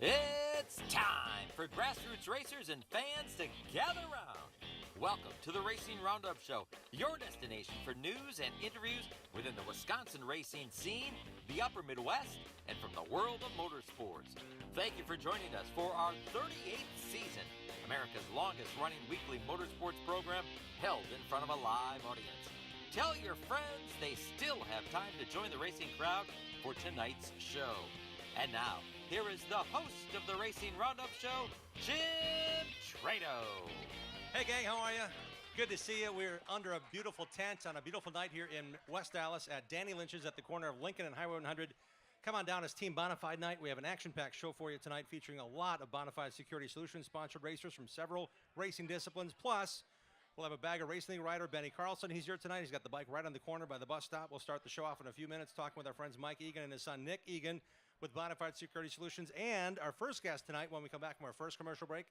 It's time for grassroots racers and fans to gather around. Welcome to the Racing Roundup Show, your destination for news and interviews within the Wisconsin racing scene, the upper Midwest, and from the world of motorsports. Thank you for joining us for our 38th season, America's longest running weekly motorsports program held in front of a live audience. Tell your friends they still have time to join the racing crowd for tonight's show. And now, here is the host of the Racing Roundup Show, Jim Trado. Hey gang, how are you? Good to see you. We're under a beautiful tent on a beautiful night here in West Dallas at Danny Lynch's at the corner of Lincoln and Highway 100. Come on down, it's Team Bonafide night. We have an action-packed show for you tonight featuring a lot of Bonafide Security Solutions sponsored racers from several racing disciplines. Plus, we'll have a bag of Racing League rider, Benny Carlson. He's here tonight. He's got the bike right on the corner by the bus stop. We'll start the show off in a few minutes talking with our friends Mike Egan and his son Nick Egan with Bonafide Security Solutions. And our first guest tonight, when we come back from our first commercial break,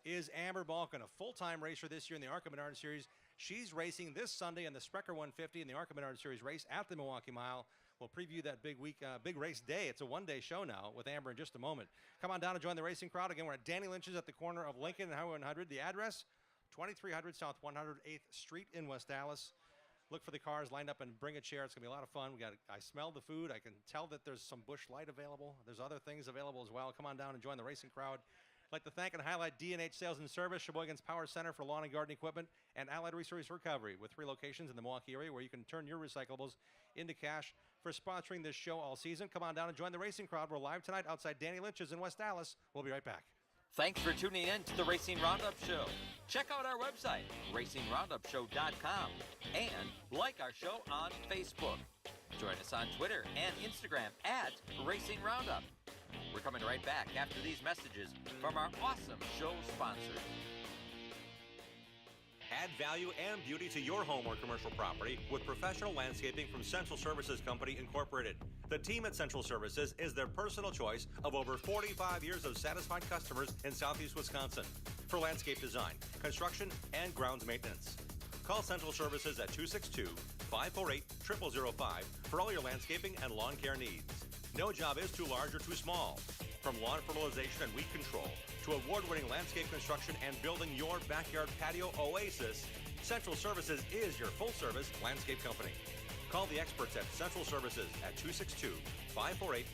is Amber Balkin, a full-time racer this year in the ARCA Menard Series. She's racing this Sunday in the Sprecher 150 in the ARCA Menard Series race at the Milwaukee Mile. We'll preview that big race day. It's a one-day show now with Amber in just a moment. Come on down and join the racing crowd. Again, we're at Danny Lynch's at the corner of Lincoln and Highway 100. The address, 2300 South 108th Street in West Dallas. Look for the cars, lined up, and bring a chair. It's going to be a lot of fun. I smell the food. I can tell that there's some Busch Light available. There's other things available as well. Come on down and join the racing crowd. I'd like to thank and highlight D&H Sales and Service, Sheboygan's Power Center for Lawn and Garden Equipment, and Allied Resource Recovery, with 3 locations in the Milwaukee area where you can turn your recyclables into cash, for sponsoring this show all season. Come on down and join the racing crowd. We're live tonight outside Danny Lynch's in West Dallas. We'll be right back. Thanks for tuning in to the Racing Roundup Show. Check out our website, racingroundupshow.com, and like our show on Facebook. Join us on Twitter and Instagram at Racing Roundup. We're coming right back after these messages from our awesome show sponsors. Add value and beauty to your home or commercial property with professional landscaping from Central Services Company, Incorporated. The team at Central Services is their personal choice of over 45 years of satisfied customers in Southeast Wisconsin for landscape design, construction, and grounds maintenance. Call Central Services at 262-548-0005 for all your landscaping and lawn care needs. No job is too large or too small. From lawn fertilization and weed control to award-winning landscape construction and building your backyard patio oasis, Central Services is your full-service landscape company. Call the experts at Central Services at 262-548-0005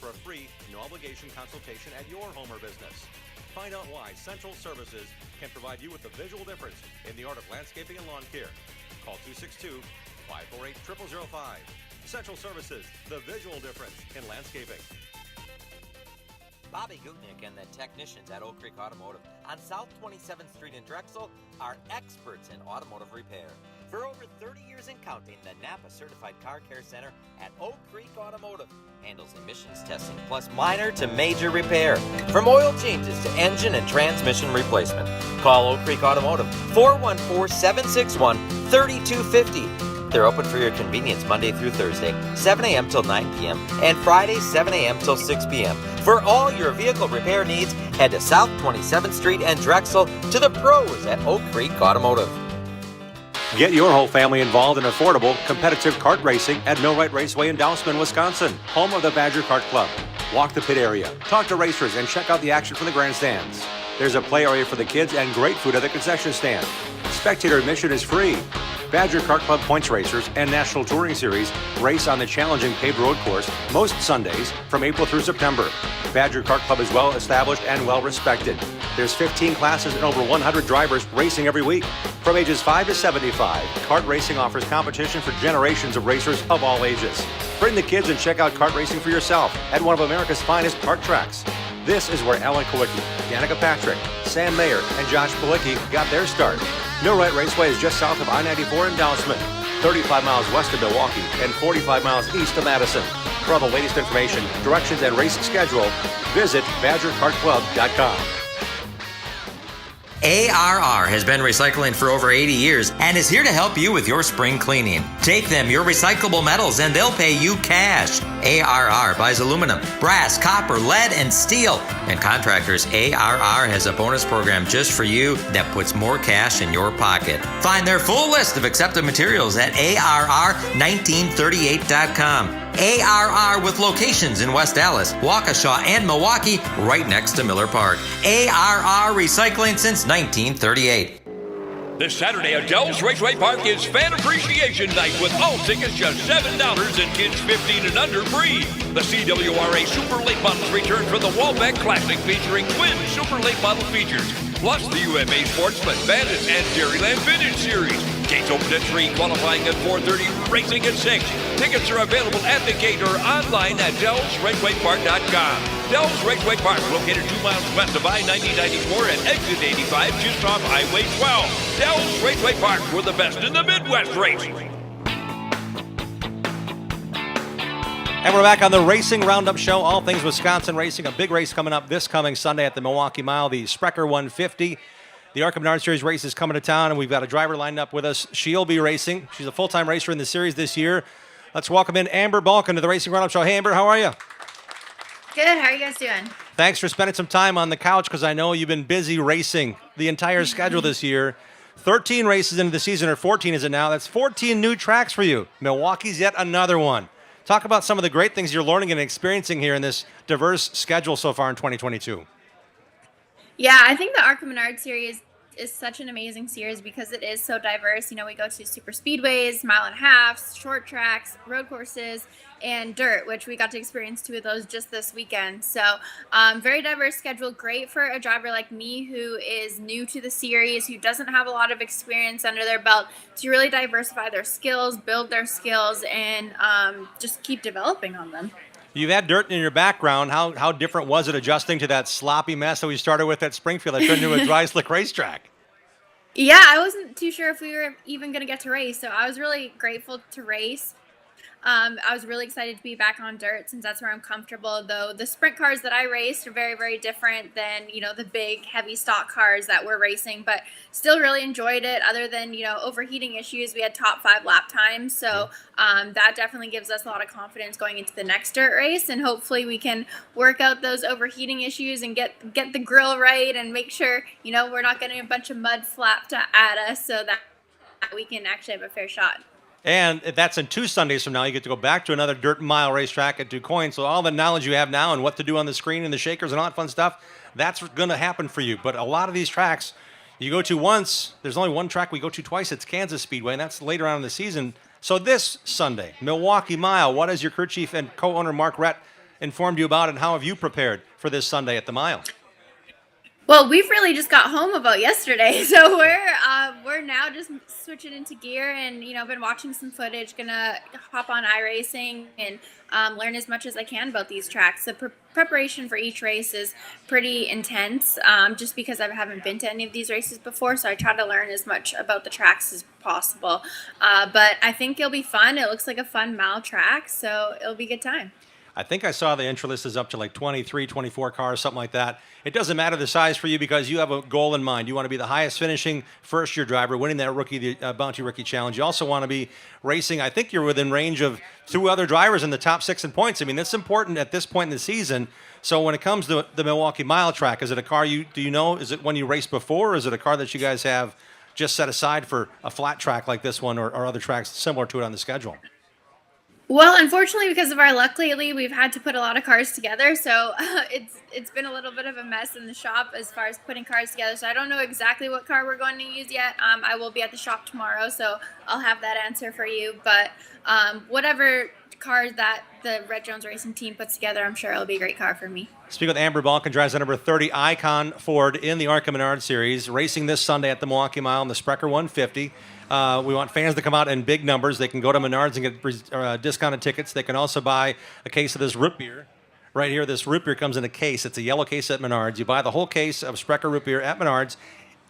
for a free, no-obligation consultation at your home or business. Find out why Central Services can provide you with the visual difference in the art of landscaping and lawn care. Call 262-548-0005. Central Services, the visual difference in landscaping. Bobby Gutnick and the technicians at Oak Creek Automotive on South 27th Street in Drexel are experts in automotive repair. For over 30 years and counting, the Napa Certified Car Care Center at Oak Creek Automotive handles emissions testing plus minor to major repair, from oil changes to engine and transmission replacement. Call Oak Creek Automotive, 414-761-3250. They're open for your convenience Monday through Thursday, 7 a.m. till 9 p.m. and Friday, 7 a.m. till 6 p.m. For all your vehicle repair needs, head to South 27th Street and Drexel to the pros at Oak Creek Automotive. Get your whole family involved in affordable, competitive kart racing at Millwright Raceway in Dousman, Wisconsin, home of the Badger Kart Club. Walk the pit area, talk to racers, and check out the action from the grandstands. There's a play area for the kids and great food at the concession stand. Spectator admission is free. Badger Kart Club points racers and National Touring Series race on the challenging paved road course most Sundays from April through September. Badger Kart Club is well established and well respected. There's 15 classes and over 100 drivers racing every week. From ages 5 to 75, kart racing offers competition for generations of racers of all ages. Bring the kids and check out kart racing for yourself at one of America's finest kart tracks. This is where Alan Kowicki, Danica Patrick, Sam Mayer, and Josh Palicki got their start. Millwright Raceway is just south of I-94 in Dousman, 35 miles west of Milwaukee, and 45 miles east of Madison. For all the latest information, directions, and race schedule, visit BadgerKartClub.com. ARR has been recycling for over 80 years and is here to help you with your spring cleaning. Take them your recyclable metals and they'll pay you cash. ARR buys aluminum, brass, copper, lead, and steel. And contractors, ARR has a bonus program just for you that puts more cash in your pocket. Find their full list of accepted materials at ARR1938.com. ARR with locations in West Dallas, Waukesha, and Milwaukee, right next to Miller Park. ARR Recycling since 1938. This Saturday at Dell's Raceway Park is Fan Appreciation Night with all tickets just $7 and kids 15 and under free. The CWRA Super Late Models return for the Wallback Classic featuring twin Super Late Model features, plus the UMA Sportsman, Bandits, and Dairyland Vintage Series. Gates open at 3, qualifying at 4:30, racing at 6. Tickets are available at the gate or online at DellsRacewayPark.com. Dell's Raceway Park, located 2 miles west of I-90-94 and exit 85, just off Highway 12. Dell's Raceway Park, we're the best in the Midwest racing. And we're back on the Racing Roundup Show, all things Wisconsin racing. A big race coming up this coming Sunday at the Milwaukee Mile, the Sprecher 150. The ARCA Menard Series race is coming to town, and we've got a driver lined up with us. She'll be racing. She's a full-time racer in the series this year. Let's welcome in Amber Balkin to the Racing Roundup Show. Hey, Amber, how are you? Good. How are you guys doing? Thanks for spending some time on the couch, because I know you've been busy racing the entire schedule this year. 13 races into the season, or 14 is it now? That's 14 new tracks for you. Milwaukee's yet another one. Talk about some of the great things you're learning and experiencing here in this diverse schedule so far in 2022. Yeah, I think the ARCA Menard Series is such an amazing series because it is so diverse. You know, we go to super speedways, mile and a half, short tracks, road courses, and dirt, which we got to experience 2 of those just this weekend. So very diverse schedule, great for a driver like me who is new to the series, who doesn't have a lot of experience under their belt, to really diversify their skills, build their skills, and just keep developing on them. You've had dirt in your background. How different was it adjusting to that sloppy mess that we started with at Springfield that turned into a dry, slick racetrack? Yeah, I wasn't too sure if we were even going to get to race, so I was really grateful to race. I was really excited to be back on dirt since that's where I'm comfortable, though the sprint cars that I raced are very, very different than, you know, the big, heavy stock cars that we're racing, but still really enjoyed it. Other than, you know, overheating issues, we had top 5 lap times, so that definitely gives us a lot of confidence going into the next dirt race, and hopefully we can work out those overheating issues and get the grill right and make sure, you know, we're not getting a bunch of mud slapped at us so that we can actually have a fair shot. And that's in 2 Sundays from now. You get to go back to another dirt mile racetrack at DuQuoin. So all the knowledge you have now and what to do on the screen and the shakers and all that fun stuff, that's going to happen for you. But a lot of these tracks you go to once. There's only one track we go to twice. It's Kansas Speedway, and that's later on in the season. So this Sunday, Milwaukee Mile, what has your crew chief and co-owner Mark Rett informed you about, and how have you prepared for this Sunday at the mile? Well, we've really just got home about yesterday, so we're now just switching into gear, and you know, been watching some footage. Gonna hop on iRacing and learn as much as I can about these tracks. The preparation for each race is pretty intense, just because I haven't been to any of these races before, so I try to learn as much about the tracks as possible. But I think it'll be fun. It looks like a fun mile track, so it'll be a good time. I think I saw the entry list is up to like 23, 24 cars, something like that. It doesn't matter the size for you because you have a goal in mind. You want to be the highest finishing first-year driver, winning that Bounty Rookie Challenge. You also want to be racing. I think you're within range of 2 other drivers in the top 6 in points. I mean, that's important at this point in the season. So when it comes to the Milwaukee Mile track, is it a car do you know, is it one you raced before, or is it a car that you guys have just set aside for a flat track like this one or other tracks similar to it on the schedule? Well, unfortunately, because of our luck lately, we've had to put a lot of cars together. So it's been a little bit of a mess in the shop as far as putting cars together. So I don't know exactly what car we're going to use yet. I will be at the shop tomorrow, so I'll have that answer for you. But whatever car that the Red Jones Racing team puts together, I'm sure it'll be a great car for me. Speaking with Amber Balkin, drives the number 30 Icon Ford in the ARCA Menard Series, racing this Sunday at the Milwaukee Mile in the Sprecher 150. We want fans to come out in big numbers. They can go to Menards and get discounted tickets. They can also buy a case of this root beer. Right here, this root beer comes in a case. It's a yellow case at Menards. You buy the whole case of Sprecher root beer at Menards.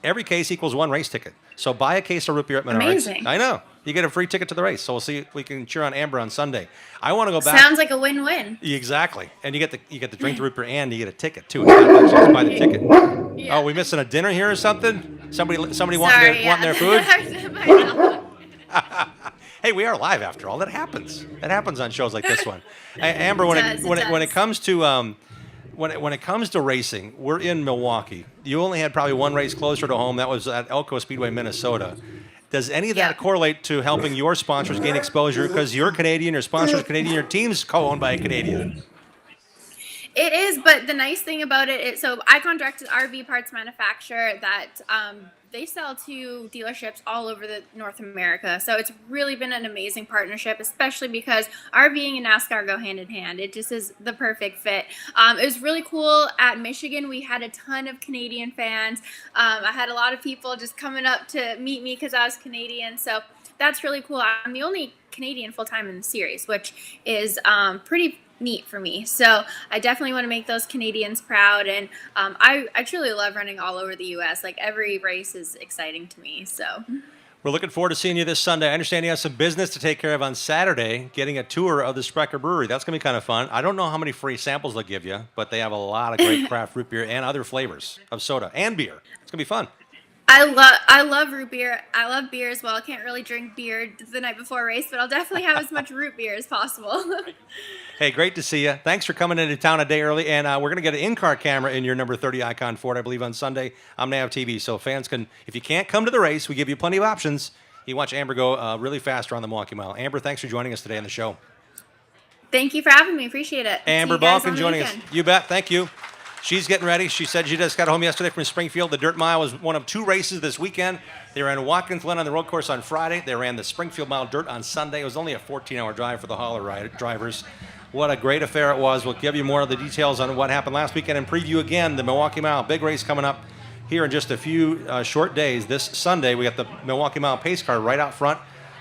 Every case equals 1 race ticket. So buy a case of root beer at Menards. Amazing. I know. You get a free ticket to the race. So we'll see if we can cheer on Amber on Sunday. I want to go back. Sounds like a win-win. Exactly. And you get to drink the root beer and you get a ticket too. It's not like just buy the ticket. Yeah. Oh, we missing a dinner here or something? Somebody wanting their food? Hey, we are live after all. That happens. That happens on shows like this one. Amber, when it comes to when it comes to racing, we're in Milwaukee. You only had probably 1 race closer to home. That was at Elko Speedway, Minnesota. Does any of that correlate to helping your sponsors gain exposure? Because you're Canadian, your sponsor's Canadian, your team's co-owned by a Canadian. It is, but the nice thing about it is, so I contracted RV parts manufacturer that they sell to dealerships all over the North America. So it's really been an amazing partnership, especially because RVing and NASCAR go hand in hand. It just is the perfect fit. It was really cool at Michigan. We had a ton of Canadian fans. I had a lot of people just coming up to meet me because I was Canadian. So that's really cool. I'm the only Canadian full-time in the series, which is pretty neat for me. So I definitely want to make those Canadians proud, and I truly love running all over the U.S. Like, every race is exciting to me. So we're looking forward to seeing you this Sunday. I understand you have some business to take care of on Saturday, getting a tour of the Sprecher Brewery. That's going to be kind of fun. I don't know how many free samples they'll give you, but they have a lot of great craft root beer and other flavors of soda and beer. It's going to be fun. I love root beer. I love beer as well. I can't really drink beer the night before a race, but I'll definitely have as much root beer as possible. Hey, great to see you. Thanks for coming into town a day early. And we're going to get an in-car camera in your number 30 Icon Ford, I believe, on Sunday on NAV TV. So fans can, if you can't come to the race, we give you plenty of options. You watch Amber go really fast around the Milwaukee Mile. Amber, thanks for joining us today on the show. Thank you for having me. Appreciate it. Amber Balkin joining us. You bet. Thank you. She's getting ready. She said she just got home yesterday from Springfield. The Dirt Mile was one of 2 races this weekend. They ran Watkins Glen on the road course on Friday. They ran the Springfield Mile Dirt on Sunday. It was only a 14-hour drive for the hauler drivers. What a great affair it was. We'll give you more of the details on what happened last weekend and preview again the Milwaukee Mile. Big race coming up here in just a few short days. This Sunday, we got the Milwaukee Mile pace car right out front,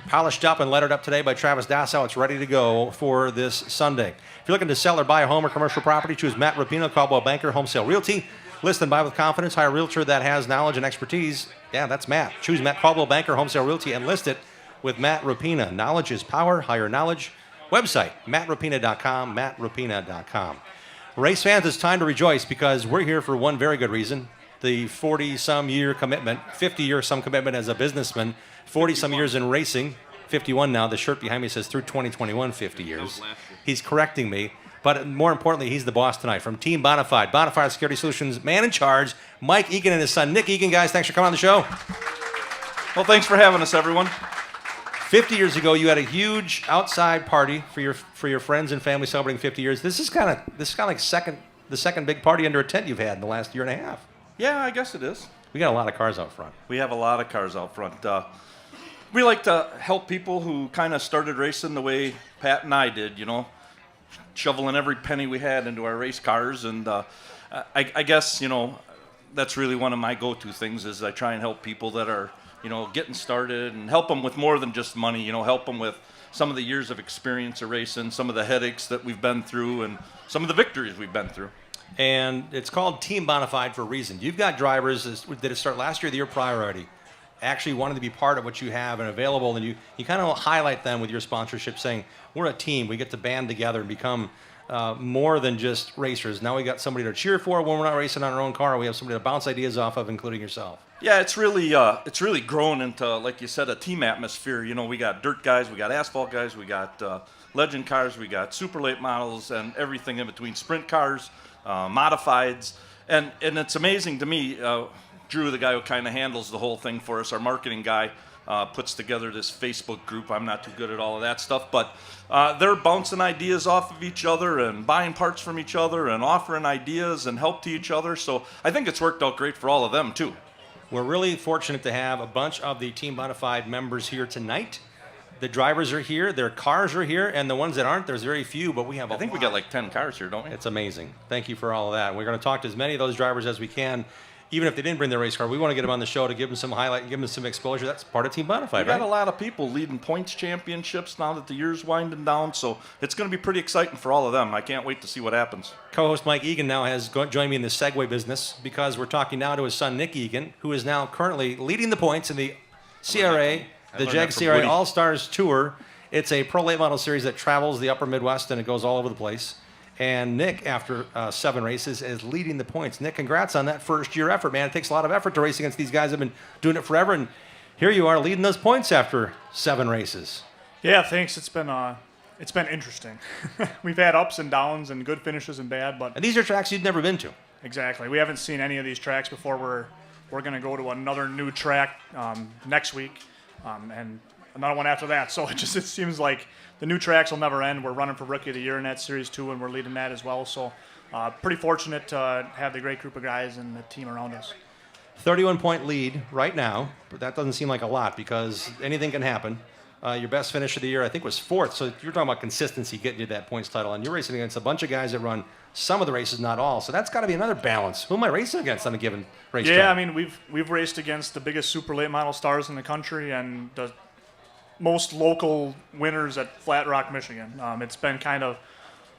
polished up and lettered up today by Travis Dassow. It's ready to go for this Sunday. If you're looking to sell or buy a home or commercial property, choose Matt Rapino, Caldwell Banker, Home Sale Realty. List and buy with confidence. Hire a realtor that has knowledge and expertise. Yeah, that's Matt. Choose Matt Caldwell Banker, Home Sale Realty, and list it with Matt Rapina. Knowledge is power. Hire knowledge. Website, mattrapina.com, mattrapina.com. Race fans, it's time to rejoice because we're here for one very good reason. The 40-some-year commitment, 50-year-some commitment as a businessman, 40-some years in racing, 51 now. The shirt behind me says through 2021, 50 years. He's correcting me. But more importantly, he's the boss tonight from Team Bonafide. Bonafide Security Solutions, man in charge, Mike Egan and his son, Nick Egan. Guys, thanks for coming on the show. Well, thanks for having us, everyone. 50 years ago, you had a huge outside party for your friends and family celebrating 50 years. This is kind of like the second big party under a tent you've had in the last year and a half. Yeah, I guess it is. We got a lot of cars out front. We have a lot of cars out front. We like to help people who kind of started racing the way Pat and I did, shoveling every penny we had into our race cars. And I guess, that's really one of my go-to things is I try and help people that are, getting started and help them with more than just money, help them with some of the years of experience of racing, some of the headaches that we've been through, and some of the victories we've been through. And it's called Team Bonafide for a reason. You've got drivers that did it start last year, the year prior already, actually wanted to be part of what you have and available, and you kind of highlight them with your sponsorship saying, we're a team, we get to band together and become more than just racers. Now we got somebody to cheer for when we're not racing on our own car. We have somebody to bounce ideas off of, including yourself. Yeah, it's really grown into, like you said, a team atmosphere. We got dirt guys, we got asphalt guys, we got legend cars, we got super late models, and everything in between, sprint cars, modifieds, and it's amazing to me. Drew, the guy who kind of handles the whole thing for us, our marketing guy, puts together this Facebook group. I'm not too good at all of that stuff, but they're bouncing ideas off of each other and buying parts from each other and offering ideas and help to each other. So I think it's worked out great for all of them, too. We're really fortunate to have a bunch of the Team Bonafide members here tonight. The drivers are here, their cars are here, and the ones that aren't, there's very few, but we have a lot. I think we got like 10 cars here, don't we? It's amazing. Thank you for all of that. We're going to talk to as many of those drivers as we can. Even if they didn't bring their race car, we want to get them on the show to give them some highlight and give them some exposure. That's part of Team Bonafide, right? We got a lot of people leading points championships now that the year's winding down, so it's going to be pretty exciting for all of them. I can't wait to see what happens. Co-host Mike Egan now has joined me in the Segway business because we're talking now to his son, Nick Egan, who is now currently leading the points in the CRA, the Jag CRA All-Stars Tour. It's a pro late model series that travels the upper Midwest, and it goes all over the place. And Nick, after 7 races, is leading the points. Nick, congrats on that first-year effort, man. It takes a lot of effort to race against these guys that have been doing it forever, and here you are leading those points after 7 races. Yeah, thanks. It's been interesting. We've had ups and downs and good finishes and bad, but And these are tracks you've never been to. exactly. We haven't seen any of these tracks before. We're going to go to another new track next week. and another one after that. So it seems like the new tracks will never end. We're running for Rookie of the Year in that series too, and we're leading that as well. So pretty fortunate to have the great group of guys and the team around us. 31-point lead right now, but that doesn't seem like a lot because anything can happen. Your best finish of the year, I think, was 4th. So you're talking about consistency getting you that points title, and you're racing against a bunch of guys that run some of the races, not all. So that's got to be another balance. Who am I racing against on a given race? Yeah, I mean, we've raced against the biggest super late model stars in the country and the most local winners at Flat Rock, Michigan. It's been kind of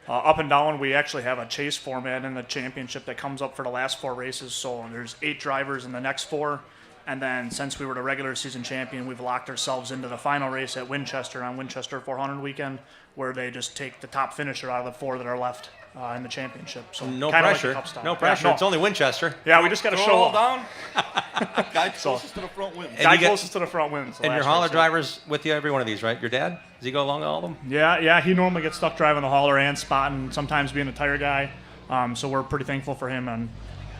up and down. We actually have a chase format in the championship that comes up for the last 4 races. So there's 8 drivers in the next 4. And then since we were the regular season champion, we've locked ourselves into the final race at Winchester on Winchester 400 weekend, where they just take the top finisher out of the 4 that are left in the championship. So no kinda pressure. Like a cup style. No pressure. Yeah, It's only Winchester. Yeah, we just got to show up. down. Guy closest to the front wins. Guy closest to the front wins. And your hauler driver's with you every one of these, right? Your dad? Does he go along all of them? Yeah. He normally gets stuck driving the hauler and spotting, sometimes being a tire guy. So we're pretty thankful for him, and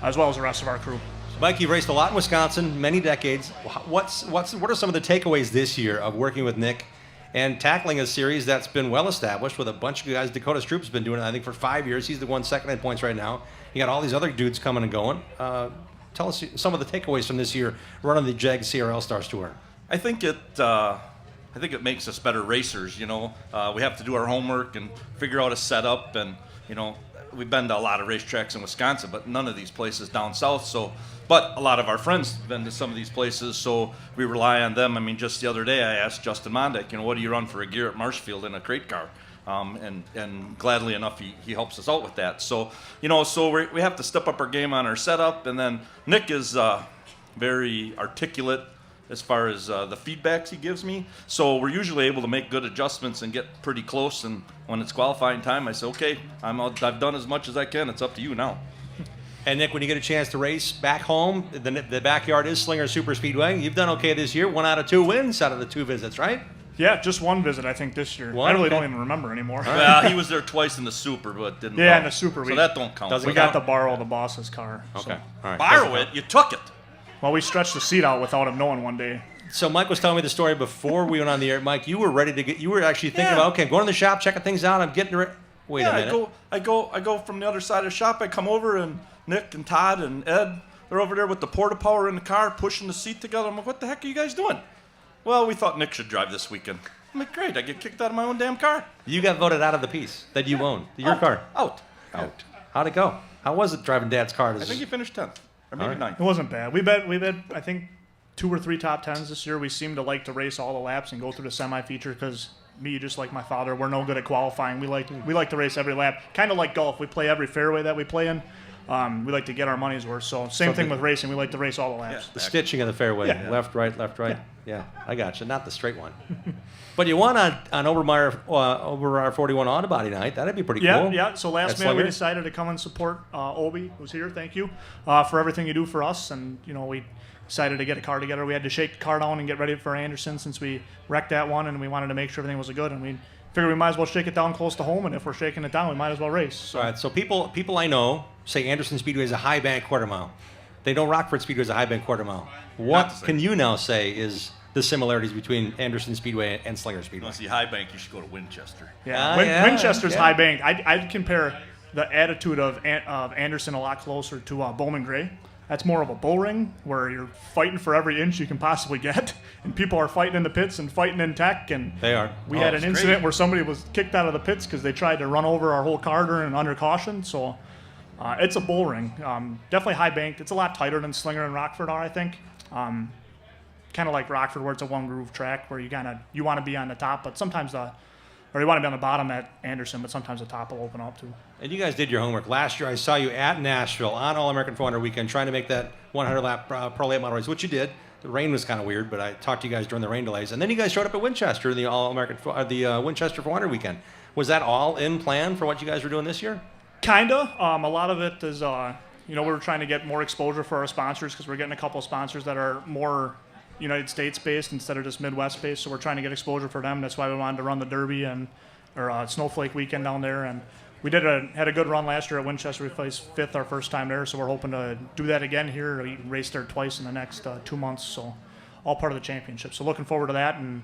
as well as the rest of our crew. Mike, you've raced a lot in Wisconsin, many decades. What are some of the takeaways this year of working with Nick and tackling a series that's been well established with a bunch of guys? Dakota Stroop's been doing it, I think, for 5 years. He's the one second in points right now. You got all these other dudes coming and going. Tell us some of the takeaways from this year running the JEG CRL Stars Tour. I think it makes us better racers. You know, we have to do our homework and figure out a setup, and you know, we've been to a lot of racetracks in Wisconsin, but none of these places down south. So, but a lot of our friends have been to some of these places, so we rely on them. I mean, just the other day I asked Justin Mondek, you know, what do you run for a gear at Marshfield in a crate car? And gladly enough, he helps us out with that. So, you know, we have to step up our game on our setup. And then Nick is very articulate as far as the feedbacks he gives me. So we're usually able to make good adjustments and get pretty close. And when it's qualifying time, I say, okay, I've done as much as I can. It's up to you now. And Nick, when you get a chance to race back home, the backyard is Slinger Super Speedway. You've done okay this year. 1 out of 2 wins out of the 2 visits, right? Yeah, just 1 visit, I think, this year. One? I really Okay. don't even remember anymore. Well, he was there twice in the Super, but didn't. Yeah, count. in the Super. So that don't count. We got to borrow the boss's car. Okay. So. All right. Borrow it? You took it. Well, we stretched the seat out without him knowing one day. So Mike was telling me the story before we went on the air. Mike, you were ready to get. You were actually thinking about, okay, I'm going to the shop, checking things out. I'm getting ready. Wait a minute. I go from the other side of the shop. I come over, and Nick and Todd and Ed, they're over there with the porta power in the car, pushing the seat together. I'm like, what the heck are you guys doing? Well, we thought Nick should drive this weekend. I'm like, great. I get kicked out of my own damn car. You got voted out of the piece that you own. Your car. Out. How'd it go? How was it driving Dad's car? I think he finished 10th or maybe 9th. It wasn't bad. We bet I think 2 or 3 top 10s this year. We seem to like to race all the laps and go through the semi-feature because me, just like my father, we're no good at qualifying. We like to race every lap. Kind of like golf. We play every fairway that we play in. We like to get our money's worth. So same thing with racing. We like to race all the laps. The stitching of the fairway. Yeah. Left, right, left, right. Yeah, I got you. Not the straight one. But you won on Obermeyer 41 Autobody night. That'd be pretty cool. Yeah. So last That's minute we Slinger. decided to come and support Obi, who's here. Thank you for everything you do for us. And you know, we decided to get a car together. We had to shake the car down and get ready for Anderson since we wrecked that one, and we wanted to make sure everything was good. And we figured we might as well shake it down close to home. And if we're shaking it down, we might as well race. So. All right. So people I know say Anderson Speedway is a high bank quarter mile. They know Rockford Speedway is a high bank quarter mile. What can you now say is the similarities between Anderson Speedway and Slinger You Speedway? want to see high bank, you should go to Winchester. Yeah, Winchester's high bank. I'd compare the attitude of Anderson a lot closer to Bowman Gray. That's more of a bull ring where you're fighting for every inch you can possibly get, and people are fighting in the pits and fighting in tech. And They are. We had an it's incident great. where somebody was kicked out of the pits because they tried to run over our whole car during under caution. So it's a bull ring. Definitely high banked. It's a lot tighter than Slinger and Rockford are, I think. Kind of like Rockford, where it's a one groove track where you want to be on the top, but sometimes you want to be on the bottom at Anderson, but sometimes the top will open up too. And you guys did your homework. Last year I saw you at Nashville on All-American 400 weekend trying to make that 100-lap Pro Late Model race, which you did. The rain was kind of weird, but I talked to you guys during the rain delays. And then you guys showed up at Winchester, the All-American, the Winchester 400 weekend. Was that all in plan for what you guys were doing this year? Kinda. A lot of it is, we're trying to get more exposure for our sponsors because we're getting a couple of sponsors that are more United States based instead of just Midwest based. So we're trying to get exposure for them. That's why we wanted to run the Derby or Snowflake weekend down there. And we had a good run last year at Winchester. We placed 5th our first time there. So we're hoping to do that again here. We raced there twice in the next 2 months. So all part of the championship. So looking forward to that. And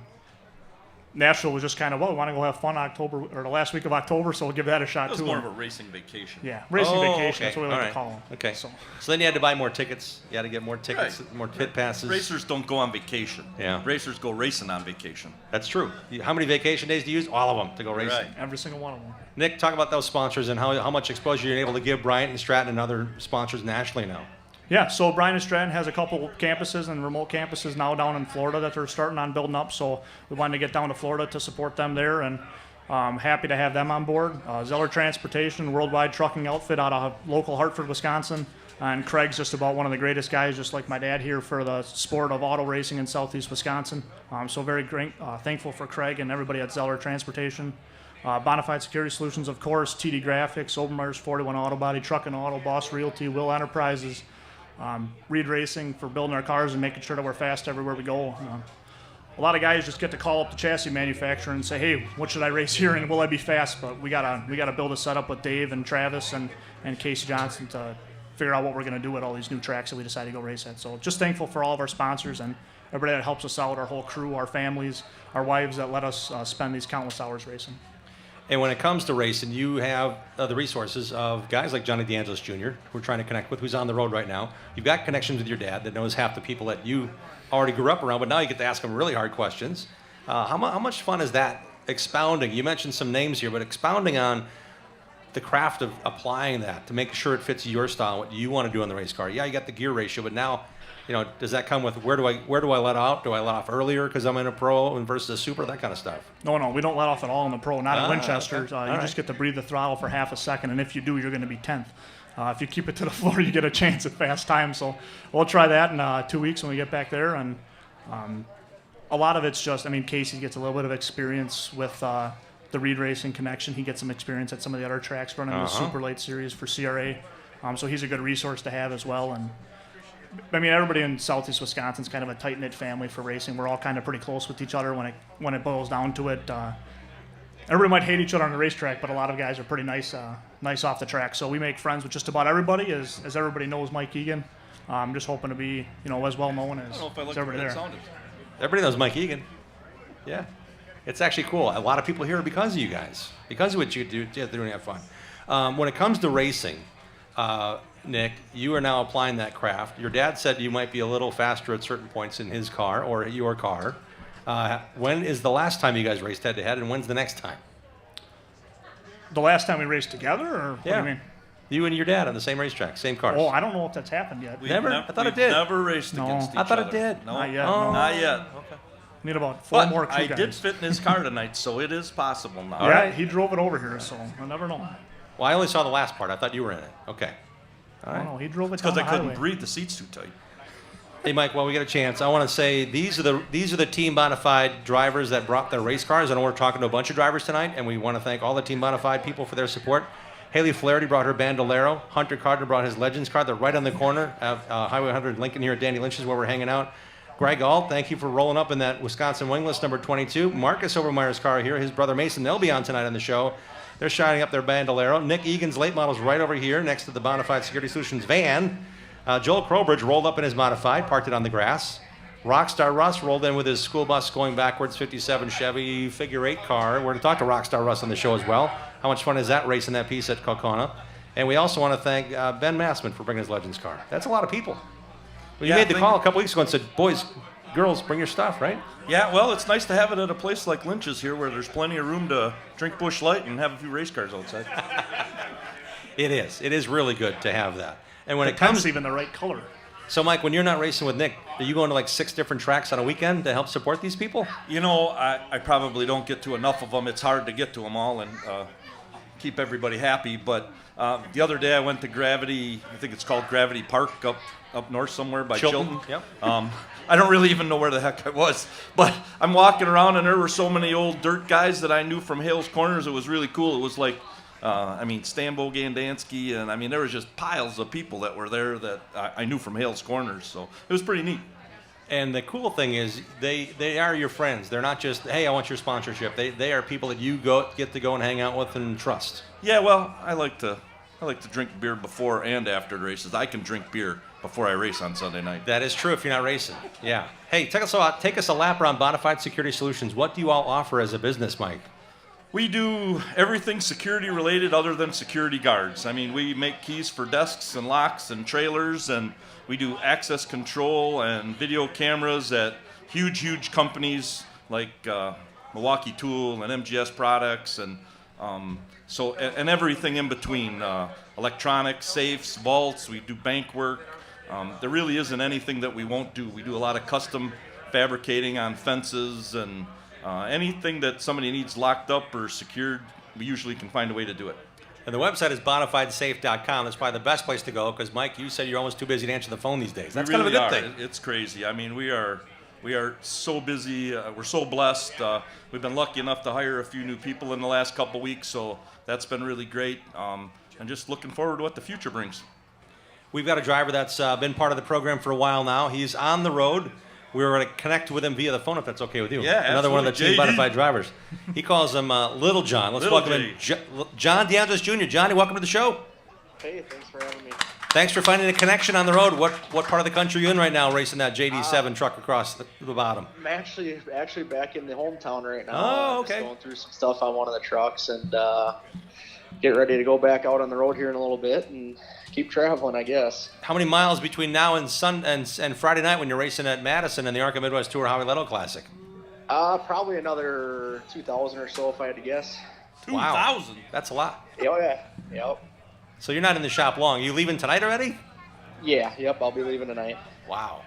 Nashville was just kind of, we want to go have fun October or the last week of October, so we'll give that a shot too. It was more of a racing vacation. Yeah, racing vacation. Okay. That's what we All like right. to call them. Okay. So then you had to buy more tickets. You had to get more tickets, Right. more pit passes. Racers don't go on vacation. Yeah. Racers go racing on vacation. That's true. How many vacation days do you use? All of them to go racing. Right. every single one of them. Nick, talk about those sponsors and how much exposure you're able to give Bryant and Stratton and other sponsors nationally now. Yeah, so Bryan and Stratton has a couple campuses and remote campuses now down in Florida that they're starting on building up. So we wanted to get down to Florida to support them there, and happy to have them on board. Zeller Transportation, worldwide trucking outfit out of local Hartford, Wisconsin. And Craig's just about one of the greatest guys, just like my dad here, for the sport of auto racing in southeast Wisconsin. So very great, thankful for Craig and everybody at Zeller Transportation. Bonafide Security Solutions, of course, TD Graphics, Obermeyer's 41 Auto Body, Truck and Auto, Boss Realty, Will Enterprises, Reed Racing for building our cars and making sure that we're fast everywhere we go. A lot of guys just get to call up the chassis manufacturer and say, hey, what should I race here and will I be fast? But we gotta build a setup with Dave and Travis and Casey Johnson to figure out what we're gonna do at all these new tracks that we decide to go race at. So just thankful for all of our sponsors and everybody that helps us out, our whole crew, our families, our wives that let us spend these countless hours racing. And when it comes to racing, you have the resources of guys like Johnny DeAngelis Jr., who we're trying to connect with, who's on the road right now. You've got connections with your dad that knows half the people that you already grew up around, but now you get to ask him really hard questions. How much fun is that expounding? You mentioned some names here, but expounding on the craft of applying that to make sure it fits your style, what you want to do in the race car. Yeah, you got the gear ratio, but now, does that come with where do I let out? Do I let off earlier because I'm in a pro and versus a super, that kind of stuff? No, we don't let off at all in the pro, not at Winchester. Okay. You just get to breathe the throttle for half a second, and if you do, you're going to be 10th. If you keep it to the floor, you get a chance at fast time. So we'll try that in 2 weeks when we get back there. And a lot of it's just, Casey gets a little bit of experience with the Reed Racing connection. He gets some experience at some of the other tracks running the Super Late Series for CRA. So he's a good resource to have as well. And everybody in southeast Wisconsin is kind of a tight-knit family for racing. We're all kind of pretty close with each other when it boils down to it. Everybody might hate each other on the racetrack, but a lot of guys are pretty nice off the track. So we make friends with just about everybody, as everybody knows Mike Egan. I'm just hoping to be, as well known as everybody there. Everybody knows Mike Egan. Yeah. It's actually cool. A lot of people here are because of you guys, because of what you do. They're doing have fun. When it comes to racing, Nick, you are now applying that craft. Your dad said you might be a little faster at certain points in his car or your car. When is the last time you guys raced head-to-head, and when's the next time? The last time we raced together, or what do you mean? You and your dad on the same racetrack, same cars. Oh, I don't know if that's happened yet. Never? I thought it did. Never raced against each other. I thought it did. No, Not yet. Oh. Not yet. Okay. Need about 4 more crew I guys. did fit in his car tonight, so it is possible now. All right. He drove it over here, so I never know. Well, I only saw the last part. I thought you were in it. Okay. All right. No, he drove it down Because the I couldn't highway. breathe. The seat's too tight. Hey, Mike, while we get a chance, I want to say these are the Team Bonafide drivers that brought their race cars. I know we're talking to a bunch of drivers tonight, and we want to thank all the Team Bonafide people for their support. Haley Flaherty brought her Bandolero. Hunter Carter brought his Legends car. They're right on the corner of Highway 100 Lincoln here at Danny Lynch's where we're hanging out. Greg Ault, thank you for rolling up in that Wisconsin wingless number 22. Marcus Obermeyer's car here. His brother Mason, they'll be on tonight on the show. They're shining up their Bandolero. Nick Egan's late model's right over here next to the Bonafide Security Solutions van. Joel Crowbridge rolled up in his modified, parked it on the grass. Rockstar Russ rolled in with his school bus going backwards, 57 Chevy figure 8 car. We're going to talk to Rockstar Russ on the show as well. How much fun is that racing that piece at Kokona? And we also want to thank Ben Massman for bringing his Legends car. That's a lot of people. Well, you made the call a couple weeks ago and said, boys, girls, bring your stuff, right? Yeah, well, it's nice to have it at a place like Lynch's here where there's plenty of room to drink Busch Light and have a few race cars outside. It is. It is really good to have that. And when The it comes, tent's even the right color. so Mike, when you're not racing with Nick, are you going to like 6 different tracks on a weekend to help support these people? You know, I probably don't get to enough of them. It's hard to get to them all and keep everybody happy. But the other day I went to Gravity, I think it's called Gravity Park up north somewhere by Chilton. Yep. I don't really even know where the heck I was. But I'm walking around and there were so many old dirt guys that I knew from Hales Corners. It was really cool. It was like, Stambo Gandansky, and there was just piles of people that were there that I knew from Hales Corners. So it was pretty neat. And the cool thing is they are your friends. They're not just, hey, I want your sponsorship. They are people that you get to go and hang out with and trust. Yeah, well, I like to I like to drink beer before and after the races. I can drink beer before I race on Sunday night. That is true if you're not racing. Yeah. Hey, take us a lap around Bonafide Security Solutions. What do you all offer as a business, Mike? We do everything security related other than security guards. I mean, we make keys for desks and locks and trailers, and we do access control and video cameras at huge companies like Milwaukee Tool and MGS Products, and and everything in between. Electronics, safes, vaults. We do bank work. There really isn't anything that we won't do. We do a lot of custom fabricating on fences, and anything that somebody needs locked up or secured, we usually can find a way to do it. And the website is bonafidesafe.com. That's probably the best place to go because, Mike, you said you're almost too busy to answer the phone these days. That's we really kind of a good are. thing. It's crazy. I mean, we are so busy. We're so blessed. We've been lucky enough to hire a few new people in the last couple weeks, so that's been really great. And just looking forward to what the future brings. We've got a driver that's been part of the program for a while now. He's on the road. We were going to connect with him via the phone if that's okay with you. Yeah, Another one of the Team JD. Bonafide drivers. He calls him Little John. Let's Little welcome in John DeAndres Jr. Johnny, welcome to the show. Hey, thanks for having me. Thanks for finding a connection on the road. What part of the country are you in right now racing that JD7 truck across the bottom? I'm actually back in the hometown right now. Oh, okay. Just going through some stuff on one of the trucks and get ready to go back out on the road here in a little bit and keep traveling, I guess. How many miles between now and Friday night when you're racing at Madison in the ARCA Midwest Tour Howie Letto Classic? Probably another 2,000 or so if I had to guess. 2,000? Wow. That's a lot. Oh, yeah. Yep. So you're not in the shop long. You leaving tonight already? Yeah, yep, I'll be leaving tonight. Wow.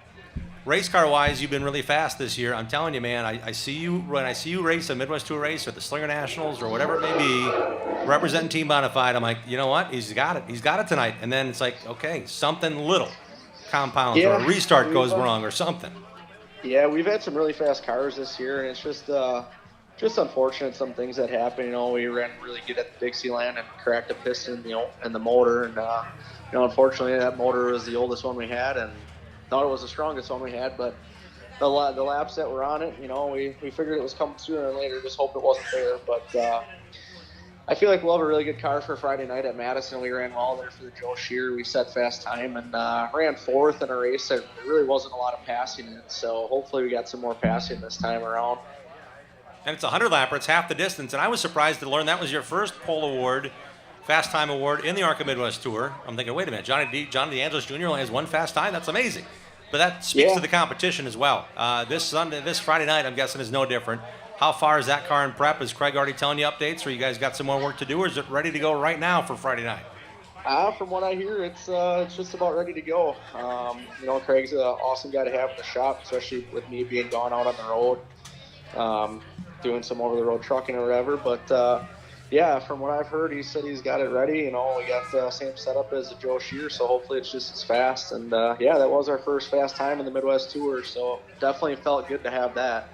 Race car wise, you've been really fast this year. I'm telling you, man, I see you when I see you race a Midwest Tour race or the Slinger Nationals or whatever it may be, representing Team Bonafide. I'm like, you know what? He's got it. He's got it tonight. And then it's like, okay, something little compounds or a restart goes wrong or something. Yeah, we've had some really fast cars this year, and it's just unfortunate some things that happen. You know, we ran really good at the Dixieland and cracked a piston, and the motor, and unfortunately that motor was the oldest one we had, and thought it was the strongest one we had, but the laps that were on it, we figured it was coming sooner than later. Just hope it wasn't there, but I feel like we'll have a really good car for Friday night at Madison. We ran well there for the Joe Shear. We set fast time and ran fourth in a race that there really wasn't a lot of passing in, so hopefully we got some more passing this time around. And it's a 100-lapper. It's half the distance. And I was surprised to learn that was your first pole award, fast time award in the ARCA Midwest Tour. I'm thinking, wait a minute, Johnny DeAngelis Jr. only has one fast time? That's amazing. But that speaks to the competition as well. This Friday night, I'm guessing, is no different. How far is that car in prep? Is Craig already telling you updates, or you guys got some more work to do, or is it ready to go right now for Friday night? From what I hear, it's just about ready to go. Craig's an awesome guy to have in the shop, especially with me being gone out on the road, doing some over-the-road trucking or whatever. But, from what I've heard, he said he's got it ready. We got the same setup as the Joe Shear, so hopefully it's just as fast. And, that was our first fast time in the Midwest Tour, so definitely felt good to have that.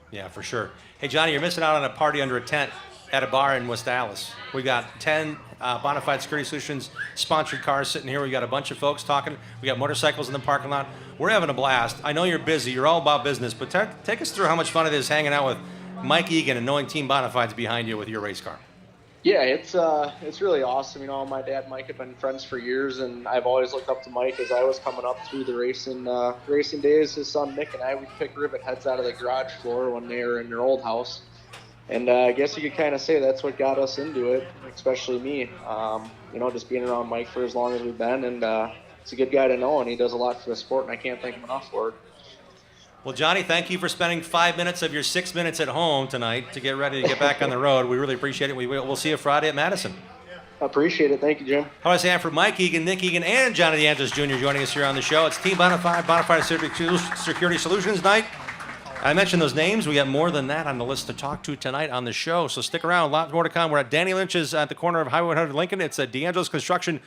Yeah, for sure. Hey, Johnny, you're missing out on a party under a tent at a bar in West Dallas. We got 10 Bonafide Security Solutions sponsored cars sitting here. We got a bunch of folks talking. We got motorcycles in the parking lot. We're having a blast. I know you're busy. You're all about business, but take us through how much fun it is hanging out with Mike Egan and knowing Team Bonafide's behind you with your race car. Yeah, it's really awesome. My dad and Mike have been friends for years, and I've always looked up to Mike as I was coming up through the racing days. His son Nick and I would pick rivet heads out of the garage floor when they were in their old house. And I guess you could kind of say that's what got us into it, especially me. Just being around Mike for as long as we've been, and he's a good guy to know, and he does a lot for the sport, and I can't thank him enough for it. Well, Johnny, thank you for spending 5 minutes of your 6 minutes at home tonight to get ready to get back on the road. We really appreciate it. We'll see you Friday at Madison. I appreciate it. Thank you, Jim. How do I say that for Mike Egan, Nick Egan, and Johnny DeAngelis Jr. joining us here on the show? It's Team Bonafide Security Solutions night. I mentioned those names. We got more than that on the list to talk to tonight on the show, so stick around. Lots more to come. We're at Danny Lynch's at the corner of Highway 100 Lincoln. It's a DeAngelis Construction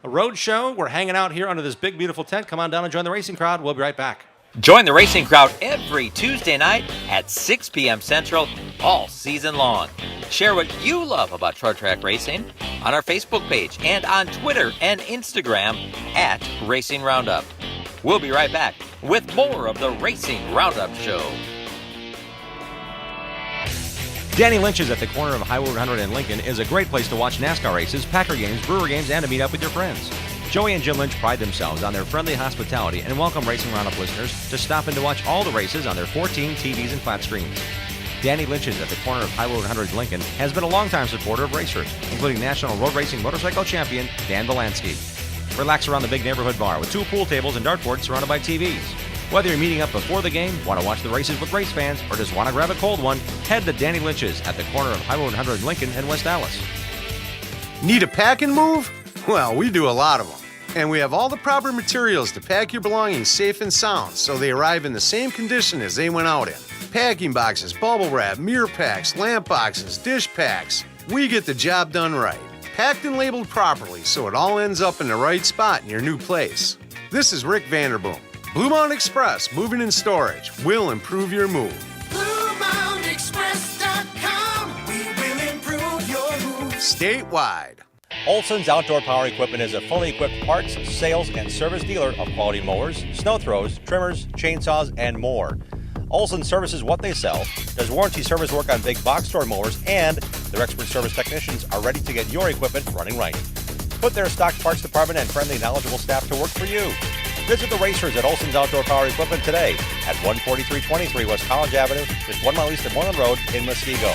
Road Show. We're hanging out here under this big, beautiful tent. Come on down and join the racing crowd. We'll be right back. Join the racing crowd every Tuesday night at 6 p.m. Central all season long. Share what you love about short track racing on our Facebook page and on Twitter and Instagram at Racing Roundup. We'll be right back with more of the Racing Roundup Show. Danny Lynch's at the corner of Highway 100 and Lincoln is a great place to watch NASCAR races, Packer games, Brewer games, and to meet up with your friends. Joey and Jim Lynch pride themselves on their friendly hospitality and welcome Racing Roundup listeners to stop in to watch all the races on their 14 TVs and flat screens. Danny Lynch's at the corner of Highway 100 Lincoln has been a longtime supporter of racers, including National Road Racing Motorcycle Champion Dan Belansky. Relax around the big neighborhood bar with 2 pool tables and dartboards surrounded by TVs. Whether you're meeting up before the game, want to watch the races with race fans, or just want to grab a cold one, head to Danny Lynch's at the corner of Highway 100 Lincoln and West Dallas. Need a pack and move? Well, we do a lot of them. And we have all the proper materials to pack your belongings safe and sound so they arrive in the same condition as they went out in. Packing boxes, bubble wrap, mirror packs, lamp boxes, dish packs. We get the job done right. Packed and labeled properly so it all ends up in the right spot in your new place. This is Rick Vanderboom. Blue Mountain Express Moving and Storage will improve your move. BlueMountainExpress.com. We will improve your move. Statewide. Olson's Outdoor Power Equipment is a fully equipped parts, sales, and service dealer of quality mowers, snow throws, trimmers, chainsaws, and more. Olson services what they sell, does warranty service work on big box store mowers, and their expert service technicians are ready to get your equipment running right. Put their stock parts department and friendly, knowledgeable staff to work for you. Visit the racers at Olson's Outdoor Power Equipment today at 14323 West College Avenue, just 1 mile east of Moreland Road in Muskego.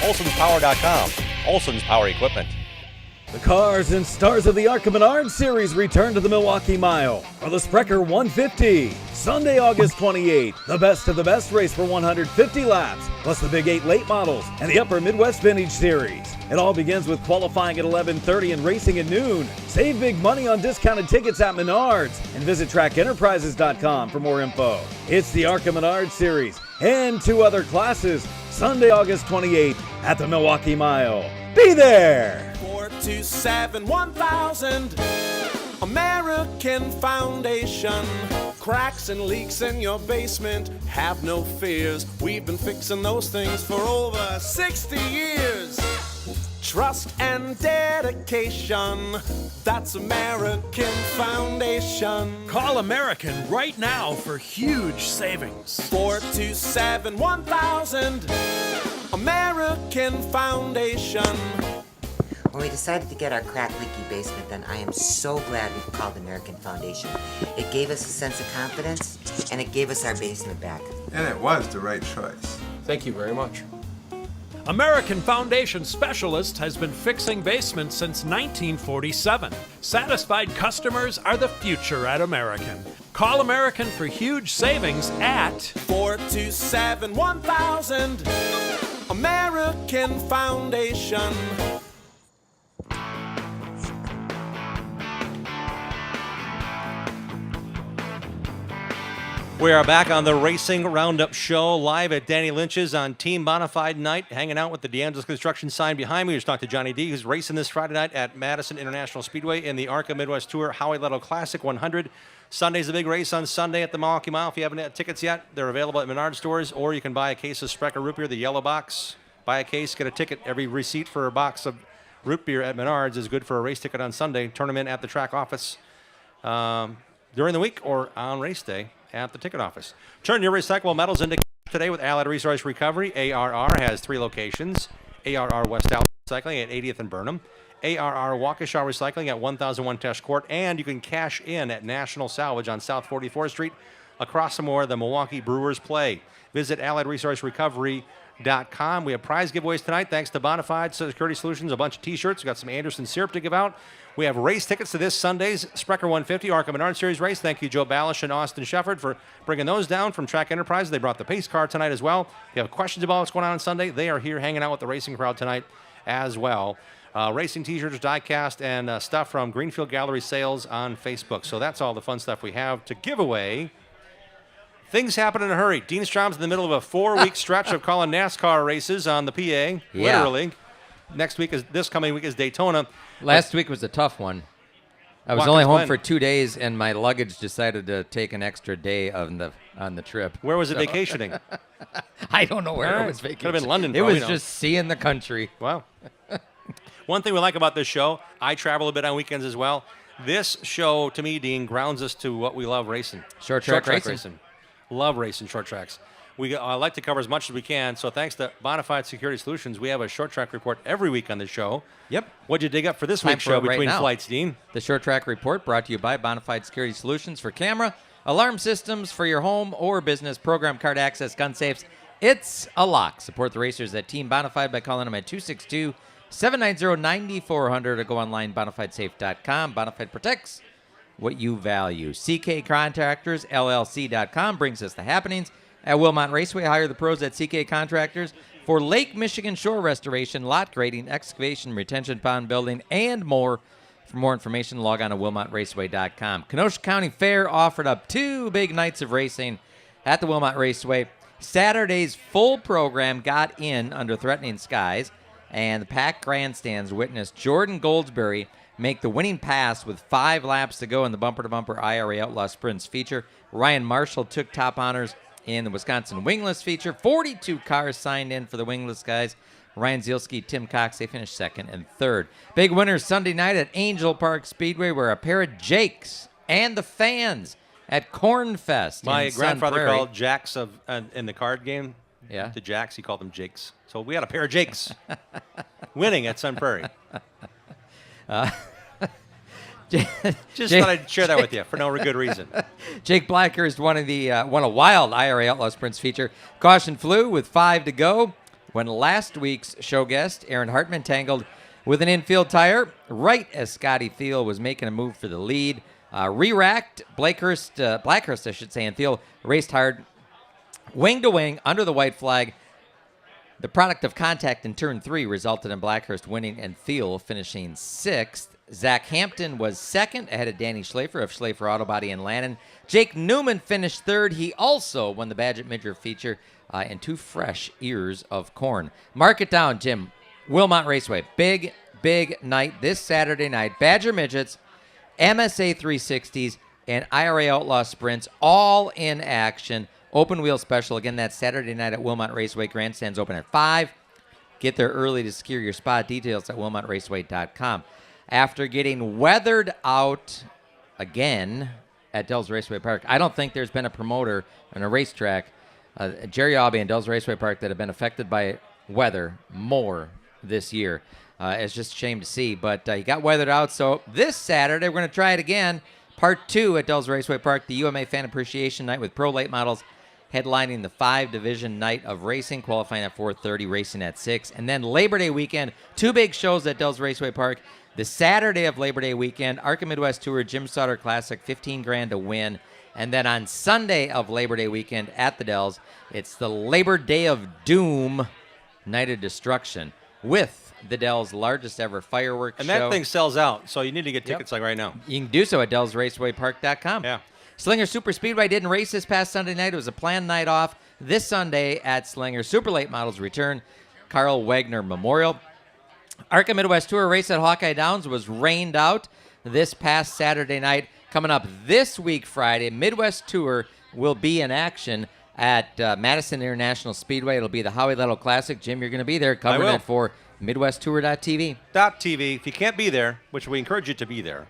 Olson'sPower.com. Olson's Power Equipment. The cars and stars of the ARCA Menard Series return to the Milwaukee Mile for the Sprecher 150. Sunday, August 28th, the best of the best race for 150 laps, plus the Big 8 late models and the Upper Midwest Vintage Series. It all begins with qualifying at 11:30 and racing at noon. Save big money on discounted tickets at Menards and visit trackenterprises.com for more info. It's the ARCA Menard Series and 2 other classes, Sunday, August 28th at the Milwaukee Mile. Be there! 427-1000 American Foundation. Cracks and leaks in your basement, have no fears. We've been fixing those things for over 60 years. Trust and dedication, that's American Foundation. Call American right now for huge savings. 427-1000 American Foundation. When we decided to get our crack leaky basement done, I am so glad we called American Foundation. It gave us a sense of confidence, and it gave us our basement back. And it was the right choice. Thank you very much. American Foundation Specialist has been fixing basements since 1947. Satisfied customers are the future at American. Call American for huge savings at 427-1000 American Foundation. We are back on the Racing Roundup Show, live at Danny Lynch's on Team Bonafide night, hanging out with the DeAngelis Construction sign behind me. We just talked to Johnny D, who's racing this Friday night at Madison International Speedway in the ARCA Midwest Tour Howie Letto Classic 100. Sunday's a big race on Sunday at the Milwaukee Mile. If you haven't had tickets yet, they're available at Menard stores, or you can buy a case of Sprecher root beer, the yellow box. Buy a case, get a ticket. Every receipt for a box of root beer at Menards is good for a race ticket on Sunday. Tournament at the track office during the week or on race day at the ticket office. Turn your recyclable metals into today with Allied Resource Recovery. ARR has 3 locations. ARR West Dallas Recycling at 80th and Burnham. ARR Waukesha Recycling at 1001 Tesh Court. And you can cash in at National Salvage on South 44th Street across from where the Milwaukee Brewers play. Visit AlliedResourceRecovery.com. We have prize giveaways tonight thanks to Bonafide Security Solutions, a bunch of T-shirts. We've got some Anderson syrup to give out. We have race tickets to this Sunday's Sprecher 150 ARCA Menard Series race. Thank you, Joe Balish and Austin Shefford, for bringing those down from Track Enterprise. They brought the pace car tonight as well. If you have questions about what's going on Sunday, they are here hanging out with the racing crowd tonight as well. Racing T-shirts, die-cast, and stuff from Greenfield Gallery Sales on Facebook. So that's all the fun stuff we have to give away. Things happen in a hurry. Dean Strom's in the middle of a 4-week stretch of calling NASCAR races on the PA, literally. This coming week is Daytona. Last week was a tough one. I was only home for 2 days, and my luggage decided to take an extra day on the trip. Where was it vacationing? I don't know where it was vacationing. Could have been London. It was just seeing the country. Wow. One thing we like about this show, I travel a bit on weekends as well. This show, to me, Dean, grounds us to what we love racing. Short track racing. Love racing short tracks. We like to cover as much as we can. So thanks to Bonafide Security Solutions, we have a short track report every week on the show. Yep. What'd you dig up for this Time week's for show it right between now. flights, Dean? The Short Track Report brought to you by Bonafide Security Solutions for camera, alarm systems for your home or business, program card access, gun safes. It's a lock. Support the racers at Team Bonafide by calling them at 262-790-9400 or go online, bonafidesafe.com. Bonafide protects what you value. CK Contractors, LLC.com brings us the happenings at Wilmot Raceway. Hire the pros at CK Contractors for Lake Michigan shore restoration, lot grading, excavation, retention pond building, and more. For more information, log on to WilmotRaceway.com. Kenosha County Fair offered up 2 big nights of racing at the Wilmot Raceway. Saturday's full program got in under threatening skies, and the packed grandstands witnessed Jordan Goldsberry make the winning pass with 5 laps to go in the bumper-to-bumper IRA Outlaw Sprints feature. Ryan Marshall took top honors in the Wisconsin Wingless feature. 42 cars signed in for the Wingless guys. Ryan Zielski, Tim Cox, they finished second and third. Big winners Sunday night at Angel Park Speedway were a pair of Jakes and the fans at Cornfest. My grandfather Prairie. called Jacks in the card game. Yeah. The Jacks, he called them Jakes. So we had a pair of Jakes winning at Sun Prairie. Just thought I'd share that with you for no good reason. Jake Blackhurst won a wild IRA Outlaw Sprints feature. Caution flew with 5 to go when last week's show guest, Aaron Hartman, tangled with an infield tire right as Scotty Thiel was making a move for the lead. Re-racked, Blackhurst, and Thiel raced hard, wing to wing, under the white flag. The product of contact in turn 3 resulted in Blackhurst winning and Thiel finishing 6th. Zach Hampton was second ahead of Danny Schlafer of Schlafer Auto Body in Lannon. Jake Newman finished third. He also won the Badgett Midger feature and 2 fresh ears of corn. Mark it down, Jim. Wilmot Raceway. Big night this Saturday night. Badger Midgets, MSA 360s, and IRA Outlaw Sprints all in action. Open wheel special. Again, that's Saturday night at Wilmot Raceway. Grandstands open at 5. Get there early to secure your spot. Details at WilmotRaceway.com. After getting weathered out again at Dells Raceway Park, I don't think there's been a promoter on a racetrack, Jerry Aubie and Dells Raceway Park, that have been affected by weather more this year. It's just a shame to see, but he got weathered out. So this Saturday, we're going to try it again. Part 2 at Dells Raceway Park, the UMA Fan Appreciation Night with pro late models headlining the 5-division night of racing, qualifying at 4:30, racing at 6. And then Labor Day weekend, 2 big shows at Dells Raceway Park. The Saturday of Labor Day weekend, ARCA Midwest Tour, Jim Sauter Classic, $15,000 to win. And then on Sunday of Labor Day weekend at the Dells, it's the Labor Day of Doom, Night of Destruction, with the Dells' largest ever fireworks And show. that thing sells out, so you need to get tickets like right now. You can do so at DellsRacewayPark.com. Yeah. Slinger Super Speedway didn't race this past Sunday night. It was a planned night off. This Sunday at Slinger, Super Late Models return. Carl Wagner Memorial. ARCA Midwest Tour race at Hawkeye Downs was rained out this past Saturday night. Coming up this week, Friday, Midwest Tour will be in action at Madison International Speedway. It'll be the Howie Little Classic. Jim, you're going to be there covering it for MidwestTour.tv. .tv. If you can't be there, which we encourage you to be there,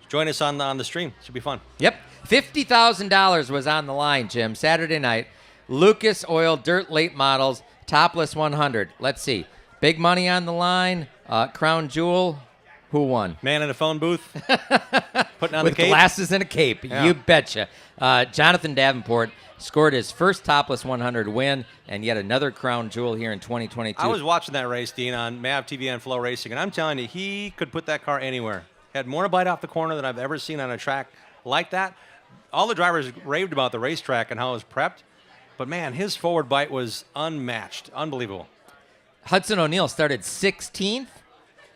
join us on the stream. Should be fun. Yep. $50,000 was on the line, Jim, Saturday night. Lucas Oil Dirt Late Models, Topless 100. Let's see. Big money on the line. Crown Jewel. Who won? Man in a phone booth. Putting on With the cape. glasses and a cape. Yeah. You betcha. Jonathan Davenport scored his first Topless 100 win and yet another Crown Jewel here in 2022. I was watching that race, Dean, on MAV TV and Flow Racing, and I'm telling you, he could put that car anywhere. Had more bite off the corner than I've ever seen on a track like that. All the drivers raved about the racetrack and how it was prepped, but man, his forward bite was unmatched. Unbelievable. Hudson O'Neill started 16th,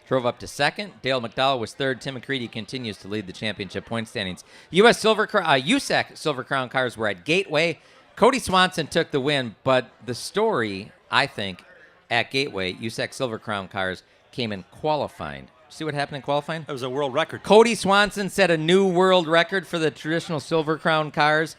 drove up to second. Dale McDowell was third. Tim McCready continues to lead the championship point standings. USAC Silver Crown cars were at Gateway. Cody Swanson took the win, but the story, I think, at Gateway, USAC Silver Crown cars came in qualifying. See what happened in qualifying? It was a world record. Cody Swanson set a new world record for the traditional Silver Crown cars,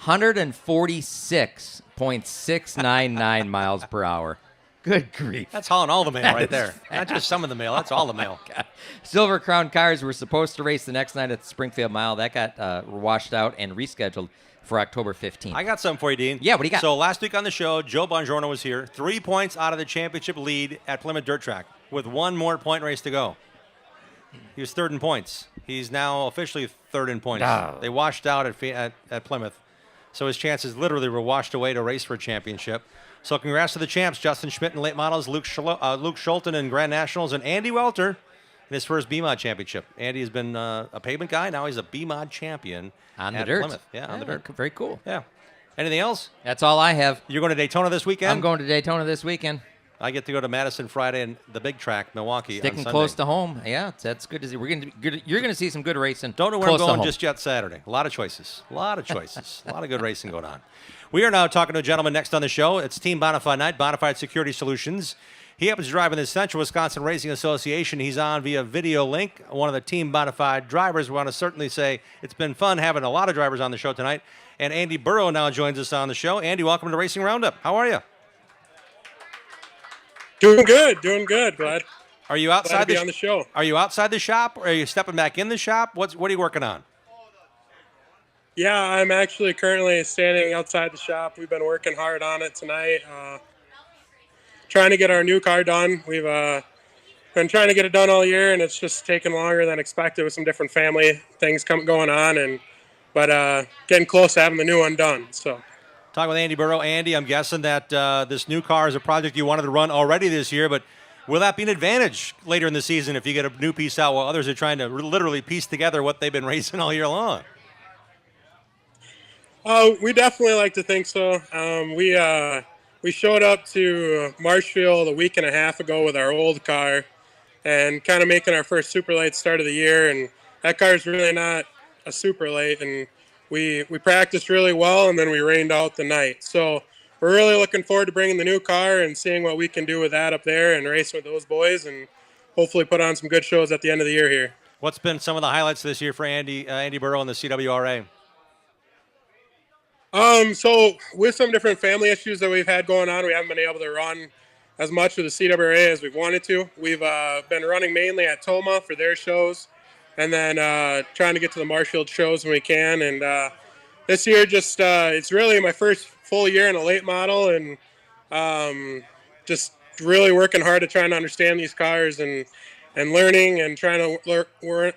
146.699 miles per hour. Good grief. That's hauling all the mail right there. Not just some of the mail. That's all the mail. Silver Crown cars were supposed to race the next night at the Springfield Mile. That got washed out and rescheduled for October 15th. I got something for you, Dean. Yeah, what do you got? So last week on the show, Joe Bongiorno was here. 3 points out of the championship lead at Plymouth Dirt Track with one more point race to go. He was third in points. He's now officially third in points. Oh. They washed out at Plymouth. So his chances literally were washed away to race for a championship. So congrats to the champs, Justin Schmidt in late models, Luke Schulten in Grand Nationals, and Andy Welter in his first BMOD championship. Andy has been a pavement guy. Now he's a BMOD champion on the at dirt. Plymouth. Yeah, on the dirt. Very cool. Yeah. Anything else? That's all I have. You're going to Daytona this weekend? I'm going to Daytona this weekend. I get to go to Madison Friday and the big track, Milwaukee. Sticking on Sunday. close to home. Yeah, that's good to see. You're going to see some good racing. Don't know where I'm going just yet Saturday. A lot of choices. A lot of good racing going on. We are now talking to a gentleman next on the show. It's Team Bonafide Night, Bonafide Security Solutions. He happens to drive in the Central Wisconsin Racing Association. He's on via video link. One of the Team Bonafide drivers. We want to certainly say it's been fun having a lot of drivers on the show tonight. And Andy Burrow now joins us on the show. Andy, welcome to Racing Roundup. How are you? Doing good. Glad. Are you outside to be on the show? Are you outside the shop, or are you stepping back in the shop? What are you working on? Yeah, I'm actually currently standing outside the shop. We've been working hard on it tonight, trying to get our new car done. We've been trying to get it done all year, and it's just taken longer than expected with some different family things going on, but getting close to having the new one done. So. Talking with Andy Burrow. Andy, I'm guessing that this new car is a project you wanted to run already this year, but will that be an advantage later in the season if you get a new piece out while others are trying to literally piece together what they've been racing all year long? We definitely like to think so. We showed up to Marshfield a week and a half ago with our old car and kind of making our first super late start of the year, and that car is really not a super late, and we practiced really well, and then we rained out the night. So we're really looking forward to bringing the new car and seeing what we can do with that up there and racing with those boys and hopefully put on some good shows at the end of the year here. What's been some of the highlights this year for Andy Burrow and the CWRA? So with some different family issues that we've had going on, we haven't been able to run as much with the CWRA as we've wanted to. We've been running mainly at Toma for their shows, and then trying to get to the Marshfield shows when we can. And this year, just it's really my first full year in a late model, and just really working hard to try and understand these cars and learning and trying to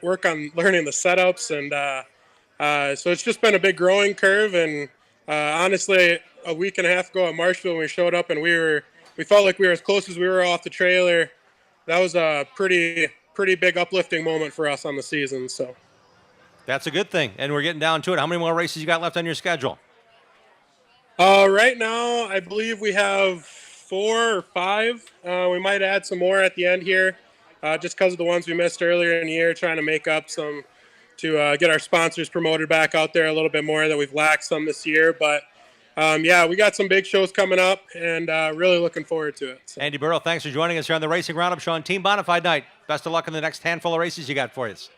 work on learning the setups. And so it's just been a big growing curve. And honestly, a week and a half ago at Marshfield, when we showed up and we felt like we were as close as we were off the trailer, that was a pretty big uplifting moment for us on the season. So that's a good thing. And we're getting down to it. How many more races you got left on your schedule? Right now, I believe we have 4 or 5. We might add some more at the end here, just because of the ones we missed earlier in the year, trying to make up some to get our sponsors promoted back out there a little bit more that we've lacked some this year. But yeah, we got some big shows coming up, and really looking forward to it. So. Andy Burrow, thanks for joining us here on the Racing Roundup Show on Team Bonafide Night. Best of luck in the next handful of races you got for us.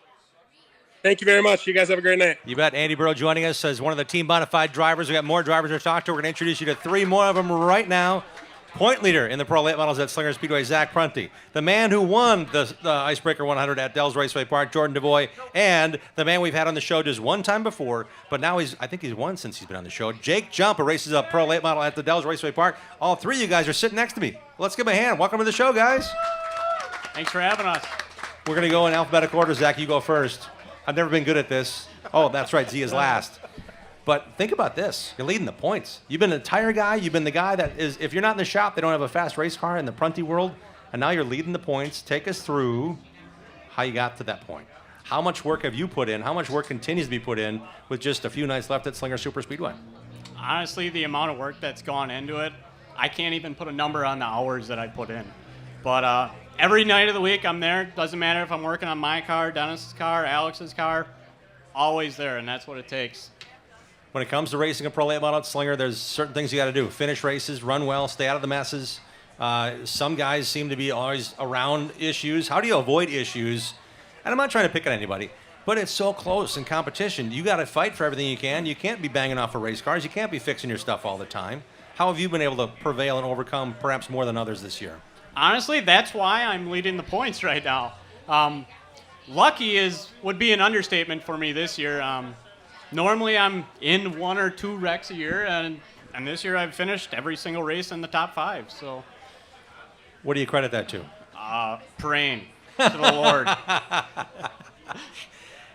Thank you very much. You guys have a great night. You bet. Andy Burrow joining us as one of the Team Bonafide drivers. We got more drivers to talk to. We're going to introduce you to 3 more of them right now. Point leader in the Pro Late Models at Slinger Speedway, Zach Prunty. The man who won the Icebreaker 100 at Dells Raceway Park, Jordan DeVoy. And the man we've had on the show just one time before, but now I think he's won since he's been on the show. Jake Jump, who races a Pro Late Model at the Dells Raceway Park. All 3 of you guys are sitting next to me. Let's give them a hand. Welcome to the show, guys. Thanks for having us. We're going to go in alphabetical order. Zach, you go first. I've never been good at this. Oh, that's right. Z is last. But think about this. You're leading the points. You've been a tire guy. You've been the guy that is, if you're not in the shop, they don't have a fast race car in the Prunty world. And now you're leading the points. Take us through how you got to that point. How much work have you put in? How much work continues to be put in with just a few nights left at Slinger Super Speedway? Honestly, the amount of work that's gone into it, I can't even put a number on the hours that I put in. But every night of the week I'm there. Doesn't matter if I'm working on my car, Dennis's car, Alex's car. Always there, and that's what it takes. When it comes to racing a Pro Late Model at Slinger, there's certain things you got to do. Finish races, run well, stay out of the messes. Some guys seem to be always around issues. How do you avoid issues? And I'm not trying to pick on anybody, but it's so close in competition. You got to fight for everything you can. You can't be banging off of race cars. You can't be fixing your stuff all the time. How have you been able to prevail and overcome perhaps more than others this year? Honestly, that's why I'm leading the points right now. Lucky would be an understatement for me this year. Normally I'm in 1 or 2 wrecks a year, and this year I've finished every single race in the top 5. So, what do you credit that to? Praying to the Lord.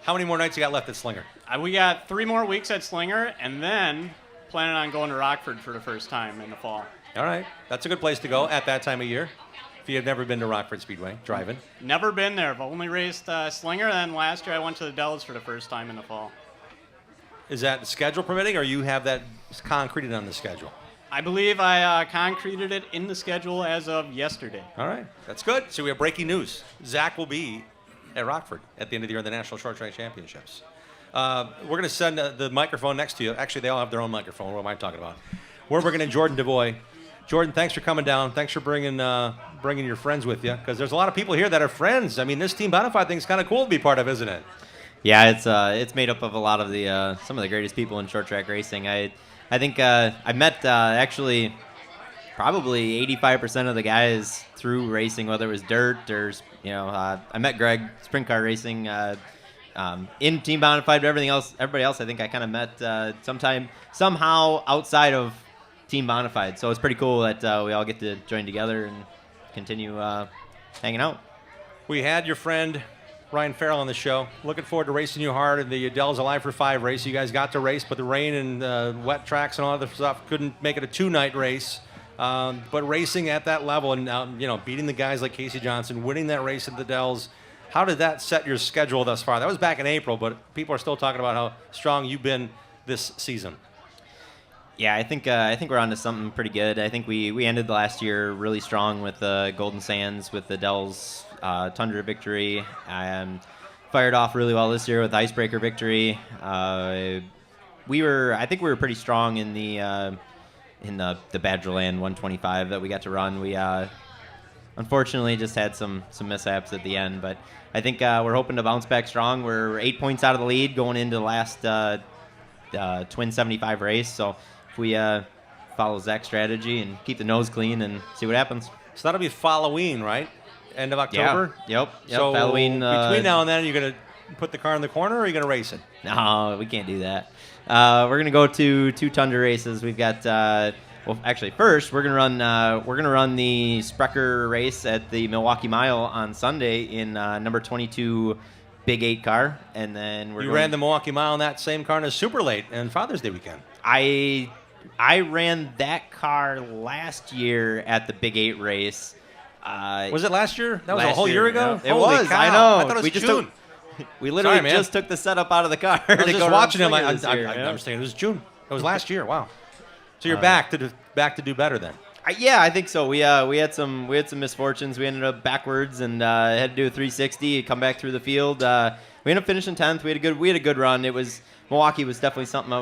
How many more nights you got left at Slinger? We got 3 more weeks at Slinger, and then planning on going to Rockford for the first time in the fall. All right. That's a good place to go at that time of year. If you have never been to Rockford Speedway, driving. Never been there. I've only raced Slinger, and then last year I went to the Dells for the first time in the fall. Is that the schedule permitting, or you have that concreted on the schedule? I believe I concreted it in the schedule as of yesterday. All right. That's good. So we have breaking news. Zach will be at Rockford at the end of the year in the National Short Track Championships. We're going to send the microphone next to you. Actually, they all have their own microphone. What am I talking about? We're bringing in Jordan DeVoy. Jordan, thanks for coming down. Thanks for bringing your friends with you, because there's a lot of people here that are friends. I mean, this Team Bonafide thing is kind of cool to be part of, isn't it? Yeah, it's made up of a lot of the some of the greatest people in short track racing. I think I met actually probably 85% of the guys through racing, whether it was dirt or I met Greg sprint car racing in Team Bonafide, but everybody else I think I kind of met somehow outside of Team Bonafide. So it's pretty cool that we all get to join together and continue hanging out. We had your friend Ryan Farrell on the show. Looking forward to racing you hard in the Dells Alive for 5 race. You guys got to race, but the rain and wet tracks and all other stuff couldn't make it a 2-night race. But racing at that level and beating the guys like Casey Johnson, winning that race at the Dells, how did that set your schedule thus far? That was back in April, but people are still talking about how strong you've been this season. Yeah, I think we're on to something pretty good. I think we ended the last year really strong with Golden Sands, with the Dells Tundra victory. Fired off really well this year with Icebreaker victory. I think we were pretty strong in the Badgerland 125 that we got to run. We unfortunately just had some mishaps at the end, but I think we're hoping to bounce back strong. We're 8 points out of the lead going into the last Twin 75 race. So if we follow Zach's strategy and keep the nose clean and see what happens. So that'll be Halloween, right? End of October? Yeah. Yep. So Halloween. Between now and then, you're going to put the car in the corner, or are you going to race it? No, we can't do that. We're going to go to 2 Tundra races. We've got first we're going to run the Sprecher race at the Milwaukee Mile on Sunday in number 22 Big 8 car, and then you ran the Milwaukee Mile in that same car in a super late and Father's Day weekend. I ran that car last year at the Big 8 race. Was it last year? That was a whole year ago? It was. Cow. I know. I thought it was June. We literally just took the setup out of the car. I was just watching him. I'm saying it was June. It was last year. Wow. So you're back to do better then. Yeah, I think so. We had some misfortunes. We ended up backwards and had to do a 360, come back through the field. We ended up finishing 10th. We had a good run. Milwaukee was definitely something I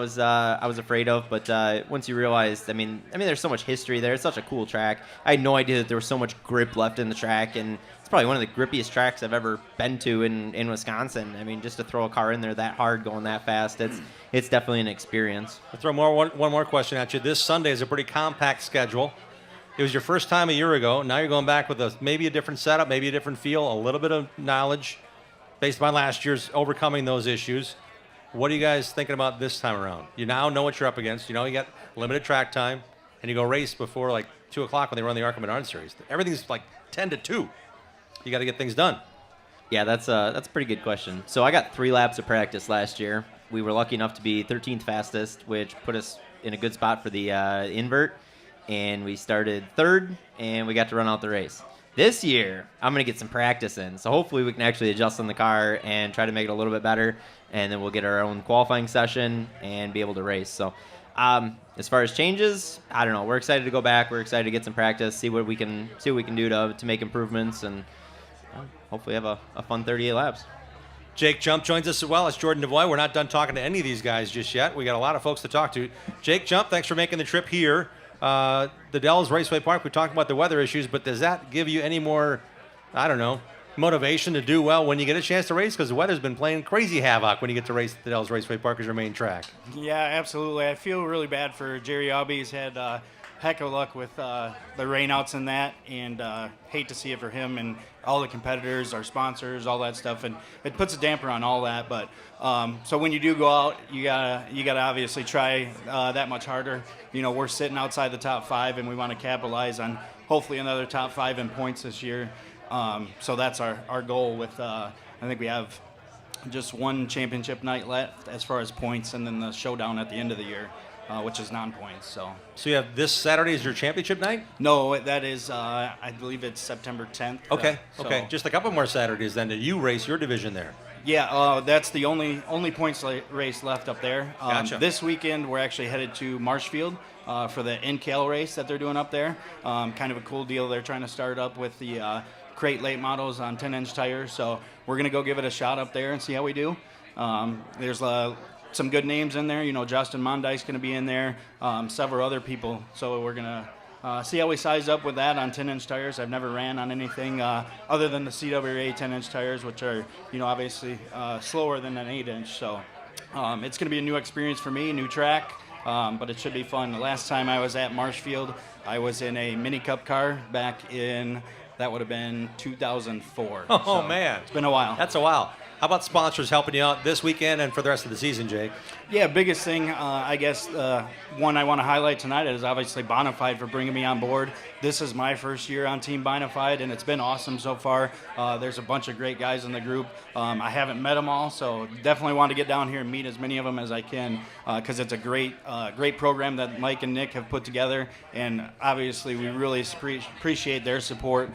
was afraid of, but once you realized, I mean, there's so much history there. It's such a cool track. I had no idea that there was so much grip left in the track, and it's probably one of the grippiest tracks I've ever been to in Wisconsin. I mean, just to throw a car in there that hard, going that fast, it's definitely an experience. I'll throw one more question at you. This Sunday is a pretty compact schedule. It was your first time a year ago. Now you're going back with maybe a different setup, maybe a different feel, a little bit of knowledge based on last year's overcoming those issues. What are you guys thinking about this time around? You now know what you're up against. You know you got limited track time, and you go race before like 2 o'clock when they run the ARCA Menard Series. Everything's like 10 to 2. You got to get things done. Yeah, that's a pretty good question. So I got 3 laps of practice last year. We were lucky enough to be 13th fastest, which put us in a good spot for the invert. And we started 3rd, and we got to run out the race. This year, I'm going to get some practice in, so hopefully we can actually adjust on the car and try to make it a little bit better, and then we'll get our own qualifying session and be able to race. So as far as changes, I don't know. We're excited to go back. We're excited to get some practice, see what we can do to make improvements, and hopefully have a fun 38 laps. Jake Jump joins us as well as Jordan DeVoy. We're not done talking to any of these guys just yet. We got a lot of folks to talk to. Jake Jump, thanks for making the trip here. The Dells Raceway Park, we talked about the weather issues, but does that give you any more, motivation to do well when you get a chance to race? Because the weather's been playing crazy havoc when you get to race at the Dells Raceway Park as your main track. Yeah, absolutely. I feel really bad for Jerry Aubie. He's had heck of luck with the rainouts and that, and hate to see it for him and all the competitors, our sponsors, all that stuff, and it puts a damper on all that. But so when you do go out, you gotta obviously try that much harder. You know, we're sitting outside the top 5, and we want to capitalize on hopefully another top 5 in points this year. So that's our goal. With I think we have just one championship night left as far as points, and then the showdown at the end of the year, which is non-points. So you have this Saturday is your championship night? No, that is I believe it's September 10th. Okay, so- just a couple more Saturdays then. Do you race your division there? Yeah, that's the only points race left up there. Gotcha. This weekend we're actually headed to Marshfield for the NCAL race that they're doing up there. Kind of a cool deal they're trying to start up with the crate late models on 10-inch tires. So we're going to go give it a shot up there and see how we do. There's some good names in there. You know, Justin Mondike's going to be in there, several other people. So we're going to see how we size up with that on 10-inch tires. I've never ran on anything other than the CWA 10-inch tires, which are, you know, obviously slower than an 8-inch. So it's going to be a new experience for me, new track, but it should be fun. The last time I was at Marshfield, I was in a Mini Cup car back in, that would have been 2004. Oh, So man. It's been a while. That's a while. How about sponsors helping you out this weekend and for the rest of the season, Jake? Yeah, biggest thing, I guess, one I want to highlight tonight is obviously Bonafide for bringing me on board. This is my first year on Team Bonafide, and it's been awesome so far. There's a bunch of great guys in the group. I haven't met them all, so definitely want to get down here and meet as many of them as I can, because it's a great program that Mike and Nick have put together, and obviously we really appreciate their support.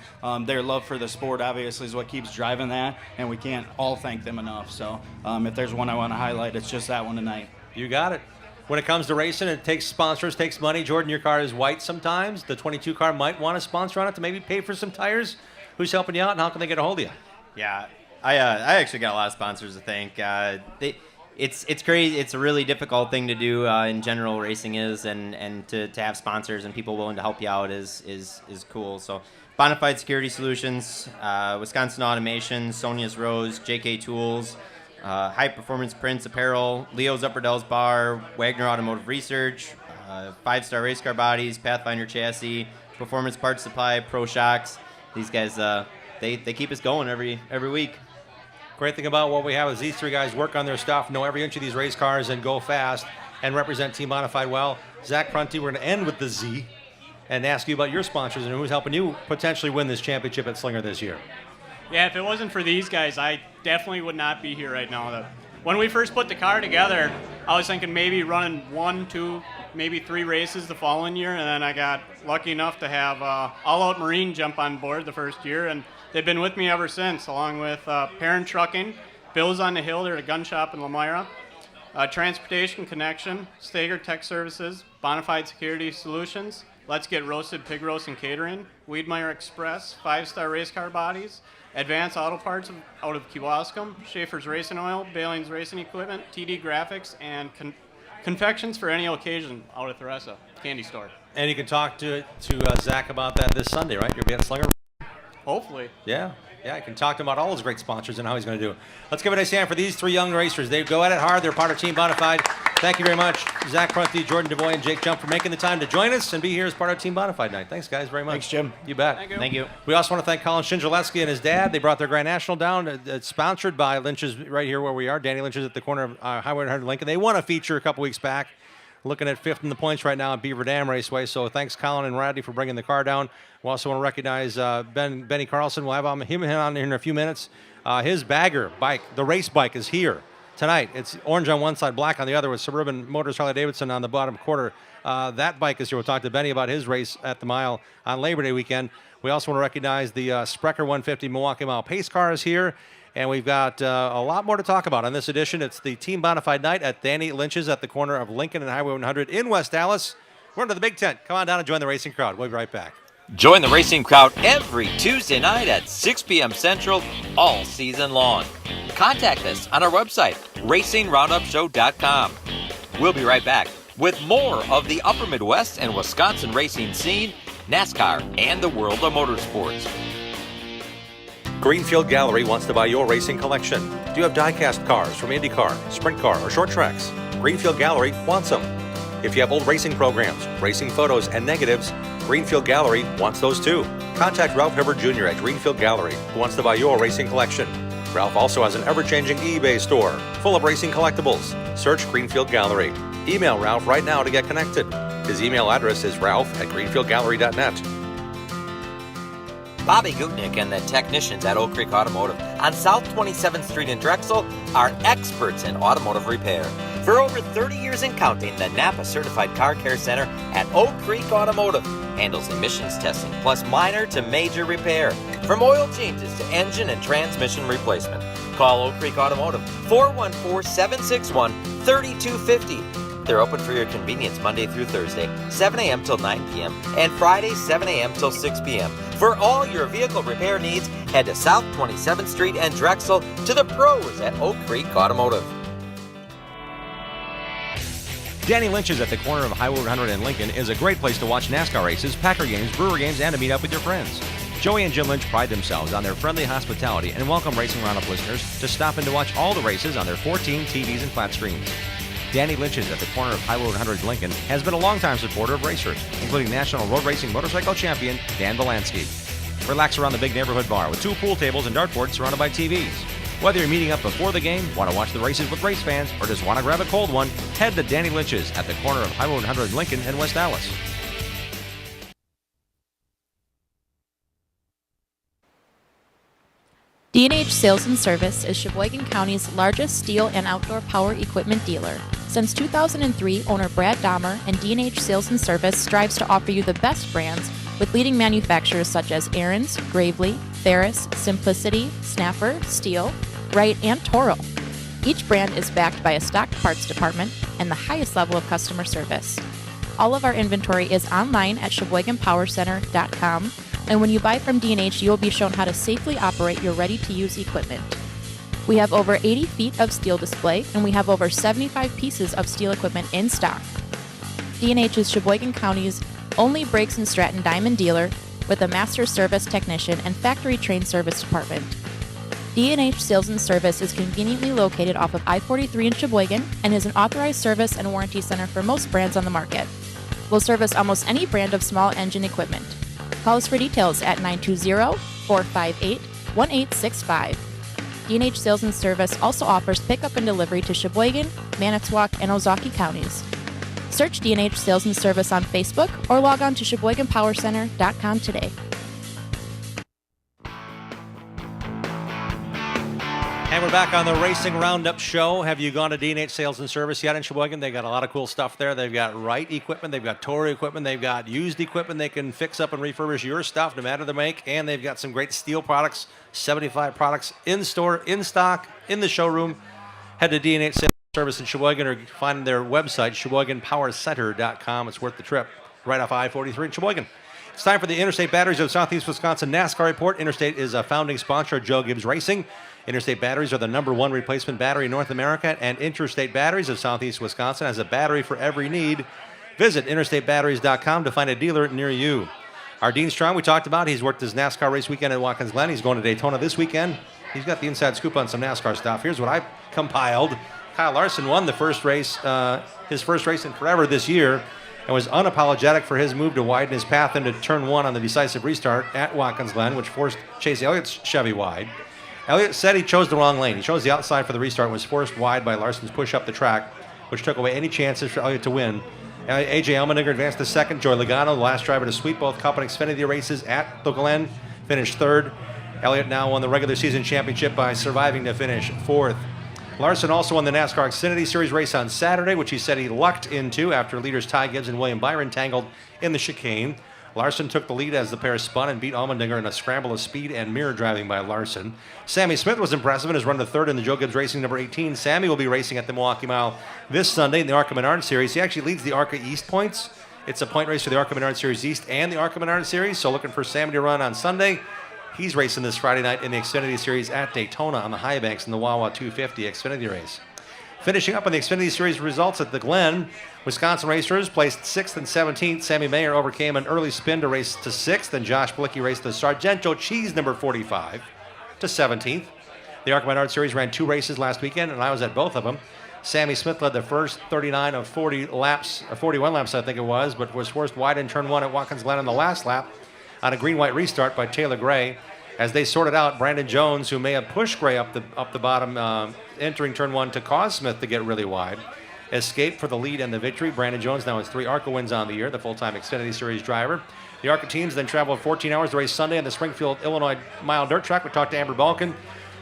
Their love for the sport obviously is what keeps driving that, and we can't all thank them enough. So if there's one I want to highlight, it's just that one tonight. You got it. When it comes to racing, it takes sponsors, takes money. Jordan, your car is white sometimes. The 22 car might want a sponsor on it to maybe pay for some tires. Who's helping you out, and how can they get a hold of you? Yeah, I actually got a lot of sponsors to thank. It's crazy. It's a really difficult thing to do in general. Racing is, and to have sponsors and people willing to help you out is cool. So, Bonafide Security Solutions, Wisconsin Automation, Sonia's Rose, JK Tools, High Performance Prints Apparel, Leo's Upper Dells Bar, Wagner Automotive Research, 5-Star Race Car Bodies, Pathfinder Chassis, Performance Parts Supply, Pro Shocks. These guys, they keep us going every week. Great thing about what we have is these three guys work on their stuff, know every inch of these race cars, and go fast, and represent Team Bonafide well. Zach Prunty, we're going to end with the Z and ask you about your sponsors and who's helping you potentially win this championship at Slinger this year. Yeah, if it wasn't for these guys, I definitely would not be here right now. When we first put the car together, I was thinking maybe running 1, 2, maybe 3 races the following year, and then I got lucky enough to have All Out Marine jump on board the first year, and they've been with me ever since, along with Parent Trucking, Bill's on the Hill, they're at a gun shop in Lamira, Transportation Connection, Stager Tech Services, Bonafide Security Solutions, Let's Get Roasted Pig Roast and Catering, Weedmeyer Express, 5-Star Race Car Bodies, Advanced Auto Parts out of Kewaskum, Schaefer's Racing Oil, Bailing's Racing Equipment, TD Graphics, and confections for any occasion out of Theresa Candy Store. And you can talk to Zach about that this Sunday, right? You'll be at Slinger? Hopefully. Yeah, I can talk to him about all his great sponsors and how he's going to do it. Let's give it a nice hand for these 3 young racers. They go at it hard. They're part of Team Bonafide. Thank you very much, Zach Prunty, Jordan DeVoy, and Jake Jump for making the time to join us and be here as part of Team Bonafide night. Thanks, guys, very much. Thanks, Jim. You bet. Thank you. We also want to thank Colin Shinjalewski and his dad. They brought their Grand National down. It's sponsored by Lynch's right here where we are. Danny Lynch's at the corner of Highway 100 Lincoln. They won a feature a couple weeks back. Looking at 5th in the points right now at Beaver Dam Raceway. So thanks, Colin and Radley, for bringing the car down. We also want to recognize Benny Carlson. We'll have him on here in a few minutes. His bagger bike, the race bike, is here tonight. It's orange on one side, black on the other, with Suburban Motors Harley-Davidson on the bottom quarter. That bike is here. We'll talk to Benny about his race at the mile on Labor Day weekend. We also want to recognize the Sprecher 150 Milwaukee Mile Pace car is here. And we've got a lot more to talk about on this edition. It's the Team Bonafide night at Danny Lynch's at the corner of Lincoln and Highway 100 in West Dallas. We're into the big tent. Come on down and join the racing crowd. We'll be right back. Join the racing crowd every Tuesday night at 6 p.m. Central all season long. Contact us on our website, racingroundupshow.com. We'll be right back with more of the Upper Midwest and Wisconsin racing scene, NASCAR, and the world of motorsports. Greenfield Gallery wants to buy your racing collection. Do you have die-cast cars from IndyCar, Sprint Car, or short tracks? Greenfield Gallery wants them. If you have old racing programs, racing photos, and negatives, Greenfield Gallery wants those too. Contact Ralph Hibbert Jr. at Greenfield Gallery, who wants to buy your racing collection. Ralph also has an ever-changing eBay store full of racing collectibles. Search Greenfield Gallery. Email Ralph right now to get connected. His email address is ralph@greenfieldgallery.net. Bobby Gutnick and the technicians at Oak Creek Automotive on South 27th Street in Drexel are experts in automotive repair. For over 30 years and counting, the Napa Certified Car Care Center at Oak Creek Automotive handles emissions testing plus minor to major repair, from oil changes to engine and transmission replacement. Call Oak Creek Automotive 414-761-3250. They're open for your convenience Monday through Thursday, 7 a.m. till 9 p.m. and Friday, 7 a.m. till 6 p.m. For all your vehicle repair needs, head to South 27th Street and Drexel to the pros at Oak Creek Automotive. Danny Lynch's at the corner of Highway 100 and Lincoln is a great place to watch NASCAR races, Packer games, Brewer games, and to meet up with your friends. Joey and Jim Lynch pride themselves on their friendly hospitality and welcome Racing Roundup listeners to stop in to watch all the races on their 14 TVs and flat screens. Danny Lynch's at the corner of Highway 100 and Lincoln has been a longtime supporter of racers, including National Road Racing Motorcycle Champion Dan Volansky. Relax around the big neighborhood bar with 2 pool tables and dartboards surrounded by TVs. Whether you're meeting up before the game, want to watch the races with race fans, or just want to grab a cold one, head to Danny Lynch's at the corner of Highway 100 and Lincoln in West Dallas. D&H Sales and Service is Sheboygan County's largest steel and outdoor power equipment dealer. Since 2003, owner Brad Dahmer and D&H Sales and Service strives to offer you the best brands with leading manufacturers such as Aaron's, Gravely, Ferris, Simplicity, Snapper, Steel, Wright, and Toro. Each brand is backed by a stocked parts department and the highest level of customer service. All of our inventory is online at SheboyganPowerCenter.com, and when you buy from D&H, you will be shown how to safely operate your ready-to-use equipment. We have over 80 feet of steel display, and we have over 75 pieces of steel equipment in stock. D&H is Sheboygan County's only Brakes and Stratton Diamond dealer with a master service technician and factory-trained service department. D&H Sales and Service is conveniently located off of I-43 in Sheboygan and is an authorized service and warranty center for most brands on the market. We'll service almost any brand of small engine equipment. Call us for details at 920-458-1865. D&H Sales and Service also offers pickup and delivery to Sheboygan, Manitowoc, and Ozaukee counties. Search D&H Sales and Service on Facebook or log on to SheboyganPowerCenter.com today. And we're back on the Racing Roundup show. Have you gone to D&H Sales and Service yet in Sheboygan? They've got a lot of cool stuff there. They've got Wright equipment. They've got Toro equipment. They've got used equipment. They can fix up and refurbish your stuff no matter the make. And they've got some great steel products, 75 products in store, in stock, in the showroom. Head to D&H Sales and Service in Sheboygan or find their website, SheboyganPowerCenter.com. It's worth the trip. Right off I-43 in Sheboygan. It's time for the Interstate Batteries of Southeast Wisconsin NASCAR Report. Interstate is a founding sponsor of Joe Gibbs Racing. Interstate Batteries are the #1 replacement battery in North America, and Interstate Batteries of Southeast Wisconsin has a battery for every need. Visit interstatebatteries.com to find a dealer near you. Our Dean Strong, we talked about, he's worked his NASCAR race weekend at Watkins Glen. He's going to Daytona this weekend. He's got the inside scoop on some NASCAR stuff. Here's what I compiled. Kyle Larson won the first race, his first race in forever this year, and was unapologetic for his move to widen his path into turn 1 on the decisive restart at Watkins Glen, which forced Chase Elliott's Chevy wide. Elliott said he chose the wrong lane. He chose the outside for the restart and was forced wide by Larson's push up the track, which took away any chances for Elliott to win. A.J. Allmendinger advanced to second. Joey Logano, the last driver to sweep both Cup and Xfinity races at the Glen, finished third. Elliott now won the regular season championship by surviving to finish fourth. Larson also won the NASCAR Xfinity Series race on Saturday, which he said he lucked into after leaders Ty Gibbs and William Byron tangled in the chicane. Larson took the lead as the pair spun and beat Allmendinger in a scramble of speed and mirror driving by Larson. Sammy Smith was impressive in his run to third in the Joe Gibbs Racing number 18. Sammy will be racing at the Milwaukee Mile this Sunday in the ARCA Menard Series. He actually leads the ARCA East points. It's a point race for the ARCA Menard Series East and the ARCA Menard Series, so looking for Sammy to run on Sunday. He's racing this Friday night in the Xfinity Series at Daytona on the high banks in the Wawa 250 Xfinity race. Finishing up on the Xfinity Series results at the Glen, Wisconsin racers placed 6th and 17th. Sammy Mayer overcame an early spin to race to 6th, and Josh Blicky raced the Sargento Cheese number 45 to 17th. The ARCA Menard Series ran 2 races last weekend, and I was at both of them. Sammy Smith led the first 39 of 40 laps, or 41 laps, I think it was, but was forced wide in turn 1 at Watkins Glen on the last lap on a green-white restart by Taylor Gray. As they sorted out Brandon Jones, who may have pushed Gray up the bottom, entering turn 1 to cause Smith to get really wide. Escape for the lead and the victory. Brandon Jones now has 3 ARCA wins on the year, the full-time Xfinity Series driver. The ARCA teams then traveled 14 hours to race Sunday on the Springfield, Illinois mile dirt track. We talked to Amber Balkin.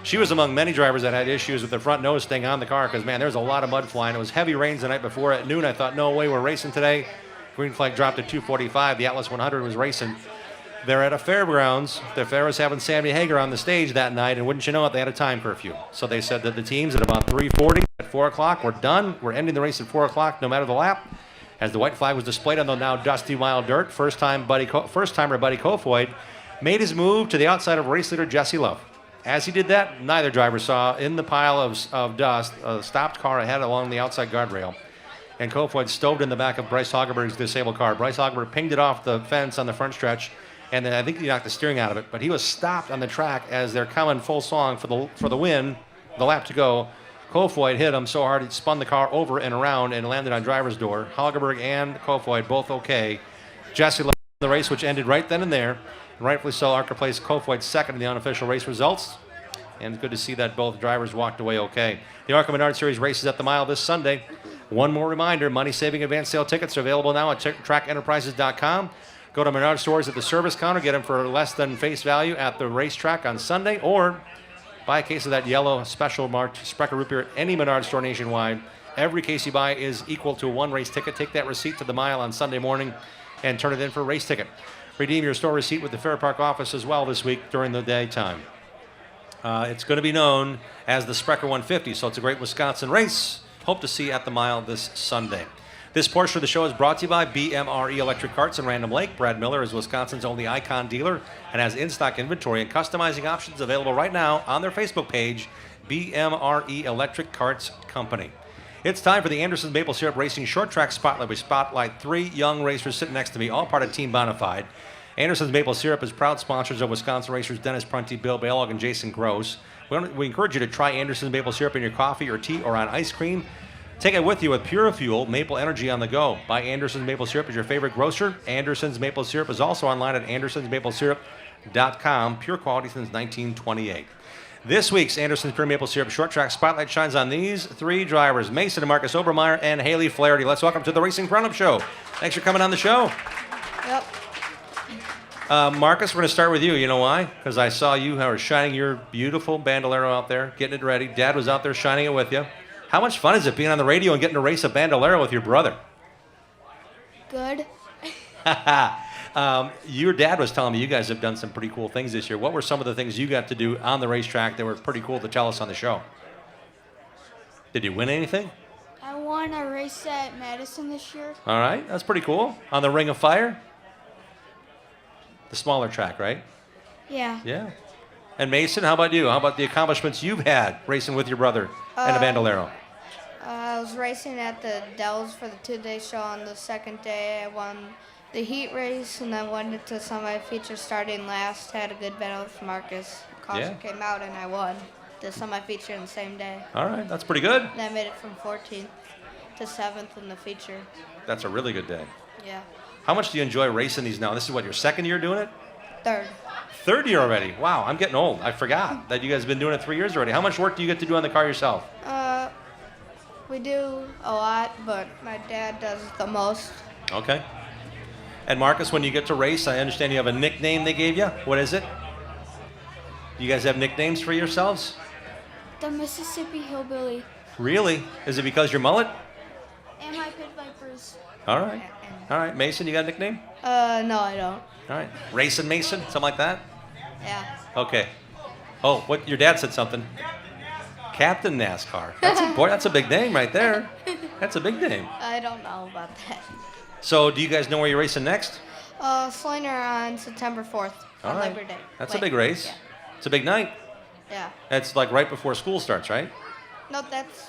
She was among many drivers that had issues with the front nose thing on the car because, man, there was a lot of mud flying. It was heavy rains the night before. At noon, I thought, no way, we're racing today. Green flag dropped at 2:45. The Atlas 100 was racing. They're at a fairgrounds. The fair was having Sammy Hagar on the stage that night, and wouldn't you know it, they had a time curfew. So they said that the teams at about 3:40, at 4 o'clock, we're done. We're ending the race at 4 o'clock, no matter the lap. As the white flag was displayed on the now dusty mile dirt, first-timer Buddy Kofoid made his move to the outside of race leader Jesse Love. As he did that, neither driver saw in the pile of dust a stopped car ahead along the outside guardrail. And Kofoid stoved in the back of Bryce Hagerberg's disabled car. Bryce Hagerberg pinged it off the fence on the front stretch, and then I think he knocked the steering out of it. But he was stopped on the track as they're coming full song for the win, the lap to go. Kofoid hit him so hard he spun the car over and around and landed on driver's door. Hagerberg and Kofoid both okay. Jesse left the race, which ended right then and there. And rightfully so, ARCA placed Kofoid second in the unofficial race results. And it's good to see that both drivers walked away okay. The ARCA Menard Series races at the mile this Sunday. One more reminder, money-saving advance sale tickets are available now at trackenterprises.com. Go to Menard stores at the service counter, get them for less than face value at the racetrack on Sunday, or buy a case of that yellow special marked Sprecher root beer at any Menard store nationwide. Every case you buy is equal to one race ticket. Take that receipt to the mile on Sunday morning and turn it in for a race ticket. Redeem your store receipt with the Fair Park office as well this week during the daytime. It's going to be known as the Sprecher 150, so it's a great Wisconsin race. Hope to see you at the mile this Sunday. This portion of the show is brought to you by BMRE Electric Carts in Random Lake. Brad Miller is Wisconsin's only Icon dealer and has in-stock inventory and customizing options available right now on their Facebook page, BMRE Electric Carts Company. It's time for the Anderson's Maple Syrup Racing Short Track Spotlight. We spotlight 3 young racers sitting next to me, all part of Team Bonafide. Anderson's Maple Syrup is proud sponsors of Wisconsin racers Dennis Prunty, Bill Bailog, and Jason Gross. We encourage you to try Anderson's Maple Syrup in your coffee or tea or on ice cream. Take it with you with Pure Fuel, Maple Energy on the go. Buy Anderson's Maple Syrup as your favorite grocer. Anderson's Maple Syrup is also online at andersonsmaplesyrup.com. Pure quality since 1928. This week's Anderson's Pure Maple Syrup Short Track Spotlight shines on these 3 drivers, Mason and Marcus Obermeyer and Haley Flaherty. Let's welcome to the Racing Roundup Show. Thanks for coming on the show. Yep. Marcus, we're going to start with you. You know why? Because I saw you were shining your beautiful Bandolero out there, getting it ready. Dad was out there shining it with you. How much fun is it being on the radio and getting to race a Bandolero with your brother? Good. Your dad was telling me you guys have done some pretty cool things this year. What were some of the things you got to do on the racetrack that were pretty cool to tell us on the show? Did you win anything? I won a race at Madison this year. All right, that's pretty cool. On the Ring of Fire? The smaller track, right? Yeah. Yeah. And Mason, how about you? How about the accomplishments you've had racing with your brother and a Bandolero? I was racing at the Dells for the 2-day show. On the second day, I won the heat race, and then went into semi-feature starting last. Had a good battle with Marcus. Caution came out, and I won the semi-feature in the same day. All right, that's pretty good. And I made it from 14th to 7th in the feature. That's a really good day. Yeah. How much do you enjoy racing these now? This is what, your second year doing it? 3rd. 3rd year already. Wow, I'm getting old. I forgot that you guys have been doing it 3 years already. How much work do you get to do on the car yourself? We do a lot, but my dad does the most. Okay. And Marcus, when you get to race, I understand you have a nickname they gave you. What is it? You guys have nicknames for yourselves? The Mississippi Hillbilly. Really? Is it because your mullet? And my Pit Vipers. All right. All right. Mason, you got a nickname? No, I don't. All right. Racing Mason? Something like that? Yeah. Okay. Oh, what? Your dad said something. Captain NASCAR. That's a big name right there. That's a big name. I don't know about that. So, do you guys know where you're racing next? Slinger on September 4th on Labor Day. That's a big race. Yeah. It's a big night. Yeah. It's like right before school starts, right? No, that's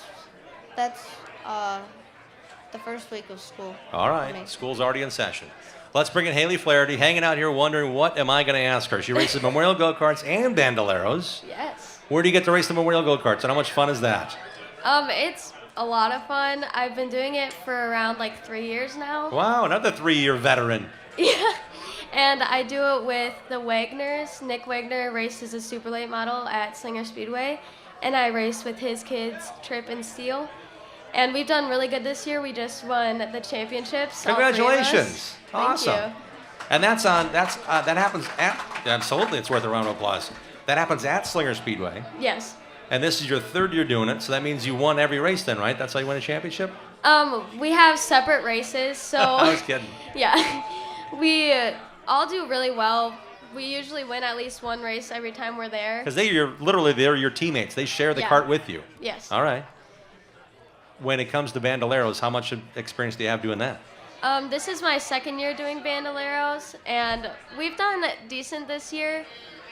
the first week of school. All right. School's already in session. Let's bring in Haley Flaherty, hanging out here wondering what am I going to ask her. She races Memorial Go-Karts and Bandoleros. Yes. Where do you get to race the Memorial Go-Karts, and how much fun is that? It's a lot of fun. I've been doing it for around like 3 years now. Wow, another 3-year veteran. Yeah. And I do it with the Wagners. Nick Wagner raced as a super late model at Slinger Speedway, and I raced with his kids, Trip and Steele. And we've done really good this year. We just won the championships. Congratulations. Awesome. Thank you. And that happens at, absolutely, it's worth a round of applause. That happens at Slinger Speedway. Yes. And this is your 3rd year doing it, so that means you won every race then, right? That's how you win a championship? We have separate races, so. I was kidding. Yeah. We all do really well. We usually win at least one race every time we're there. Because they're your teammates. They share the cart with you. Yes. All right. When it comes to bandoleros, how much experience do you have doing that? This is my 2nd year doing bandoleros, and we've done decent this year,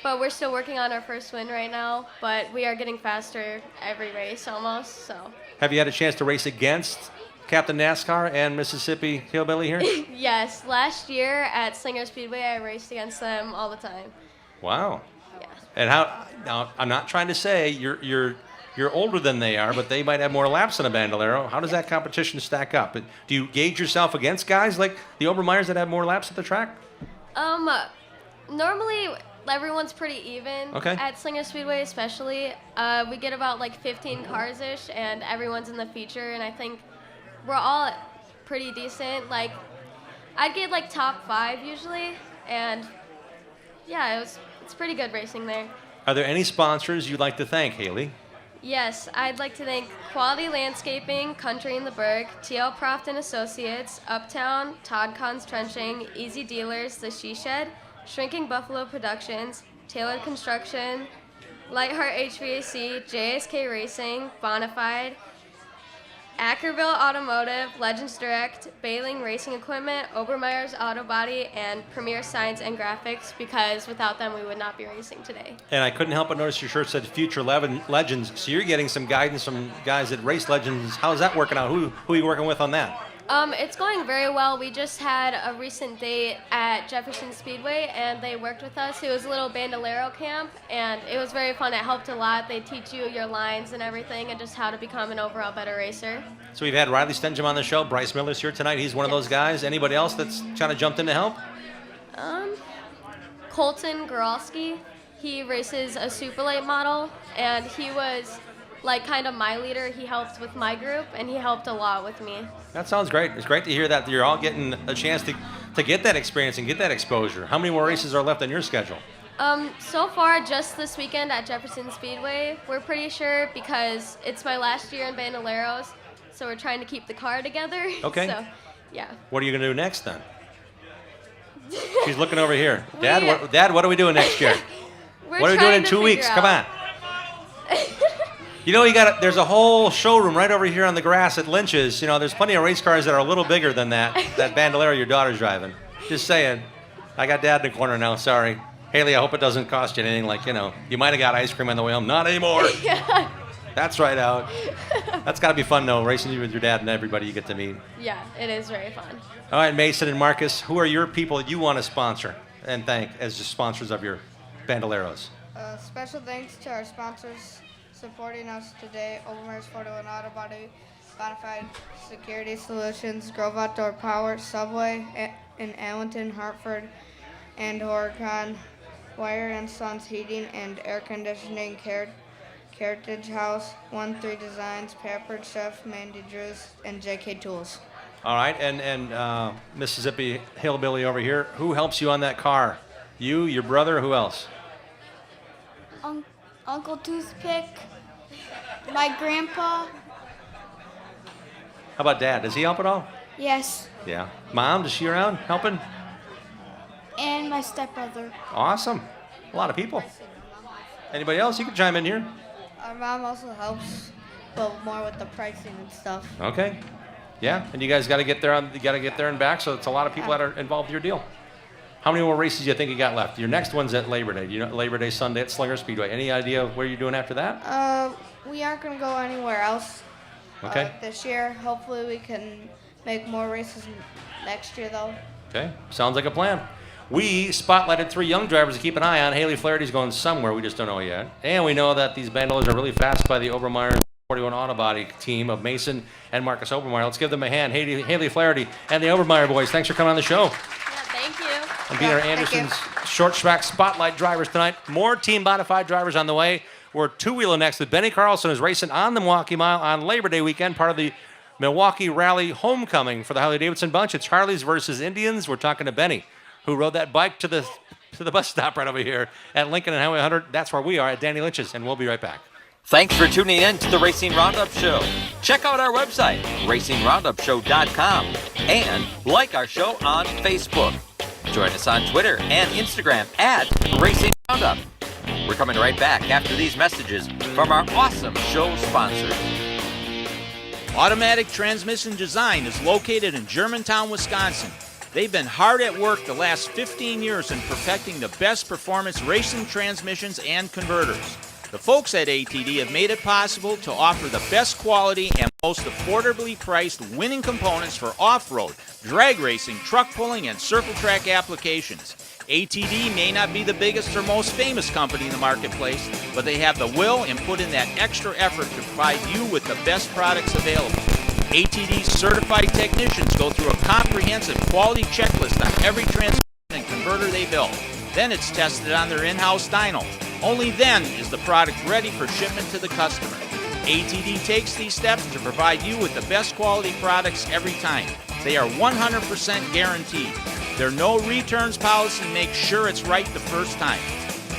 but we're still working on our first win right now. But we are getting faster every race almost. So. Have you had a chance to race against Captain NASCAR and Mississippi Hillbilly here? Yes, last year at Slinger Speedway, I raced against them all the time. Wow. Yeah. And now I'm not trying to say you're older than they are, but they might have more laps than a bandolero. How does that competition stack up? Do you gauge yourself against guys like the Obermeyers that have more laps at the track? Normally everyone's pretty even. Okay. At Slinger Speedway especially. We get about like 15 cars-ish, and everyone's in the feature, and I think we're all pretty decent. Like, I'd get like top 5 usually, and yeah, it's pretty good racing there. Are there any sponsors you'd like to thank, Haley? Yes, I'd like to thank Quality Landscaping, Country in the Berg, TL Proft and Associates, Uptown, Todd Kahn's Trenching, Easy Dealers, The She Shed, Shrinking Buffalo Productions, Tailored Construction, Lightheart HVAC, JSK Racing, Bonafide, Ackerville Automotive, Legends Direct, Bailing Racing Equipment, Obermeyer's Auto Body, and Premier Science and Graphics, because without them we would not be racing today. And I couldn't help but notice your shirt said Future Legends, so you're getting some guidance from guys at Race Legends. How's that working out? Who are you working with on that? It's going very well. We just had a recent date at Jefferson Speedway, and they worked with us. It was a little bandolero camp, and it was very fun. It helped a lot. They teach you your lines and everything, and just how to become an overall better racer. So we've had Riley Stenjum on the show. Bryce Miller's here tonight. He's one of those guys. Anybody else that's kind of jumped in to help? Colton Goralski. He races a super late model, and he was like kind of my leader. He helped with my group, and he helped a lot with me. That sounds great. It's great to hear that you're all getting a chance to get that experience and get that exposure. How many more races are left on your schedule? So far, just this weekend at Jefferson Speedway. We're pretty sure because it's my last year in bandoleros, so we're trying to keep the car together. Okay. So, yeah. What are you going to do next then? She's looking over here. Dad, what are we doing next year? What are we doing in 2 weeks? Come on. You know, there's a whole showroom right over here on the grass at Lynch's. You know, there's plenty of race cars that are a little bigger than that bandolero your daughter's driving. Just saying. I got Dad in the corner now, sorry. Haley, I hope it doesn't cost you anything, like, you might have got ice cream on the way home. Not anymore. Yeah. That's right out. That's got to be fun, though, racing with your dad and everybody you get to meet. Yeah, it is very fun. All right, Mason and Marcus, who are your people that you want to sponsor and thank as just sponsors of your bandoleros? Special thanks to our sponsors supporting us today: Obermeyer's Photo and Auto Body, Bonafide Security Solutions, Grove Outdoor Power, Subway in Allenton, Hartford, and Oregon, Wire and Sons Heating and Air Conditioning, Heritage House, 1-3 Designs, Pampered Chef, Mandy Drews, and JK Tools. All right, and Mississippi Hillbilly over here, who helps you on that car? You, your brother, who else? Uncle Toothpick, my grandpa. How about Dad? Does he help at all? Yes. Yeah. Mom, is she around helping? And my stepbrother. Awesome. A lot of people. Anybody else? You can chime in here. Our mom also helps, but more with the pricing and stuff. Okay. Yeah, and you guys got to get there. You got to get there and back. So it's a lot of people that are involved in your deal. How many more races do you think you got left? Your next one's at Labor Day. Labor Day Sunday at Slinger Speedway. Any idea where you're doing after that? We aren't going to go anywhere else. Okay. This year, hopefully we can make more races next year, though. Okay. Sounds like a plan. We spotlighted 3 young drivers to keep an eye on. Haley Flaherty's going somewhere. We just don't know yet. And we know that these bandoleros are really fast by the Obermeyer 41 Auto Body team of Mason and Marcus Obermeyer. Let's give them a hand. Haley Flaherty and the Obermeyer boys. Thanks for coming on the show. Yeah, thank you. And being our Anderson's short track spotlight drivers tonight. More team modified drivers on the way. We're two-wheeler next with Benny Carlson is racing on the Milwaukee Mile on Labor Day weekend, part of the Milwaukee Rally Homecoming for the Harley-Davidson bunch. It's Harleys versus Indians. We're talking to Benny, who rode that bike to the bus stop right over here at Lincoln and Highway 100. That's where we are at Danny Lynch's, and we'll be right back. Thanks for tuning in to the Racing Roundup Show. Check out our website, racingroundupshow.com, and like our show on Facebook. Join us on Twitter and Instagram at Racing Roundup. We're coming right back after these messages from our awesome show sponsors. Automatic Transmission Design is located in Germantown, Wisconsin. They've been hard at work the last 15 years in perfecting the best performance racing transmissions and converters. The folks at ATD have made it possible to offer the best quality and most affordably priced winning components for off-road, drag racing, truck pulling, and circle track applications. ATD may not be the biggest or most famous company in the marketplace, but they have the will and put in that extra effort to provide you with the best products available. ATD's certified technicians go through a comprehensive quality checklist on every transmission and converter they build. Then it's tested on their in-house dyno. Only then is the product ready for shipment to the customer. ATD takes these steps to provide you with the best quality products every time. They are 100% guaranteed. Their no returns policy makes sure it's right the first time.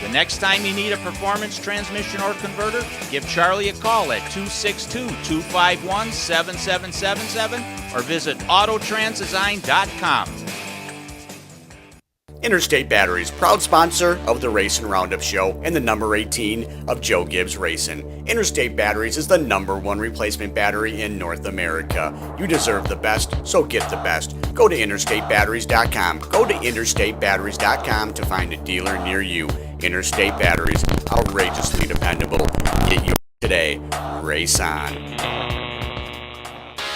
The next time you need a performance transmission or converter, give Charlie a call at 262-251-7777 or visit autotransdesign.com. Interstate Batteries, proud sponsor of the Racing Roundup Show and the number 18 of Joe Gibbs Racing. Interstate Batteries is the #1 replacement battery in North America. You deserve the best, so get the best. Go to interstatebatteries.com. Go to interstatebatteries.com to find a dealer near you. Interstate Batteries, outrageously dependable. Get yours today. Race on.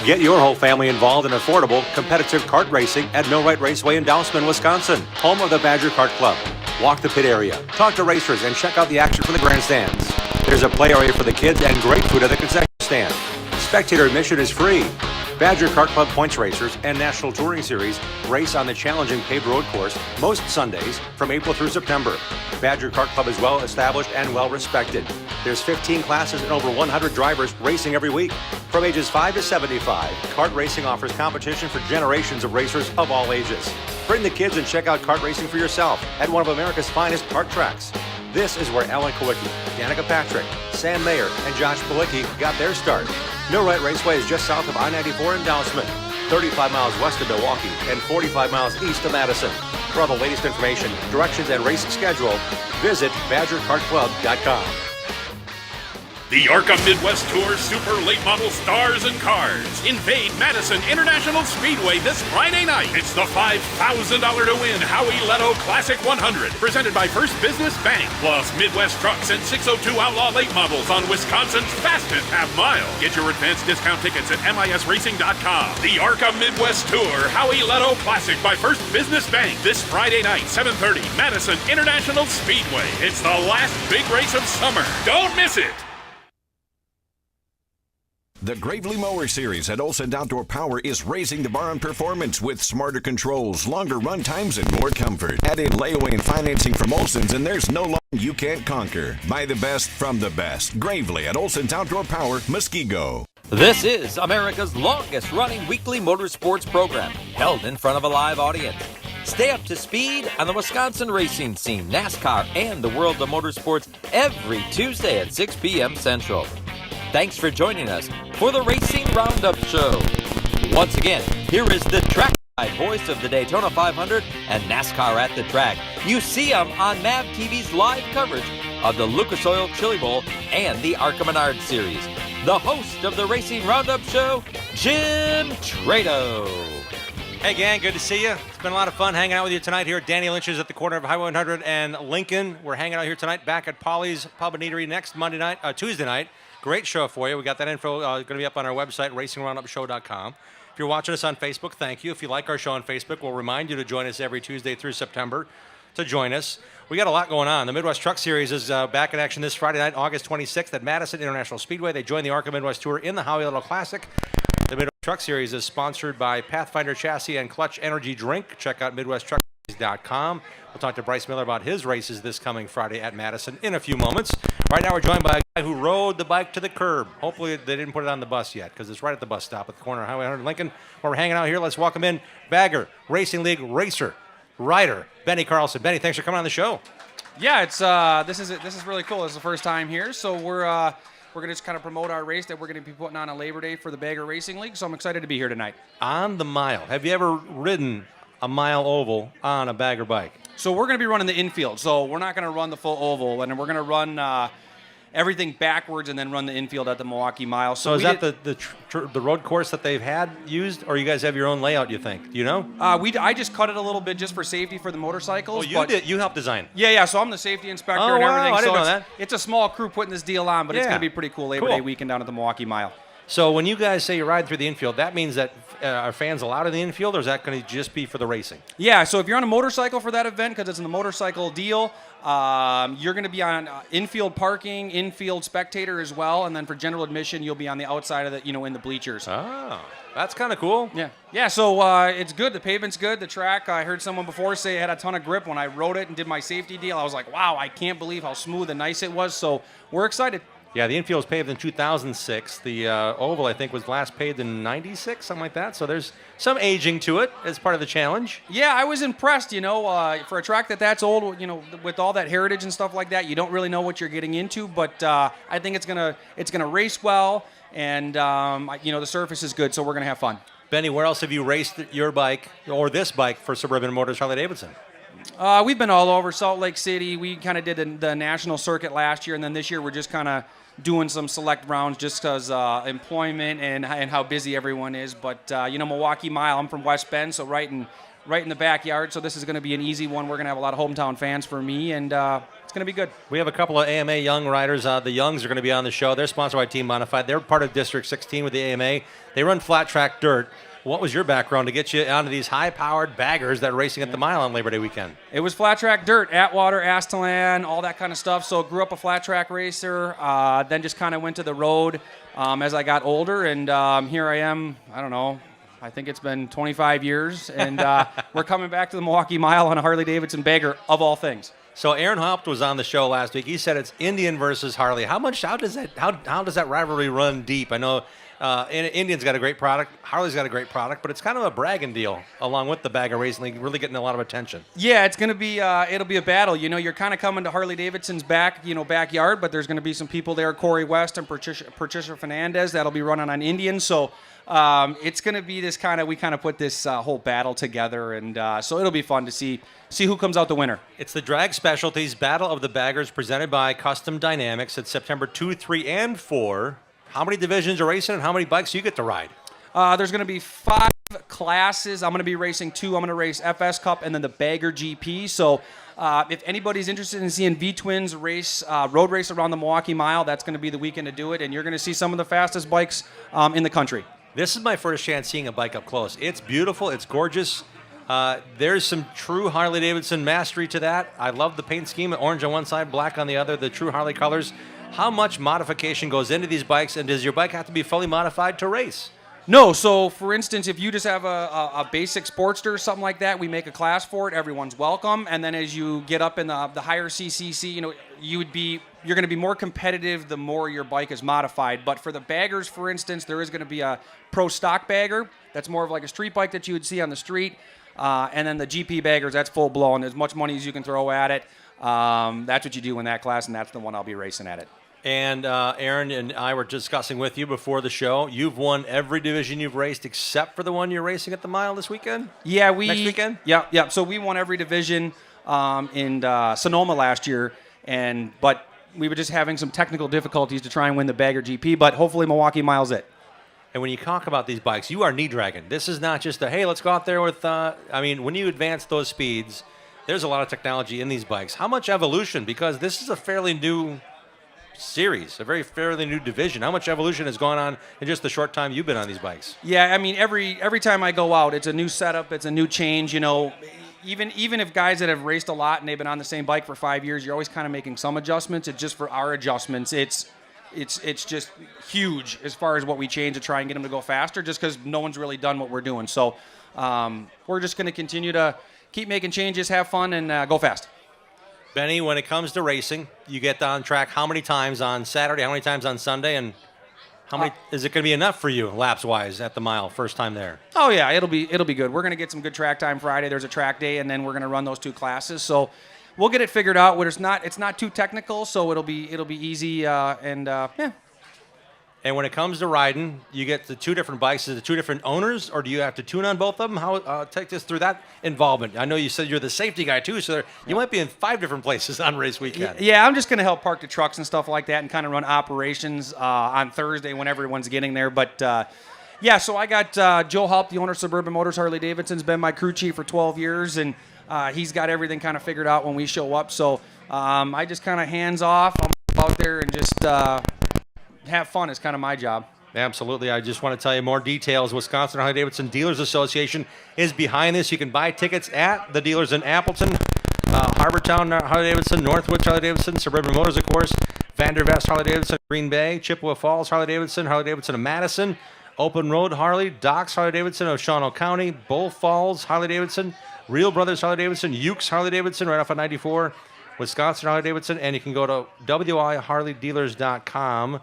Get your whole family involved in affordable, competitive kart racing at Millwright Raceway in Dousman, Wisconsin, home of the Badger Kart Club. Walk the pit area, talk to racers, and check out the action from the grandstands. There's a play area for the kids and great food at the concession stand. Spectator admission is free. Badger Kart Club points racers and National Touring Series race on the challenging paved road course most Sundays from April through September. Badger Kart Club is well established and well respected. There's 15 classes and over 100 drivers racing every week. From ages 5 to 75, kart racing offers competition for generations of racers of all ages. Bring the kids and check out kart racing for yourself at one of America's finest kart tracks. This is where Alan Kowicki, Danica Patrick, Sam Mayer, and Josh Palicki got their start. Millwright Raceway is just south of I-94 in Dousman, 35 miles west of Milwaukee, and 45 miles east of Madison. For all the latest information, directions, and race schedule, visit BadgerKartClub.com. The ARCA Midwest Tour Super Late Model Stars and Cars invade Madison International Speedway this Friday night. It's the $5,000 to win Howie Leto Classic 100, presented by First Business Bank, plus Midwest Trucks and 602 Outlaw Late Models on Wisconsin's fastest half mile. Get your advanced discount tickets at misracing.com. The ARCA Midwest Tour Howie Leto Classic by First Business Bank this Friday night, 7:30, Madison International Speedway. It's the last big race of summer. Don't miss it. The Gravely Mower Series at Olson Outdoor Power is raising the bar on performance with smarter controls, longer run times, and more comfort. Add in layaway and financing from Olson's, and there's no line you can't conquer. Buy the best from the best. Gravely at Olson's Outdoor Power, Muskego. This is America's longest running weekly motorsports program, held in front of a live audience. Stay up to speed on the Wisconsin racing scene, NASCAR, and the world of motorsports every Tuesday at 6 p.m. Central. Thanks for joining us for the Racing Roundup Show. Once again, here is the track guy voice of the Daytona 500 and NASCAR at the track. You see him on MAV TV's live coverage of the Lucas Oil Chili Bowl and the ARCA Menard Series. The host of the Racing Roundup Show, Jim Trado. Hey, gang, good to see you. It's been a lot of fun hanging out with you tonight here at Danny Lynch's at the corner of Highway 100 and Lincoln. We're hanging out here tonight back at Polly's Pub and Eatery next Tuesday night. Great show for you. We got that info going to be up on our website, racingroundupshow.com. If you're watching us on Facebook, thank you. If you like our show on Facebook, we'll remind you to join us every Tuesday through September. to join us. We got a lot going on. The Midwest Truck Series is back in action this Friday night, August 26th at Madison International Speedway. They join the ARCA Midwest Tour in the Howie Little Classic. The Midwest Truck Series is sponsored by Pathfinder Chassis and Clutch Energy Drink. Check out MidwestTruckSeries.com. We'll talk to Bryce Miller about his races this coming Friday at Madison in a few moments. Right now we're joined by a guy who rode the bike to the curb. Hopefully they didn't put it on the bus yet because it's right at the bus stop at the corner of Highway 100 Lincoln. While we're hanging out here, let's welcome in Bagger Racing League racer, rider, Benny Carlson. Benny, thanks for coming on the show. Yeah, it's this is really cool. This is the first time here, so we're going to just kind of promote our race that we're going to be putting on Labor Day for the Bagger Racing League, so I'm excited to be here tonight. On the mile. Have you ever ridden a mile oval on a Bagger bike? So we're going to be running the infield, so we're not going to run the full oval, and we're going to run everything backwards and then run the infield at the Milwaukee Mile. So is that the road course that they've had used, or you guys have your own layout, you think? Do you know? I just cut it a little bit just for safety for the motorcycles. Oh, you helped design? Yeah, so I'm the safety inspector and everything. I didn't know it's, that. It's a small crew putting this deal on, but it's Yeah. going to be pretty cool Labor Day weekend down at the Milwaukee Mile. So when you guys say you ride through the infield, that means that are fans allowed in the infield, or is that going to just be for the racing? Yeah, so if you're on a motorcycle for that event, because it's in the motorcycle deal, you're going to be on infield parking, infield spectator as well, and then for general admission, you'll be on the outside of the, in the bleachers. Oh, that's kind of cool. Yeah. So it's good. The pavement's good. The track, I heard someone before say it had a ton of grip. When I rode it and did my safety deal, I was like, wow, I can't believe how smooth and nice it was. So we're excited. Yeah, the infield was paved in 2006. The oval, I think, was last paved in 96, something like that. So there's some aging to it as part of the challenge. Yeah, I was impressed, for a track that's old, with all that heritage and stuff like that, you don't really know what you're getting into, but I think it's gonna race well, and the surface is good, so we're gonna have fun. Benny, where else have you raced your bike or this bike for Suburban Motors Harley Davidson? We've been all over Salt Lake City. We kind of did the national circuit last year, and then this year we're just kind of doing some select rounds just because employment and how busy everyone is. But Milwaukee Mile, I'm from West Bend, so right in the backyard. So this is going to be an easy one. We're going to have a lot of hometown fans for me, and it's going to be good. We have a couple of AMA Young riders. The Youngs are going to be on the show. They're sponsored by Team Modified. They're part of District 16 with the AMA. They run flat track dirt. What was your background to get you onto these high-powered baggers that are racing at the mile on Labor Day weekend? It was flat track dirt, Atwater, Astalan, all that kind of stuff. So grew up a flat track racer, then just kind of went to the road as I got older, and here I am, I don't know, I think it's been 25 years, and we're coming back to the Milwaukee Mile on a Harley-Davidson bagger, of all things. So Aaron Haupt was on the show last week. He said it's Indian versus Harley. How does that rivalry run deep? I know Indian's got a great product, Harley's got a great product, but it's kind of a bragging deal along with the Bagger Racing League, really getting a lot of attention. Yeah, it's going to be it'll be a battle. You're kind of coming to Harley Davidson's backyard, but there's going to be some people there, Corey West and Patricia Fernandez, that'll be running on Indian. So it's going to be this we put this whole battle together, and so it'll be fun to see who comes out the winner. It's the Drag Specialties Battle of the Baggers presented by Custom Dynamics. It's September 2, 3, and 4. How many divisions are racing and how many bikes do you get to ride? There's going to be 5 classes. I'm going to be racing 2. I'm going to race FS Cup and then the Bagger GP. So if anybody's interested in seeing V-Twins race, road race around the Milwaukee Mile, that's going to be the weekend to do it. And you're going to see some of the fastest bikes in the country. This is my first chance seeing a bike up close. It's beautiful. It's gorgeous. There's some true Harley-Davidson mastery to that. I love the paint scheme, orange on one side, black on the other, the true Harley colors. How much modification goes into these bikes, and does your bike have to be fully modified to race? No, so for instance, if you just have a basic Sportster or something like that, we make a class for it. Everyone's welcome. And then as you get up in the higher CCC, you're going to be more competitive the more your bike is modified. But for the baggers, for instance, there is going to be a pro stock bagger. That's more of like a street bike that you would see on the street. And then the GP baggers, that's full blown. As much money as you can throw at it. That's what you do in that class, and that's the one I'll be racing at it. And Aaron and I were discussing with you before the show. You've won every division you've raced except for the one you're racing at the mile this weekend? Yeah, next weekend? Yeah. So we won every division in Sonoma last year, but we were just having some technical difficulties to try and win the Bagger GP, but hopefully Milwaukee Mile's it. And when you talk about these bikes, you are knee dragging. This is not just hey, let's go out there with, when you advance those speeds, there's a lot of technology in these bikes. How much evolution? Because this is a fairly new series, a fairly new division. How much evolution has gone on in just the short time you've been on these bikes? Yeah, every time I go out, it's a new setup, it's a new change. even if guys that have raced a lot and they've been on the same bike for 5 years, you're always kind of making some adjustments. It's just for our adjustments, it's just huge as far as what we change to try and get them to go faster, just because no one's really done what we're doing. So we're just going to continue to keep making changes, have fun, and go fast. Benny, when it comes to racing, you get on track how many times on Saturday, how many times on Sunday, and how many is it going to be enough for you laps-wise at the mile, first time there? Oh, yeah, it'll be good. We're going to get some good track time Friday. There's a track day, and then we're going to run those 2 classes. So we'll get it figured out where it's not too technical, so it'll be easy, yeah. And when it comes to riding, you get the 2 different bikes. Is it 2 different owners, or do you have to tune on both of them? How take us through that involvement? I know you said you're the safety guy too, so you might be in 5 different places on race weekend. Yeah, I'm just going to help park the trucks and stuff like that, and kind of run operations on Thursday when everyone's getting there. But yeah, so I got Joe Halp, the owner of Suburban Motors Harley Davidson's been my crew chief for 12 years, and he's got everything kind of figured out when we show up. So I just kind of hands off. I'm out there and just have fun is kind of my job. Absolutely. I just want to tell you more details. Wisconsin Harley-Davidson Dealers Association is behind this. You can buy tickets at the dealers in Appleton, Harbortown Harley-Davidson, Northwoods Harley-Davidson, Suburban Motors, of course, Vandervest Harley-Davidson, Green Bay, Chippewa Falls Harley-Davidson, Harley-Davidson of Madison, Open Road Harley, Docks Harley-Davidson of Shawano County, Bull Falls Harley-Davidson, Real Brothers Harley-Davidson, Ukes Harley-Davidson right off of 94, Wisconsin Harley-Davidson, and you can go to wiharleydealers.com.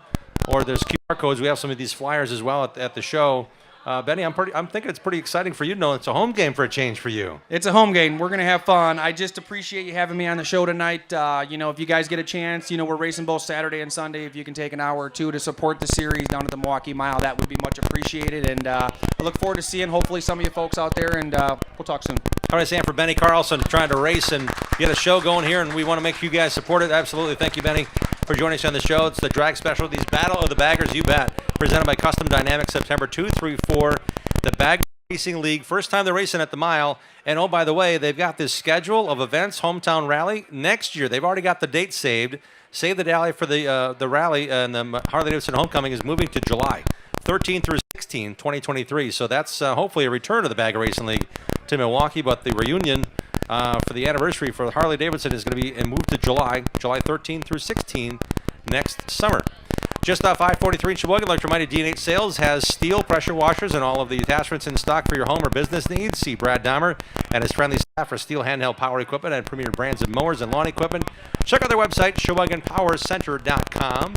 Or there's QR codes. We have some of these flyers as well at the show. Benny, I'm thinking it's pretty exciting for you to know it's a home game for a change for you. It's a home game. We're going to have fun. I just appreciate you having me on the show tonight. If you guys get a chance, we're racing both Saturday and Sunday. If you can take an hour or 2 to support the series down at the Milwaukee Mile, that would be much appreciated. And I look forward to seeing hopefully some of you folks out there, and we'll talk soon. All right, Sam, for Benny Carlson trying to race and get a show going here, and we want to make you guys support it. Absolutely. Thank you, Benny, for joining us on the show. It's the Drag Specialties Battle of the Baggers, you bet, presented by Custom Dynamics, September 2 through 4. The Bagger Racing League, first time they're racing at the mile. And, oh, by the way, they've got this schedule of events, Hometown Rally, next year. They've already got the date saved. Save the Rally for the rally, and the Harley-Davidson Homecoming is moving to July 13 through 16, 2023. So that's hopefully a return of the Bagger Racing League to Milwaukee, but the reunion for the anniversary for Harley-Davidson is going to be moved to July 13 through 16 next summer. Just off I-43 in Sheboygan, like to remind you, D&H Sales has steel pressure washers and all of the attachments in stock for your home or business needs. See Brad Dahmer and his friendly staff for steel handheld power equipment and premier brands of mowers and lawn equipment. Check out their website, SheboyganPowerCenter.com.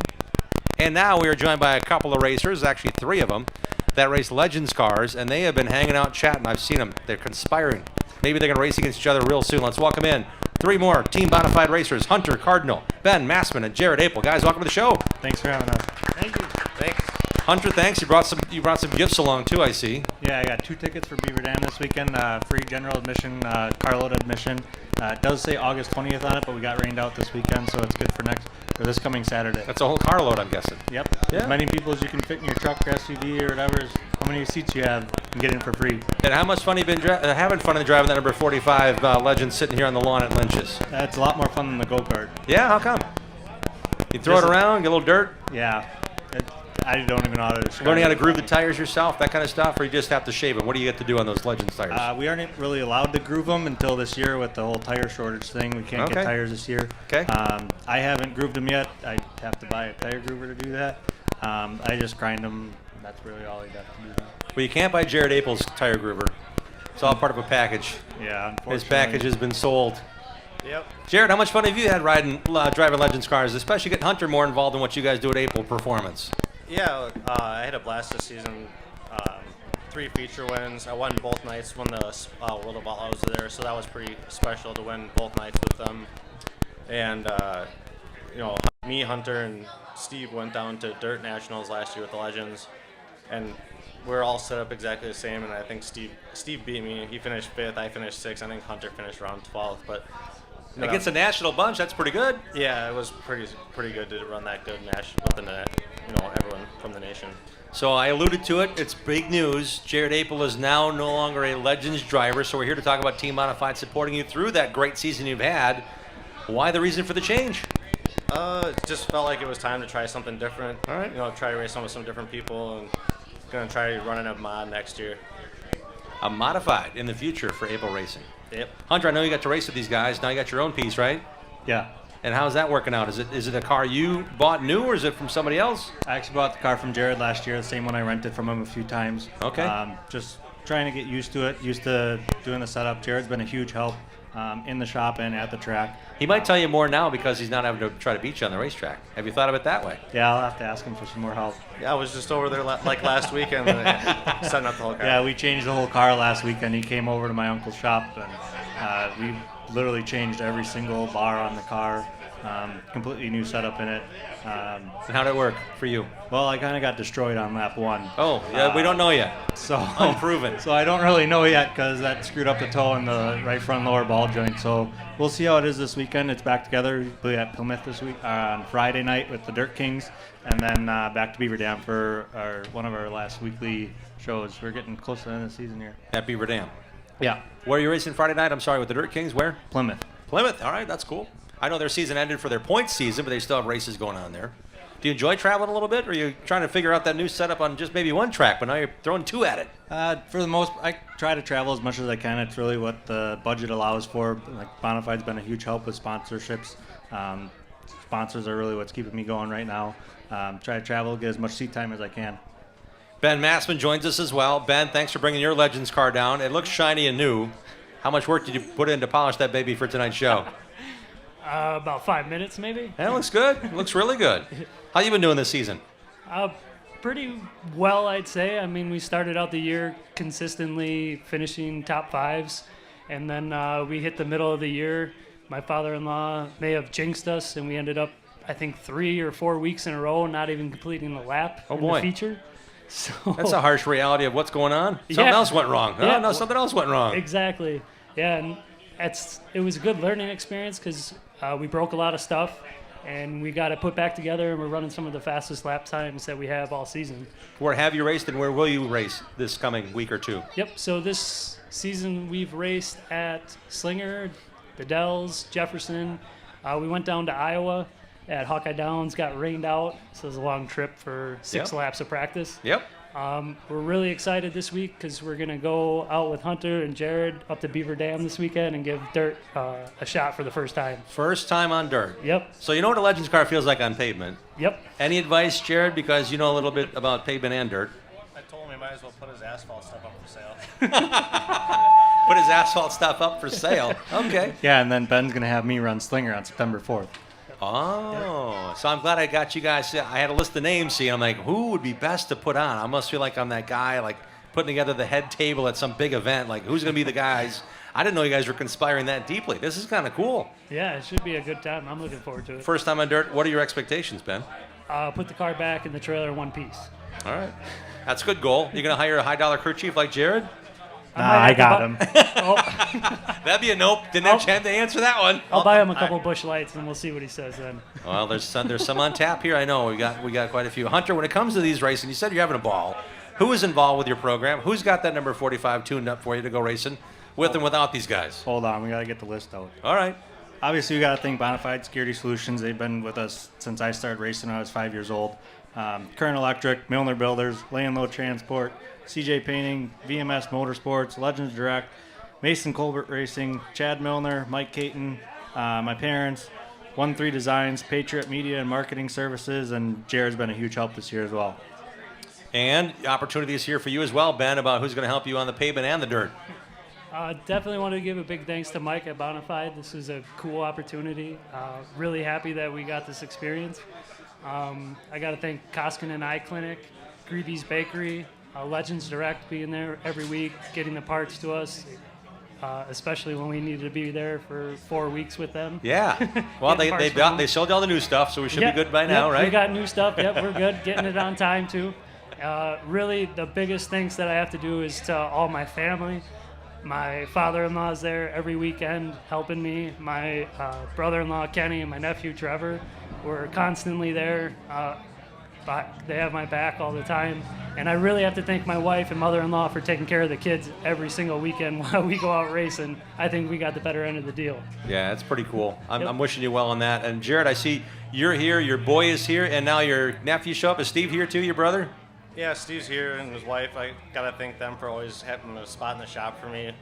And now we are joined by a couple of racers, actually 3 of them, that race Legends cars, and they have been hanging out chatting. I've seen them. They're conspiring. Maybe they're going to race against each other real soon. Let's welcome in 3 more team bonafide racers, Hunter Cardinal, Ben Massman, and Jared Apel. Guys, welcome to the show. Thanks for having us. Thank you. Thanks. Hunter, thanks. You brought some gifts along too, I see. Yeah, I got 2 tickets for Beaver Dam this weekend. Free general admission, carload admission. It does say August 20th on it, but we got rained out this weekend, so it's good for this coming Saturday. That's a whole carload, I'm guessing. Yep. Yeah. As many people as you can fit in your truck or SUV or whatever. How many seats you have, you can get in for free. And how much fun have you been having fun in driving that number 45 Legend sitting here on the lawn at Lynch's? It's a lot more fun than the go-kart. Yeah, how come? You throw it around, get a little dirt? Yeah. I don't even know how to describe Learning how to groove the tires yourself, that kind of stuff, or you just have to shave them? What do you get to do on those Legends tires? We aren't really allowed to groove them until this year with the whole tire shortage thing. We can't get tires this year. Okay. I haven't grooved them yet. I have to buy a tire groover to do that. I just grind them. That's really all I got to do now. Well, you can't buy Jared Apel's tire groover. It's all part of a package. Yeah, unfortunately. His package has been sold. Yep. Jared, how much fun have you had driving Legends cars, especially getting Hunter more involved in what you guys do at Apel Performance? Yeah, I had a blast this season. 3 feature wins. I won both nights when the World of Outlaws was there, so that was pretty special to win both nights with them. And me, Hunter, and Steve went down to Dirt Nationals last year with the Legends, and we're all set up exactly the same. And I think Steve beat me. He finished 5th. I finished 6th. I think Hunter finished around 12th, but. Against a national bunch, that's pretty good. Yeah, it was pretty good to run that good national with everyone from the nation. So I alluded to it. It's big news. Jared Apel is now no longer a Legends driver, so we're here to talk about Team Modified supporting you through that great season you've had. Why the reason for the change? It just felt like it was time to try something different. All right. Try racing with some different people, and gonna try running a mod next year. A modified in the future for Apel Racing. Yep. Hunter, I know you got to race with these guys. Now you got your own piece, right? Yeah. And how's that working out? Is it a car you bought new, or is it from somebody else? I actually bought the car from Jared last year, the same one I rented from him a few times. Okay. Just trying to get used to it, used to doing the setup. Jared's been a huge help in the shop and at the track. He might tell you more now because he's not having to try to beat you on the racetrack. Have you thought of it that way? Yeah, I'll have to ask him for some more help. Yeah, I was just over there like last weekend setting up the whole car. Yeah, we changed the whole car last weekend. He came over to my uncle's shop, and we literally changed every single bar on the car. Completely new setup in it. And how'd it work for you? Well, I kind of got destroyed on lap 1. Oh, yeah, we don't know yet. So unproven. So I don't really know yet because that screwed up the toe in the right front lower ball joint. So we'll see how it is this weekend. It's back together. We'll be at Plymouth this week on Friday night with the Dirt Kings, and then back to Beaver Dam for one of our last weekly shows. We're getting close to the end of the season here. At Beaver Dam. Yeah. Where are you racing Friday night? I'm sorry, with the Dirt Kings. Where? Plymouth. Plymouth. All right, that's cool. I know their season ended for their points season, but they still have races going on there. Do you enjoy traveling a little bit, or are you trying to figure out that new setup on just maybe one track, but now you're throwing 2 at it? For the most, I try to travel as much as I can. It's really what the budget allows for. Like Bonafide's been a huge help with sponsorships. Sponsors are really what's keeping me going right now. Try to travel, get as much seat time as I can. Ben Massman joins us as well. Ben, thanks for bringing your Legends car down. It looks shiny and new. How much work did you put in to polish that baby for tonight's show? About 5 minutes, maybe. That looks good. It looks really good. How you been doing this season? Pretty well, I'd say. I mean, we started out the year consistently finishing top 5s, and then we hit the middle of the year. My father-in-law may have jinxed us, and we ended up, I think, 3 or 4 weeks in a row not even completing the lap in the feature. So that's a harsh reality of what's going on. Something else went wrong. Yeah. Oh, no, something else went wrong. Exactly. Yeah, and it was a good learning experience because we broke a lot of stuff, and we got it put back together, and we're running some of the fastest lap times that we have all season. Where have you raced, and where will you race this coming week or two? Yep, so this season we've raced at Slinger, the Dells, Jefferson. We went down to Iowa at Hawkeye Downs, got rained out, so it was a long trip for 6 laps of practice. Yep. We're really excited this week because we're going to go out with Hunter and Jared up to Beaver Dam this weekend and give dirt a shot for the first time. First time on dirt. Yep. So you know what a Legends car feels like on pavement. Yep. Any advice, Jared, because you know a little bit about pavement and dirt? I told him he might as well put his asphalt stuff up for sale. Put his asphalt stuff up for sale. Okay. Yeah, and then Ben's going to have me run Slinger on September 4th. Oh, so I'm glad I got you guys. I had a list of names, see, and I'm like, who would be best to put on? I must feel like I'm that guy, like putting together the head table at some big event. Like, who's going to be the guys? I didn't know you guys were conspiring that deeply. This is kind of cool. Yeah, it should be a good time. I'm looking forward to it. First time on dirt. What are your expectations, Ben? Put the car back in the trailer in one piece. All right. That's a good goal. You're going to hire a high-dollar crew chief like Jared? I got him. That'd be a nope. Didn't have a chance to answer that one. I'll buy him a couple Busch Lights, and we'll see what he says then. Well, there's some on tap here. I know we got quite a few. Hunter, when it comes to these racing, you said you're having a ball. Who is involved with your program? Who's got that number 45 tuned up for you to go racing with and without these guys? Hold on, we got to get the list out. All right. Obviously, we got to thank Bonafide Security Solutions. They've been with us since I started racing when I was 5 years old. Current Electric, Milner Builders, Lay and Load Transport, CJ Painting, VMS Motorsports, Legends Direct, Mason Colbert Racing, Chad Milner, Mike Caton, my parents, 1-3 Designs, Patriot Media and Marketing Services, and Jared's been a huge help this year as well. And the opportunity is here for you as well, Ben, about who's going to help you on the pavement and the dirt. Definitely want to give a big thanks to Mike at Bonafide. This is a cool opportunity. Really happy that we got this experience. I got to thank Koskin and Eye Clinic, Greeby's Bakery, Legends Direct being there every week, getting the parts to us, especially when we needed to be there for 4 weeks with them. Yeah. Well, they sold all the new stuff, so we should be good by now, right? We got new stuff. Yep, we're good. Getting it on time, too. Really, the biggest thanks that I have to do is to all my family. My father-in-law's there every weekend helping me. My brother-in-law, Kenny, and my nephew, Trevor, were constantly there. They have my back all the time. And I really have to thank my wife and mother-in-law for taking care of the kids every single weekend while we go out racing. I think we got the better end of the deal. Yeah, that's pretty cool. I'm wishing you well on that. And Jared, I see you're here, your boy is here, and now your nephew show up. Is Steve here too, your brother? Yeah, Steve's here and his wife. I got to thank them for always having a spot in the shop for me.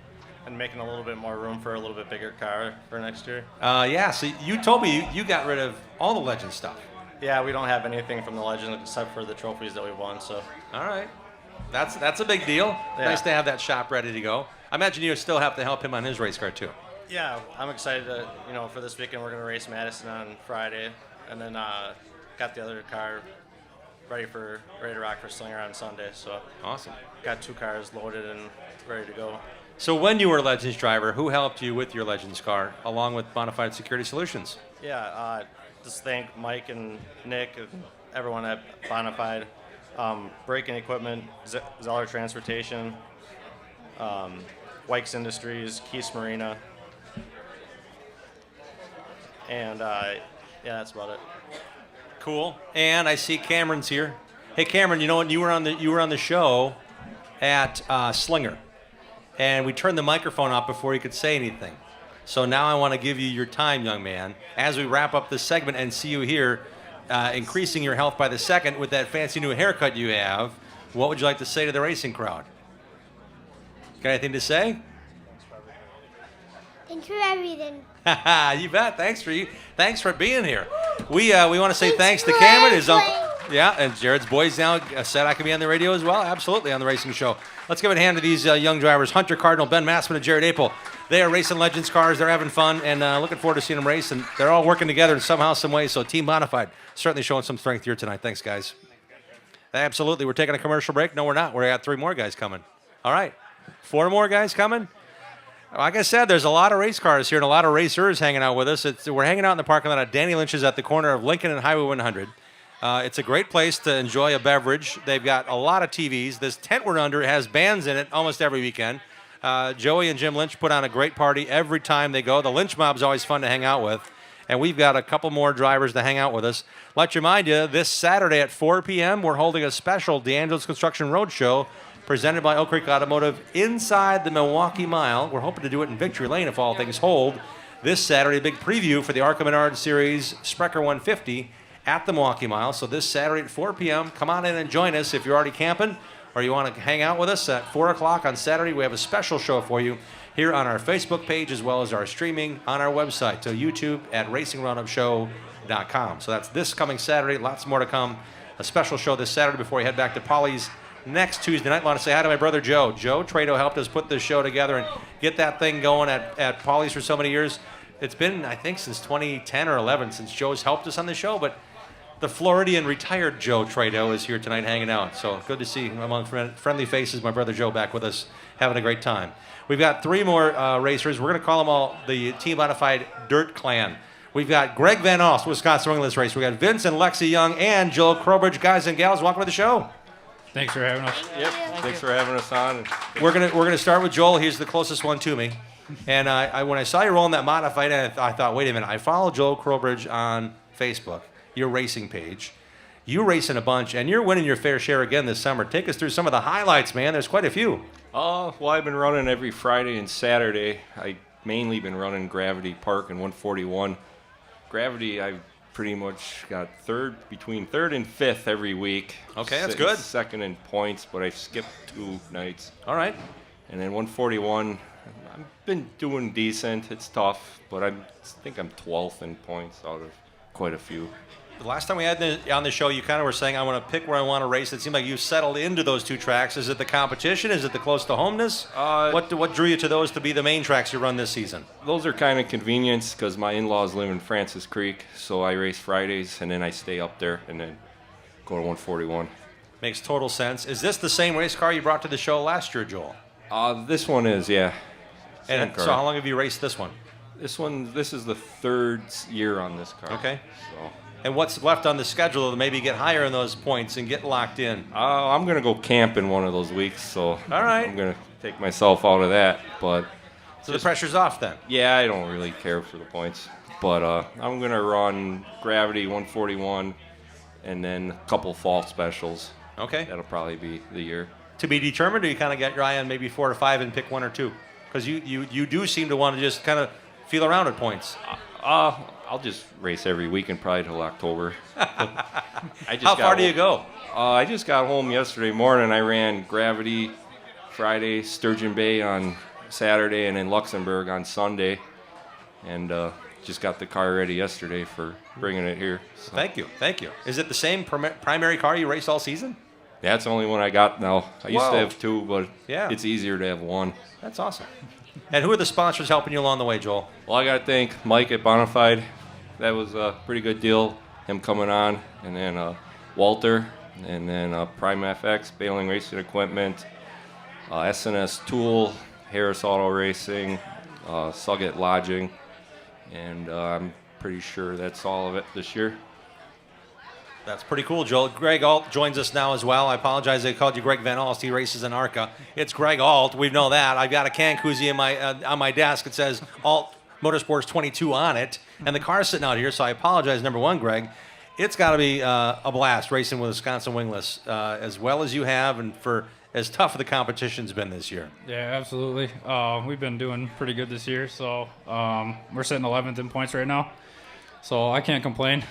and making a little bit more room for a little bit bigger car for next year. Yeah, so you told me you got rid of all the Legend stuff. Yeah, we don't have anything from the Legend except for the trophies that we won. So. All right. That's a big deal. Yeah. Nice to have that shop ready to go. I imagine you still have to help him on his race car too. Yeah, I'm excited to, for this weekend we're going to race Madison on Friday, and then got the other car ready to rock for Slinger on Sunday. So awesome. Got 2 cars loaded and ready to go. So when you were a Legends driver, who helped you with your Legends car, along with Bonafide Security Solutions? Yeah, just thank Mike and Nick and everyone at Bonafide. Braking equipment, Zeller Transportation, Wykes Industries, Keys Marina, and yeah, that's about it. Cool. And I see Cameron's here. Hey, Cameron, you know what? You were on the show at Slinger, and we turned the microphone off before you could say anything. So now I want to give you your time, young man, as we wrap up this segment and see you here, increasing your health by the second with that fancy new haircut you have. What would you like to say to the racing crowd? Got anything to say? Thanks for everything. You bet. Thanks for being here. We want to say thanks to Cameron, his uncle. Yeah, and Jared's boys now said I can be on the radio as well. Absolutely, on the racing show. Let's give a hand to these young drivers, Hunter Cardinal, Ben Massman, and Jared Apel. They are racing Legends cars. They're having fun, and looking forward to seeing them race. And they're all working together in somehow, some way. So Team Bonafide certainly showing some strength here tonight. Thanks, guys. Absolutely. We're taking a commercial break. No, we're not. We got 3 more guys coming. All right. 4 more guys coming. Like I said, there's a lot of race cars here and a lot of racers hanging out with us. We're hanging out in the parking lot at Danny Lynch's at the corner of Lincoln and Highway 100. It's a great place to enjoy a beverage. They've got a lot of TVs. This tent we're under has bands in it almost every weekend. Joey and Jim Lynch put on a great party every time they go. The Lynch Mob's always fun to hang out with. And we've got a couple more drivers to hang out with us. Let's remind you, this Saturday at 4 p.m., we're holding a special DeAngelo's Construction Roadshow presented by Oak Creek Automotive inside the Milwaukee Mile. We're hoping to do it in Victory Lane if all things hold. This Saturday, a big preview for the ARCA Menard Series Sprecher 150 at the Milwaukee Mile. So this Saturday at 4 p.m., come on in and join us if you're already camping or you want to hang out with us at 4 o'clock on Saturday. We have a special show for you here on our Facebook page as well as our streaming on our website. So YouTube at RacingRoundupShow.com. So that's this coming Saturday. Lots more to come. A special show this Saturday before we head back to Polly's next Tuesday night. I want to say hi to my brother Joe. Joe Trado helped us put this show together and get that thing going at Polly's for so many years. It's been, I think, since 2010 or 11 since Joe's helped us on the show, but the Floridian retired Joe Trado is here tonight hanging out. So good to see among friendly faces, my brother Joe back with us, having a great time. We've got 3 more racers. We're going to call them all the Team Bonafide Dirt Clan. We've got Greg Van Oss, Wisconsin running this race. We've got Vince and Lexi Young and Joel Crowbridge. Guys and gals, welcome to the show. Thanks for having us. Yep. Thanks for having us on. We're gonna start with Joel. He's the closest one to me. And when I saw you rolling that modified, I thought, wait a minute. I follow Joel Crowbridge on Facebook, your racing page. You racing a bunch, and you're winning your fair share again this summer. Take us through some of the highlights, man. There's quite a few. Well, I've been running every Friday and Saturday. I mainly been running Gravity Park and 141. Gravity, I've pretty much got between third and fifth every week. Okay, that's good. Second in points, but I skipped 2 nights. All right. And then 141, I've been doing decent. It's tough, but I think I'm 12th in points out of quite a few. The last time we had on the show, you kind of were saying, I want to pick where I want to race. It seemed like you settled into those 2 tracks. Is it the competition? Is it the close to homeness? What drew you to those to be the main tracks you run this season? Those are kind of convenience because my in-laws live in Francis Creek, so I race Fridays, and then I stay up there and then go to 141. Makes total sense. Is this the same race car you brought to the show last year, Joel? This one is, yeah. And so how long have you raced this one? This is the 3rd year on this car. Okay. So. And what's left on the schedule to maybe get higher in those points and get locked in? I'm going to go camping one of those weeks, so all right. I'm going to take myself out of that. But so the pressure's off then? Yeah, I don't really care for the points. But I'm going to run Gravity 141 and then a couple fall specials. Okay. That'll probably be the year. To be determined, or you kind of get your eye on maybe 4 or 5 and pick 1 or 2? Because you do seem to want to just kind of feel around at points. I'll just race every weekend probably till October. How far do you go? I just got home yesterday morning. I ran Gravity Friday, Sturgeon Bay on Saturday and in Luxembourg on Sunday. And just got the car ready yesterday for bringing it here. So. Thank you. Is it the same primary car you race all season? Yeah, it's the only one I got now. I used Whoa. to have two, but Yeah. it's easier to have one. That's awesome. And who are the sponsors helping you along the way, Joel? Well, I got to thank Mike at Bonafide. That was a pretty good deal, him coming on. And then Walter, and then Prime FX, Baling Racing Equipment, SNS Tool, Harris Auto Racing, Suggett Lodging. And I'm pretty sure that's all of it this year. That's pretty cool, Joel. Greg Alt joins us now as well. I apologize, I called you Greg Van Alst. He races in ARCA. It's Greg Alt. We know that. I've got a can koozie in on my desk. It says Alt Motorsports 22 on it, and the car's sitting out here. So I apologize, number one, Greg. It's got to be a blast racing with Wisconsin Wingless, as well as you have, and for as tough as the competition's been this year. Yeah, absolutely. We've been doing pretty good this year, so we're sitting 11th in points right now. So I can't complain.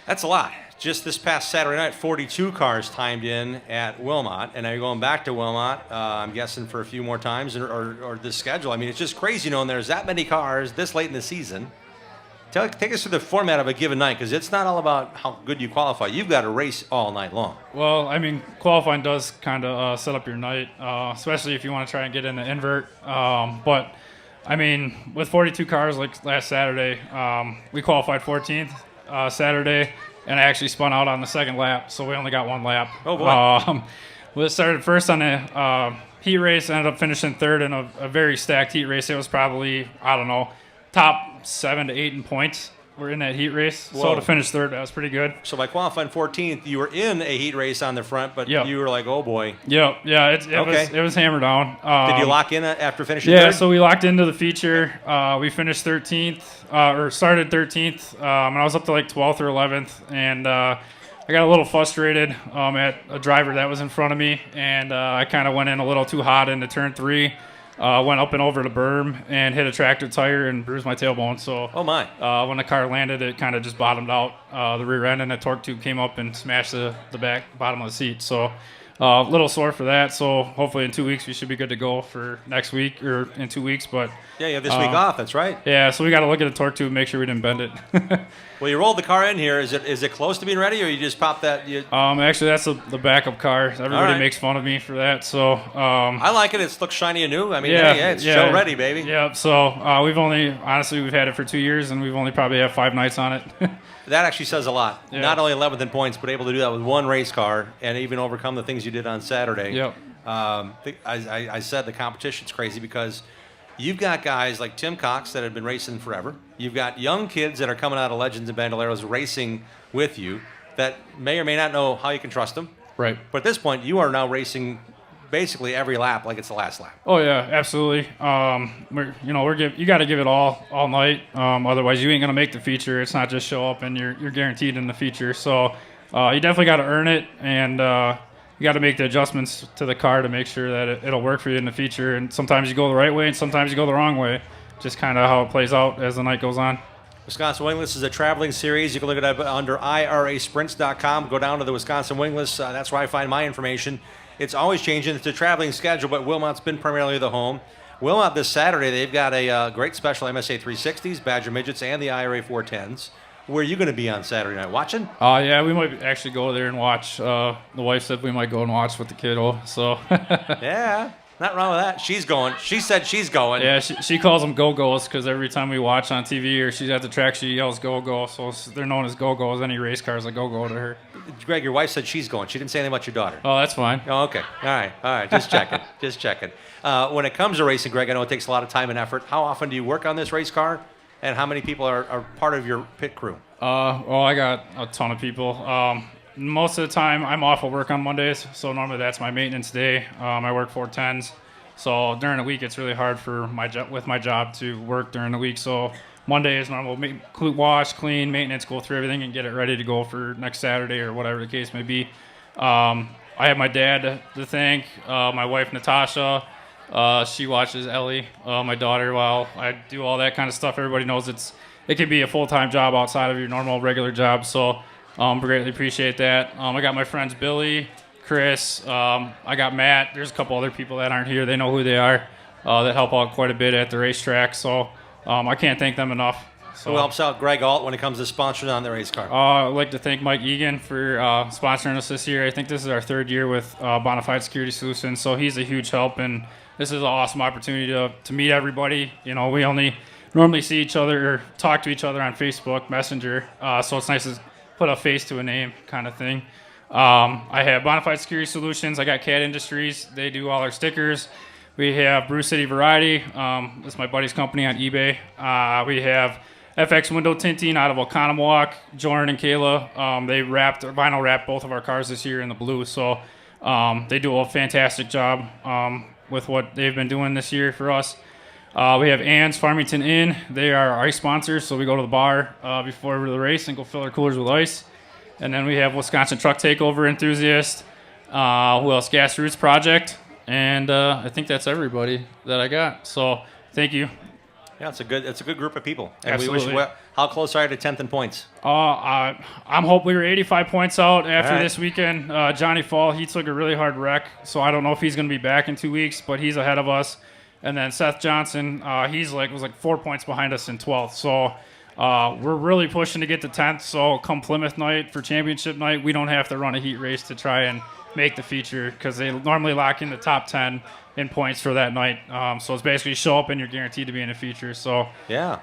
That's a lot. Just this past Saturday night, 42 cars timed in at Wilmot, and now you're going back to Wilmot, I'm guessing, for a few more times, or this schedule. I mean, it's just crazy knowing there's that many cars this late in the season. Take us through the format of a given night, because it's not all about how good you qualify. You've got to race all night long. Well, I mean, qualifying does kind of set up your night, especially if you want to try and get in the invert. But, I mean, with 42 cars like last Saturday, we qualified 14th Saturday, and I actually spun out on the second lap, so we only got one lap. Oh, boy. We started first on a heat race, ended up finishing third in a very stacked heat race. It was probably, I don't know, top 7 to 8 in points were in that heat race. Whoa. So to finish third, that was pretty good. So by qualifying 14th, you were in a heat race on the front, but Yep. you were like, oh, boy. Yep, yeah, it was hammered down. Did you lock in after finishing Yeah, third? so we locked into the feature. We finished 13th, or started 13th, and I was up to like 12th or 11th, and I got a little frustrated at a driver that was in front of me, and I kind of went in a little too hot into turn 3. Went up and over the berm and hit a tractor tire and bruised my tailbone. So, oh my! When the car landed, it kind of just bottomed out the rear end, and the torque tube came up and smashed the bottom of the seat. So, a little sore for that. So, hopefully in 2 weeks we should be good to go for next week or in 2 weeks. But yeah, you have this week off. That's right. Yeah, so we got to look at the torque tube, make sure we didn't bend it. Well, you rolled the car in here. Is it close to being ready, or you just popped that? Actually, that's the backup car. Everybody right. makes fun of me for that. So I like it. It looks shiny and new. I mean, yeah, hey, it's show ready, baby. Yeah. So we've had it for 2 years, and we've only probably had 5 nights on it. That actually says a lot. Yeah. Not only 11th in points, but able to do that with one race car and even overcome the things you did on Saturday. Yep. I said the competition's crazy because you've got guys like Tim Cox that have been racing forever. You've got young kids that are coming out of Legends and Bandoleros racing with you that may or may not know how you can trust them. Right. But at this point, you are now racing basically every lap like it's the last lap. Oh yeah, absolutely. You got to give it all night. Otherwise, you ain't gonna make the feature. It's not just show up and you're guaranteed in the feature. So you definitely got to earn it, and you got to make the adjustments to the car to make sure that it'll work for you in the feature. And sometimes you go the right way, and sometimes you go the wrong way. Just kind of how it plays out as the night goes on. Wisconsin Wingless is a traveling series. You can look it up under IRAsprints.com. Go down to the Wisconsin Wingless. That's where I find my information. It's always changing. It's a traveling schedule, but Wilmot's been primarily the home. Wilmot this Saturday, they've got a great special MSA 360s, Badger Midgets, and the IRA 410s. Where are you going to be on Saturday night? Watching? Yeah, we might actually go there and watch. The wife said we might go and watch with the kiddo. So yeah, not wrong with that. She's going. She said she's going. Yeah, she calls them go-go's because every time we watch on TV or she's at the track, she yells go-go. So they're known as go-go's. Any race car is a go-go to her. Greg, your wife said she's going. She didn't say anything about your daughter. Oh, that's fine. Oh, okay. All right. Just checking. Just checking. When it comes to racing, Greg, I know it takes a lot of time and effort. How often do you work on this race car? And how many people are part of your pit crew? Well, I got a ton of people. Most of the time, I'm off of work on Mondays, so normally that's my maintenance day. I work 410s, so during the week it's really hard for my job to work during the week. So Monday is normal, wash, clean, maintenance, go through everything and get it ready to go for next Saturday or whatever the case may be. I have my dad to thank, my wife Natasha. She watches Ellie, my daughter, while I do all that kind of stuff. Everybody knows it can be a full-time job outside of your normal regular job, so greatly appreciate that. I got my friends Billy, Chris, I got Matt. There's a couple other people that aren't here. They know who they are. that help out quite a bit at the racetrack. So I can't thank them enough. So Who helps out Greg Alt when it comes to sponsoring on the race car? I'd like to thank Mike Egan for sponsoring us this year. I think this is our third year with Bonafide Security Solutions, so he's a huge help, and this is an awesome opportunity to meet everybody. You know, we only normally see each other or talk to each other on Facebook Messenger, so it's nice to put a face to a name kind of thing. I have Bonafide Security Solutions. I got CAT Industries. They do all our stickers. We have Brew City Variety. This is my buddy's company on eBay. We have FX Window Tinting out of Oconomowoc. Jordan and Kayla, they vinyl wrapped both of our cars this year in the blue. So they do a fantastic job with what they've been doing this year for us. We have Ann's Farmington Inn. They are our ice sponsors, so we go to the bar before the race and go fill our coolers with ice. And then we have Wisconsin Truck Takeover Enthusiast. Who else? Gas Roots Project. And I think that's everybody that I got. So thank you. Yeah, it's a good group of people. And Absolutely. we wish. How close are you to 10th in points? I'm hoping we were 85 points out after right. this weekend. Johnny Fall, he took a really hard wreck, so I don't know if he's going to be back in 2 weeks, but he's ahead of us. And then Seth Johnson, was like 4 points behind us in 12th. So we're really pushing to get to 10th. So come Plymouth night for championship night, we don't have to run a heat race to try and make the feature because they normally lock in the top 10 in points for that night. So it's basically show up and you're guaranteed to be in a feature. So yeah,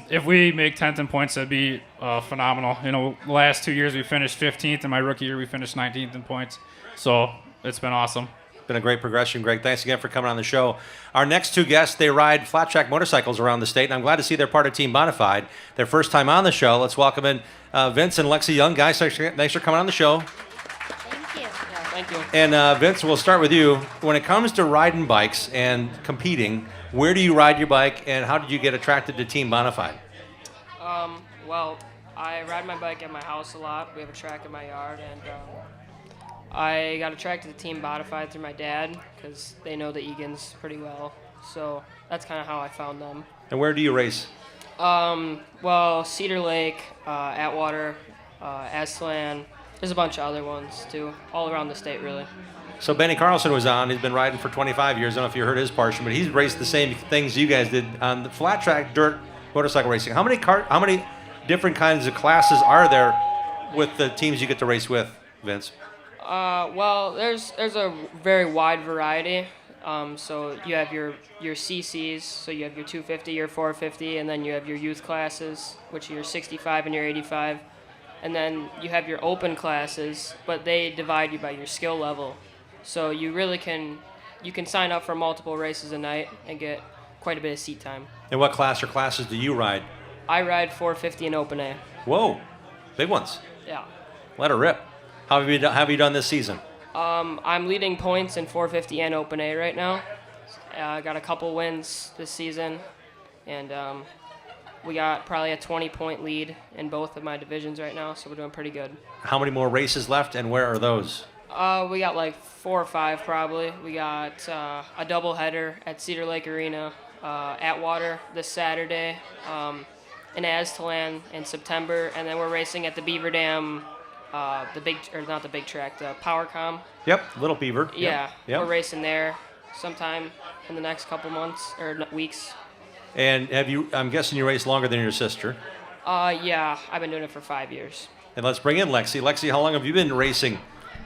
if we make 10th in points, that'd be phenomenal. You know, the last 2 years we finished 15th. In my rookie year, we finished 19th in points. So it's been awesome. Been a great progression, Greg. Thanks again for coming on the show. Our next two guests, they ride flat track motorcycles around the state, and I'm glad to see they're part of Team Bonafide. Their first time on the show. Let's welcome in Vince and Lexi Young. Guys, thanks for coming on the show. Thank you. Thank you. And Vince, we'll start with you. When it comes to riding bikes and competing, where do you ride your bike, and how did you get attracted to Team Bonafide? Well, I ride my bike at my house a lot. We have a track in my yard, and I got attracted to Team Bonafide through my dad because they know the Egans pretty well. So that's kind of how I found them. And where do you race? Well, Cedar Lake, Atwater, Aslan. There's a bunch of other ones too, all around the state really. So Benny Carlson was on. He's been riding for 25 years. I don't know if you heard his portion, but he's raced the same things you guys did on the flat track dirt motorcycle racing. How many different kinds of classes are there with the teams you get to race with, Vince? Well, there's a very wide variety. So you have your CCs, so you have your 250, your 450, and then you have your youth classes, which are your 65 and your 85. And then you have your open classes, but they divide you by your skill level. So you really can sign up for multiple races a night and get quite a bit of seat time. And what class or classes do you ride? I ride 450 and Open A. Whoa, big ones. Yeah. Let her rip. How have you done this season? I'm leading points in 450 and Open A right now. I got a couple wins this season, and we got probably a 20-point lead in both of my divisions right now, so we're doing pretty good. How many more races left, and where are those? We got like 4 or 5 probably. We got a doubleheader at Cedar Lake Arena, Atwater this Saturday, in Aztalan in September, and then we're racing at the Beaver Dam, the PowerCom. Yep, Little Beaver. Yeah, yep. We're racing there sometime in the next couple months or weeks. And I'm guessing you race longer than your sister. Yeah, I've been doing it for 5 years. And let's bring in Lexi. Lexi, how long have you been racing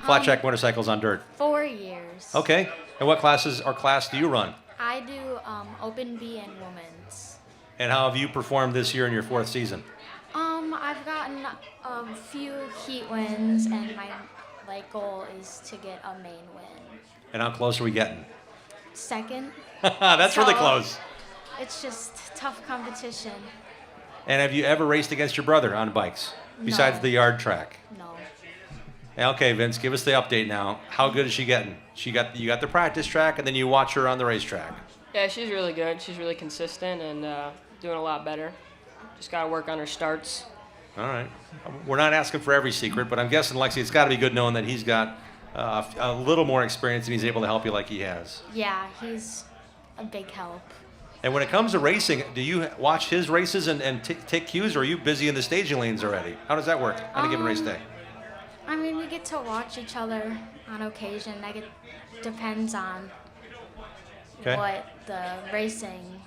flat track motorcycles on dirt? 4 years. Okay. And what class do you run? I do Open B and Women's. And how have you performed this year in your 4th season? I've gotten a few heat wins, and my goal is to get a main win. And how close are we getting? 2nd. That's really close. It's just tough competition. And have you ever raced against your brother on bikes besides No. the yard track? No. Okay, Vince, give us the update now. How good is she getting? You got the practice track, and then you watch her on the racetrack. Yeah, she's really good. She's really consistent and doing a lot better. Just got to work on her starts. All right. We're not asking for every secret, but I'm guessing, Lexi, it's got to be good knowing that he's got a little more experience and he's able to help you like he has. Yeah, he's a big help. And when it comes to racing, do you watch his races and take cues, or are you busy in the staging lanes already? How does that work on a given race day? I mean, we get to watch each other on occasion. Depends on Okay. what the racing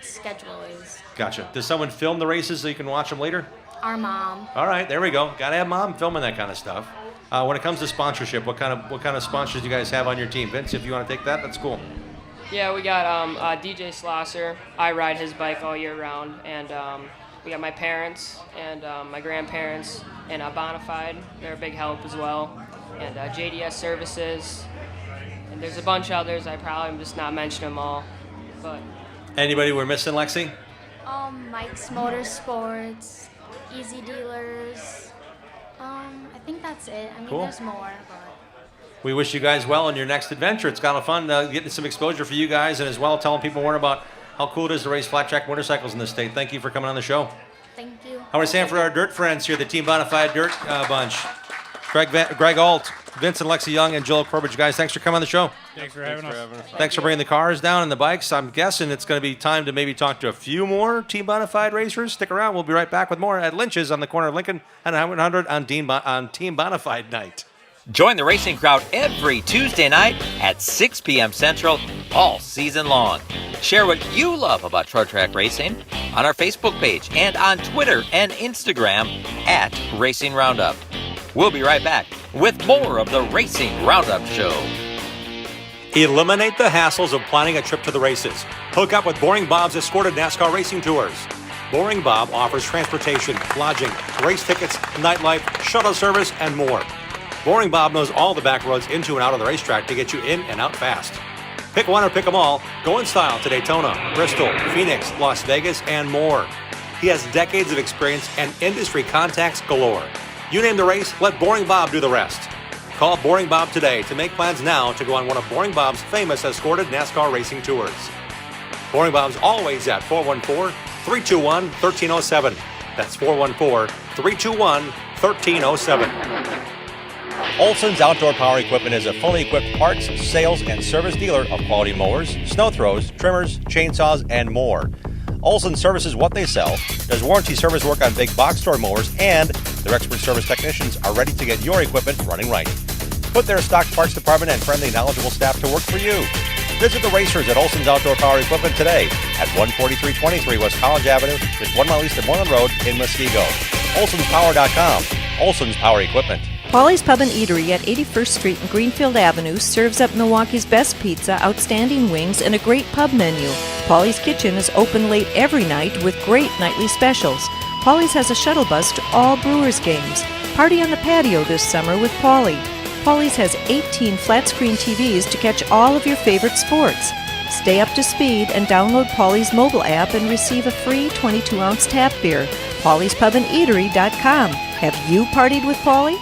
schedule is. Gotcha. Does someone film the races so you can watch them later? Our mom. All right, there we go. Got to have mom filming that kind of stuff. When it comes to sponsorship, what kind of sponsors do you guys have on your team? Vince, if you want to take that, that's cool. Yeah, we got DJ Slosser. I ride his bike all year round, and we got my parents and my grandparents and Bonafide. They're a big help as well, and JDS Services. And there's a bunch of others. I probably am just not mentioning them all, but. Anybody we're missing, Lexi? Mike's Motorsports, Easy Dealers. I think that's it. I mean, Cool. there's more, but. We wish you guys well in your next adventure. It's kind of fun getting some exposure for you guys, and as well telling people more about how cool it is to race flat track motorcycles in this state. Thank you for coming on the show. Thank you. I want to stand for our dirt friends here, the Team Bonafide Dirt Bunch. Greg Alt, Vince and Lexi Young, and Joel Corbridge. Guys, thanks for coming on the show. Thanks for having us. Thanks for bringing the cars down and the bikes. I'm guessing it's going to be time to maybe talk to a few more Team Bonafide racers. Stick around. We'll be right back with more at Lynch's on the corner of Lincoln and 100 on Team Bonafide night. Join the racing crowd every Tuesday night at 6 p.m. Central all season long. Share what you love about short track racing on our Facebook page and on Twitter and Instagram at Racing Roundup. We'll be right back with more of the Racing Roundup Show. Eliminate the hassles of planning a trip to the races. Hook up with Boring Bob's escorted NASCAR racing tours. Boring Bob offers transportation, lodging, race tickets, nightlife, shuttle service, and more. Boring Bob knows all the back roads into and out of the racetrack to get you in and out fast. Pick one or pick them all. Go in style to Daytona, Bristol, Phoenix, Las Vegas, and more. He has decades of experience and industry contacts galore. You name the race, let Boring Bob do the rest. Call Boring Bob today to make plans now to go on one of Boring Bob's famous escorted NASCAR racing tours. Boring Bob's always at 414-321-1307. That's 414-321-1307. Olson's Outdoor Power Equipment is a fully equipped parts, sales, and service dealer of quality mowers, snow throws, trimmers, chainsaws, and more. Olson services what they sell, does warranty service work on big box store mowers, and their expert service technicians are ready to get your equipment running right. Put their stock parts department and friendly, knowledgeable staff to work for you. Visit the racers at Olson's Outdoor Power Equipment today at 14323 West College Avenue, just 1 mile east of Moreland Road in Muskego. Olson'sPower.com. Olson's Power Equipment. Paulie's Pub and Eatery at 81st Street and Greenfield Avenue serves up Milwaukee's best pizza, outstanding wings, and a great pub menu. Paulie's Kitchen is open late every night with great nightly specials. Paulie's has a shuttle bus to all Brewers games. Party on the patio this summer with Paulie. Paulie's has 18 flat-screen TVs to catch all of your favorite sports. Stay up to speed and download Paulie's mobile app and receive a free 22-ounce tap beer. Paulie'sPubandEatery.com. Have you partied with Paulie?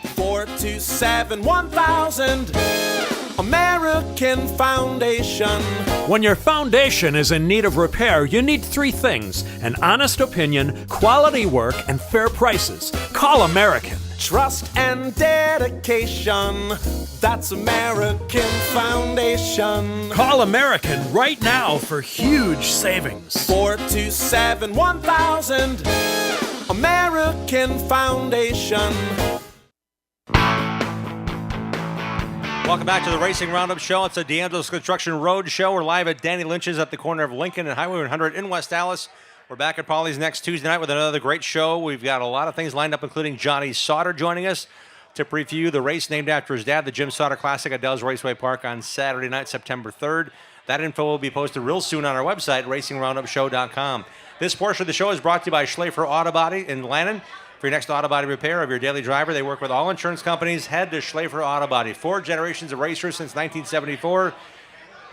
427-1000 American Foundation. When your foundation is in need of repair, you need three things: an honest opinion, quality work, and fair prices. Call American. Trust and dedication. That's American Foundation. Call American right now for huge savings. 427-1000 American Foundation. Welcome back to the Racing Roundup Show. It's a D'Angelo's Construction Road Show. We're live at Danny Lynch's at the corner of Lincoln and Highway 100 in West Dallas. We're back at Paulie's next Tuesday night with another great show. We've got a lot of things lined up, including Johnny Sauter joining us to preview the race named after his dad, the Jim Sauter Classic at Dells Raceway Park on Saturday night, September 3rd. That info will be posted real soon on our website, racingroundupshow.com. This portion of the show is brought to you by Schlafer Auto Body in Lannon. For your next auto body repair of your daily driver, they work with all insurance companies. Head to Schlafer Auto Body. 4 generations of racers since 1974.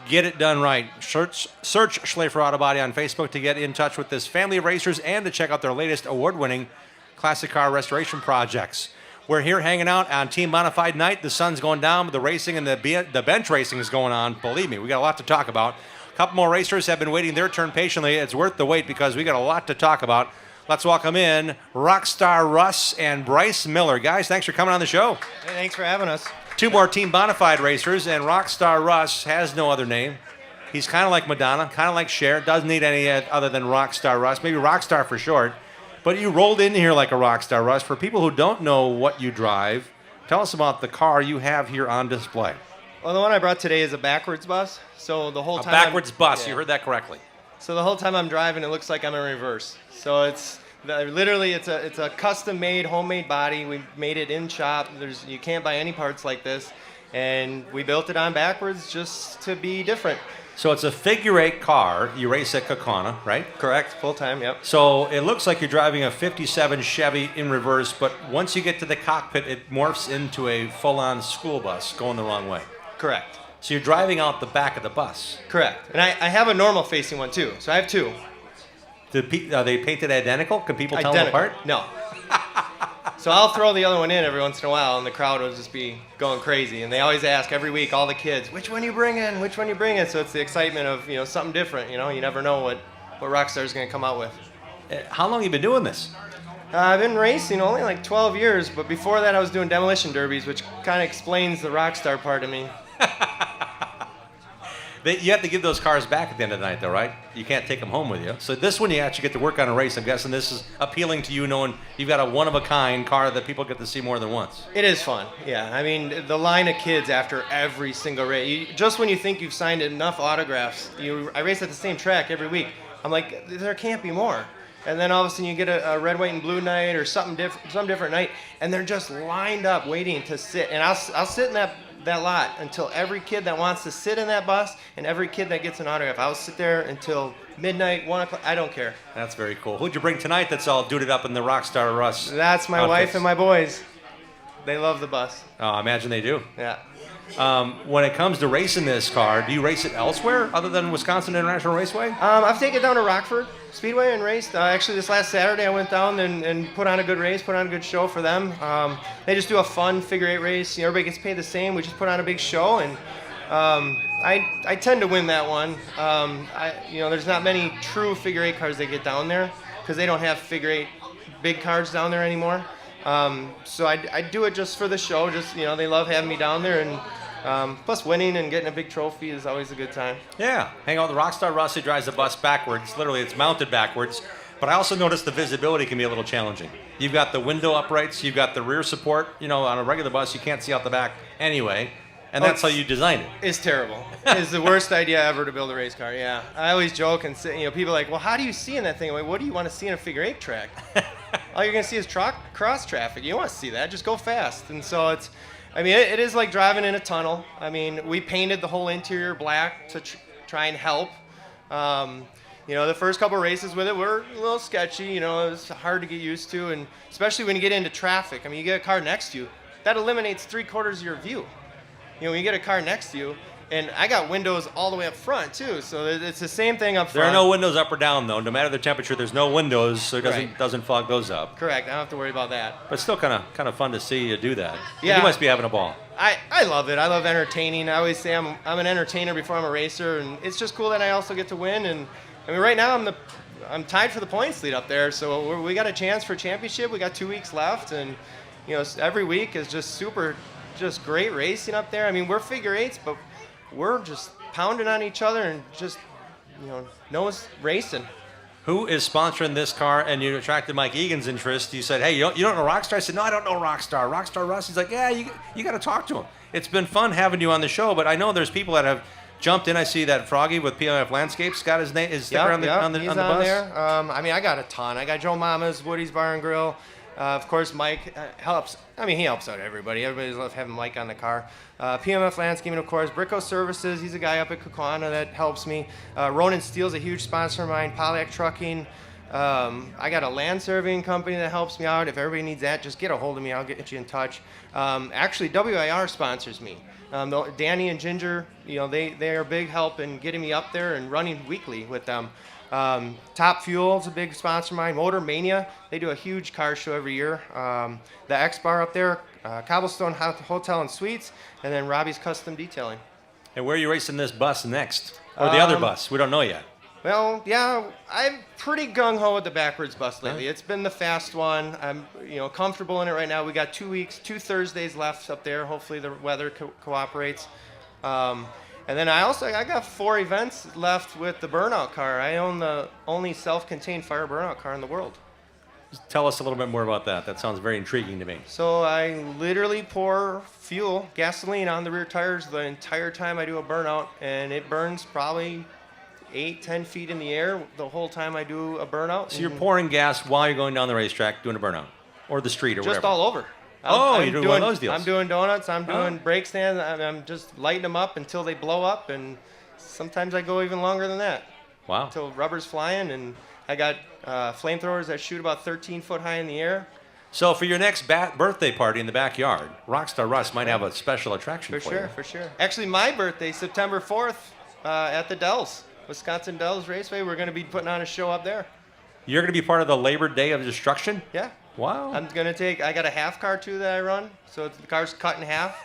Get it done right. Search Schlafer Auto Body on Facebook to get in touch with this family of racers and to check out their latest award-winning classic car restoration projects. We're here hanging out on Team Bonafide night. The sun's going down, but the racing and the bench racing is going on. Believe me, we got a lot to talk about. A couple more racers have been waiting their turn patiently. It's worth the wait because we got a lot to talk about. Let's welcome in Rockstar Russ and Bryce Miller. Guys, thanks for coming on the show. Hey, thanks for having us. 2 more Team Bonafide racers, and Rockstar Russ has no other name. He's kind of like Madonna, kind of like Cher. Doesn't need any other than Rockstar Russ. Maybe Rockstar for short. But you rolled in here like a Rockstar Russ. For people who don't know what you drive, tell us about the car you have here on display. Well, the one I brought today is a backwards bus. So the whole A time backwards bus. You heard that correctly. So the whole time I'm driving, it looks like I'm in reverse. So literally it's a custom-made, homemade body. We made it in shop. You can't buy any parts like this, and we built it on backwards just to be different. So it's a figure-8 car. You race at Kaukauna, right? Correct. Full time. Yep. So it looks like you're driving a '57 Chevy in reverse, but once you get to the cockpit, it morphs into a full-on school bus going the wrong way. Correct. So you're driving out the back of the bus. Correct. And I have a normal facing one too. So I have two. Are they painted identical? Can people tell them apart? No. So I'll throw the other one in every once in a while, and the crowd will just be going crazy. And they always ask every week, all the kids, which one you bringing? Which one you bringing? So it's the excitement of something different. You never know what Rockstar's going to come out with. How long have you been doing this? I've been racing only like 12 years, but before that I was doing demolition derbies, which kind of explains the Rockstar part of me. You have to give those cars back at the end of the night, though, right? You can't take them home with you. So this one, you actually get to work on a race. I'm guessing this is appealing to you, knowing you've got a one-of-a-kind car that people get to see more than once. It is fun, yeah. I mean, the line of kids after every single race. Just when you think you've signed enough autographs, I race at the same track every week. I'm like, there can't be more. And then all of a sudden you get a red, white, and blue night or some different night, and they're just lined up waiting to sit. And I'll sit in that lot until every kid that wants to sit in that bus and every kid that gets an autograph. I'll sit there until midnight, 1 o'clock. I don't care. That's very cool. Who'd you bring tonight that's all duded up in the Rockstar Russ? That's my wife and my boys. They love the bus. Oh, I imagine they do. Yeah. When it comes to racing this car, do you race it elsewhere other than Wisconsin International Raceway? I've taken it down to Rockford Speedway and raced. Actually, this last Saturday I went down and put on a good race, put on a good show for them. They just do a fun figure-8 race. Everybody gets paid the same. We just put on a big show, and I tend to win that one. There's not many true figure-8 cars that get down there because they don't have figure-8 big cars down there anymore. So I do it just for the show. Just they love having me down there, and plus winning and getting a big trophy is always a good time. Yeah, hang out with Rockstar Russ. He drives the bus backwards. Literally, it's mounted backwards. But I also noticed the visibility can be a little challenging. You've got the window uprights. You've got the rear support. On a regular bus, you can't see out the back anyway. And that's how you designed it. It's terrible. It's the worst idea ever to build a race car, yeah. I always joke and say, people are like, well, how do you see in that thing? I'm like, what do you want to see in a figure-8 track? All you're going to see is cross traffic. You don't want to see that. Just go fast. And so it is like driving in a tunnel. I mean, we painted the whole interior black to try and help. The first couple races with it were a little sketchy. It was hard to get used to, and especially when you get into traffic. I mean, you get a car next to you, that eliminates 3/4 of your view. When you get a car next to you, and I got windows all the way up front too, so it's the same thing up front. There are no windows up or down, though. No matter the temperature, there's no windows, so it doesn't fog those up. Correct. I don't have to worry about that. But still, kind of fun to see you do that. Yeah. You must be having a ball. I love it. I love entertaining. I always say I'm an entertainer before I'm a racer, and it's just cool that I also get to win. And I mean, right now I'm tied for the points lead up there, so we got a chance for championship. We got 2 weeks left, and every week is just great racing up there. I mean, we're figure-8s, but we're just pounding on each other and just, no one's racing. Who is sponsoring this car? And you attracted Mike Egan's interest. You said, hey, you don't know Rockstar? I said, no, I don't know Rockstar. Rockstar Russ. He's like, yeah, you got to talk to him. It's been fun having you on the show, but I know there's people that have jumped in. I see that Froggy with PMF Landscapes got his sticker on the bus. There. I got a ton. I got Joe Mama's, Woody's Bar and Grill. Of course, Mike helps. I mean, he helps out everybody. Everybody's love having Mike on the car. PMF Landscaping, of course. Bricko Services, he's a guy up at Kaukauna that helps me. Ronan Steele's a huge sponsor of mine. Polyak Trucking. I got a land surveying company that helps me out. If everybody needs that, just get a hold of me. I'll get you in touch. Actually, WIR sponsors me. Danny and Ginger, they are a big help in getting me up there and running weekly with them. Top Fuel's a big sponsor of mine. Motor Mania, they do a huge car show every year. The X Bar up there, Cobblestone Hotel and Suites, and then Robbie's Custom Detailing. And where are you racing this bus next? Or the other bus? We don't know yet. Well, yeah, I'm pretty gung-ho with the backwards bus lately. It's been the fast one. I'm, comfortable in it right now. We got 2 weeks, 2 Thursdays left up there. Hopefully the weather cooperates. And then I got 4 events left with the burnout car. I own the only self-contained fire burnout car in the world. Tell us a little bit more about that. That sounds very intriguing to me. So I literally pour gasoline on the rear tires the entire time I do a burnout, and it burns probably 8-10 feet in the air the whole time I do a burnout. So you're pouring gas while you're going down the racetrack doing a burnout, or the street, or just whatever. all over. You're doing one of those deals. I'm doing donuts. I'm doing brake stands. I'm just lighting them up until they blow up, and sometimes I go even longer than that. Wow. Until rubber's flying, and I got flamethrowers that shoot about 13 foot high in the air. So for your next birthday party in the backyard, Rockstar Russ might have a special attraction for you. For sure. Actually, my birthday, September 4th, at the Dells, Wisconsin Dells Raceway. We're going to be putting on a show up there. You're going to be part of the Labor Day of Destruction? Yeah. Wow. I got a half car too that I run, so the car's cut in half.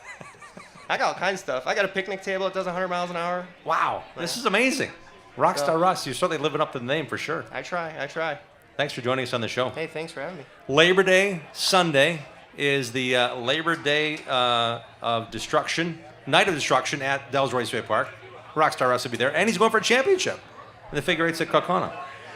I got all kinds of stuff. I got a picnic table that does 100 miles an hour. Wow. This is amazing. Rockstar Russ, you're certainly living up to the name for sure. I try. Thanks for joining us on the show. Hey, thanks for having me. Labor Day Sunday is the Labor Day of Destruction, Night of Destruction at Dells Raceway Park. Rockstar Russ will be there, and he's going for a championship in the figure eights at Kaukauna.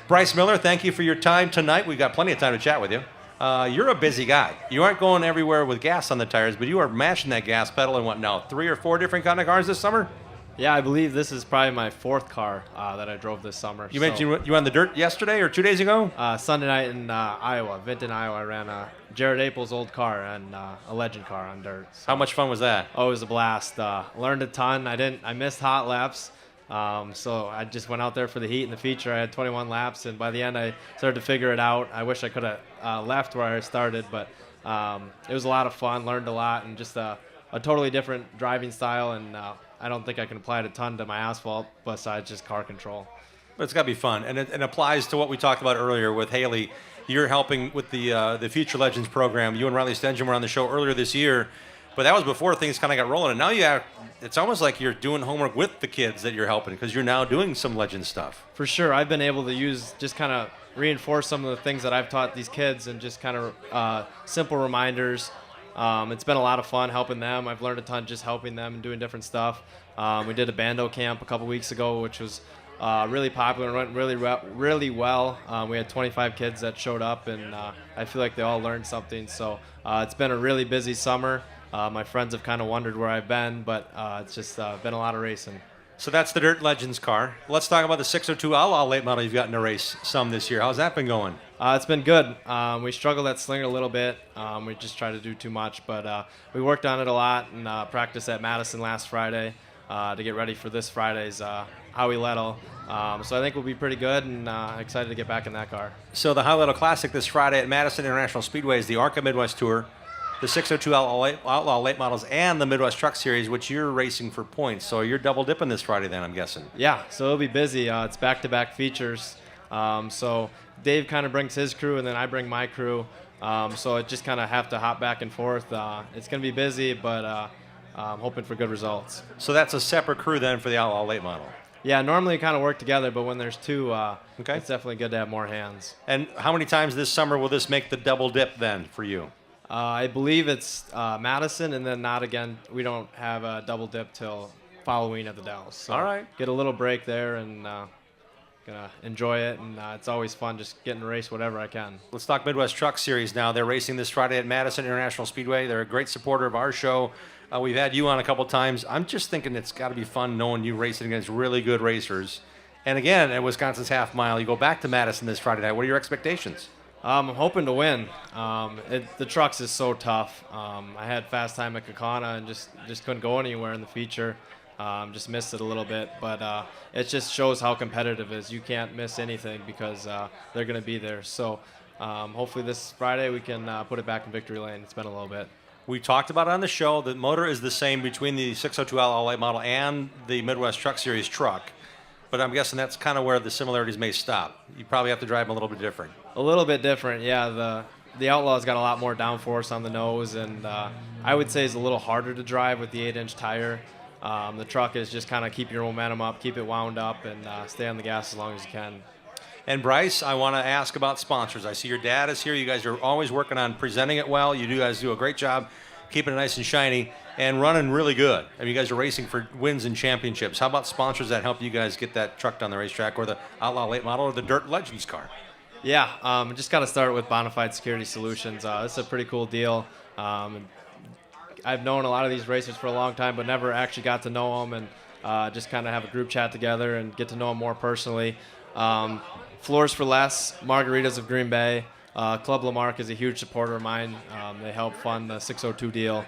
Bryce Miller, thank you for your time tonight. We've got plenty of time to chat with you. You're a busy guy. You aren't going everywhere with gas on the tires, but you are mashing that gas pedal in what now, 3 or 4 different kind of cars this summer? Yeah, I believe this is probably my 4th car that I drove this summer. You mentioned you were on the dirt yesterday or 2 days ago? Sunday night in Iowa, Vinton, Iowa. I ran Jared April's old car and a legend car on dirt. So. How much fun was that? Oh, it was a blast. Learned a ton. I missed hot laps. So I just went out there for the heat and the feature. I had 21 laps, and by the end I started to figure it out. I wish I could have left where I started, but it was a lot of fun. Learned a lot, and just a totally different driving style, and I don't think I can apply it a ton to my asphalt besides just car control. But it's got to be fun, and it applies to what we talked about earlier with Haley. You're helping with the Future Legends program. You and Riley Stengen were on the show earlier this year, but that was before things kind of got rolling. And now it's almost like you're doing homework with the kids that you're helping because you're now doing some legend stuff. For sure, I've been able to just kind of reinforce some of the things that I've taught these kids and just kind of simple reminders. It's been a lot of fun helping them. I've learned a ton just helping them and doing different stuff. We did a bando camp a couple weeks ago, which was really popular and went really well. We had 25 kids that showed up, and I feel like they all learned something. So it's been a really busy summer. My friends have kind of wondered where I've been, but it's just been a lot of racing. So that's the Dirt Legends car. Let's talk about the 602 Outlaw late model you've gotten to race some this year. How's that been going? It's been good. We struggled at Slinger a little bit. We just tried to do too much, but we worked on it a lot and practiced at Madison last Friday to get ready for this Friday's Howie Lettle. So I think we'll be pretty good and excited to get back in that car. So the Howie Lettle Classic this Friday at Madison International Speedway is the ARCA Midwest Tour, the 602 Outlaw late models, and the Midwest Truck Series, which you're racing for points. So you're double dipping this Friday then, I'm guessing. Yeah, so it'll be busy. It's back-to-back features. So Dave kind of brings his crew, and then I bring my crew. So it just kind of have to hop back and forth. It's going to be busy, but I'm hoping for good results. So that's a separate crew then for the Outlaw late model? Yeah, normally we kind of work together, but when there's two, it's definitely good to have more hands. And how many times this summer will this make the double dip then for you? I believe it's Madison, and then not again. We don't have a double dip till Halloween at the Dells. So all right. Get a little break there and gonna enjoy it, and it's always fun just getting to race whatever I can. Let's talk Midwest Truck Series now. They're racing this Friday at Madison International Speedway. They're a great supporter of our show. We've had you on a couple times. I'm just thinking it's got to be fun knowing you racing against really good racers. And again, at Wisconsin's Half Mile, you go back to Madison this Friday night. What are your expectations? I'm hoping to win. The trucks is so tough. I had fast time at Kaukauna and just couldn't go anywhere in the feature. Just missed it a little bit, but it just shows how competitive it is. You can't miss anything because they're going to be there. So hopefully this Friday we can put it back in victory lane. It's been a little bit. We talked about it on the show. The motor is the same between the 602 Outlaw late model and the Midwest Truck Series truck. But I'm guessing that's kind of where the similarities may stop. You probably have to drive them a little bit different. A little bit different, yeah. The Outlaw's got a lot more downforce on the nose, and I would say it's a little harder to drive with the 8-inch tire. The truck is just kind of keep your momentum up, keep it wound up, and stay on the gas as long as you can. And Bryce, I want to ask about sponsors. I see your dad is here. You guys are always working on presenting it well. You guys do a great job keeping it nice and shiny and running really good. I mean, you guys are racing for wins and championships. How about sponsors that help you guys get that truck down the racetrack, or the Outlaw late model, or the Dirt Legends car? Yeah, just got to start with Bonafide Security Solutions. It's a pretty cool deal. I've known a lot of these racers for a long time, but never actually got to know them, and just kind of have a group chat together and get to know them more personally. Floors for Less, Margaritas of Green Bay. Club Lamarck is a huge supporter of mine. They help fund the 602 deal,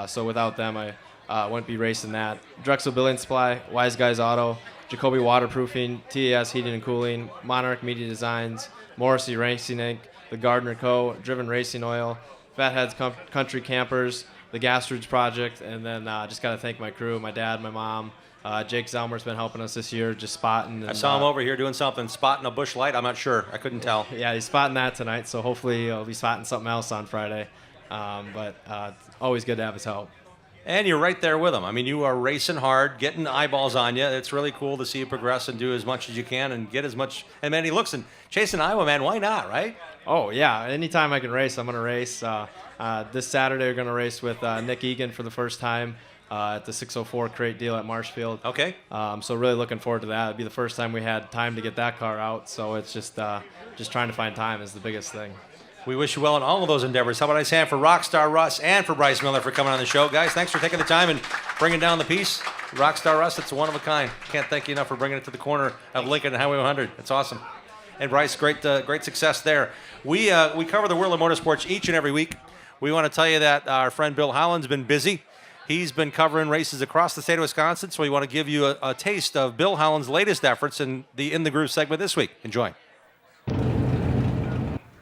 so without them, I wouldn't be racing that. Drexel Building Supply, Wise Guys Auto, Jacoby Waterproofing, TAS Heating and Cooling, Monarch Media Designs, Morrissey Racing Inc., the Gardner Co., Driven Racing Oil, Fatheads Country Campers, the Gastroods Project, and then just got to thank my crew, my dad, my mom. Jake Zelmer's been helping us this year, just spotting. I saw him over here doing something, spotting a bush light. I'm not sure. I couldn't tell. Yeah, he's spotting that tonight, so hopefully he'll be spotting something else on Friday. But it's always good to have his help. And you're right there with him. I mean, you are racing hard, getting eyeballs on you. It's really cool to see you progress and do as much as you can and get as much. And, man, he looks and chasing Iowa, man, why not, right? Oh, yeah. Anytime I can race, I'm going to race. This Saturday, we're going to race with Nick Egan for the first time at the 604 crate deal at Marshfield. Okay. So really looking forward to that. It'll be the first time we had time to get that car out. So it's just trying to find time is the biggest thing. We wish you well in all of those endeavors. How about I say for Rockstar Russ and for Bryce Miller for coming on the show. Guys, thanks for taking the time and bringing down the piece. Rockstar Russ, it's one of a kind. Can't thank you enough for bringing it to the corner of Lincoln and Highway 100. It's awesome. And Bryce, great success there. We cover the world of motorsports each and every week. We want to tell you that our friend Bill Holland's been busy. He's been covering races across the state of Wisconsin, so we want to give you a taste of Bill Holland's latest efforts in the In the Groove segment this week. Enjoy.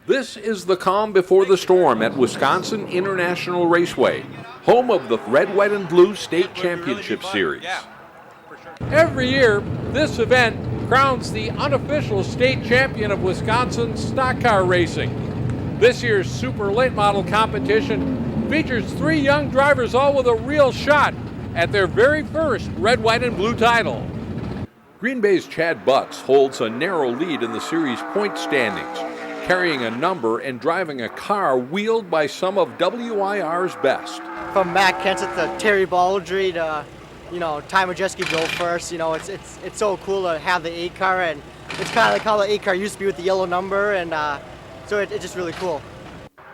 This is the calm before the storm at Wisconsin International Raceway, home of the Red, White, and Blue State Championship Series. Every year, this event crowns the unofficial state champion of Wisconsin stock car racing. This year's super late model competition features 3 young drivers, all with a real shot at their very first Red, White, and Blue title. Green Bay's Chad Butts holds a narrow lead in the series point standings, carrying a number and driving a car wheeled by some of WIR's best. From Matt Kenseth to Terry Baldry to, Ty Majeski go first. It's so cool to have the 8 car, and it's kind of like how the 8 car used to be with the yellow number, and so it's just really cool.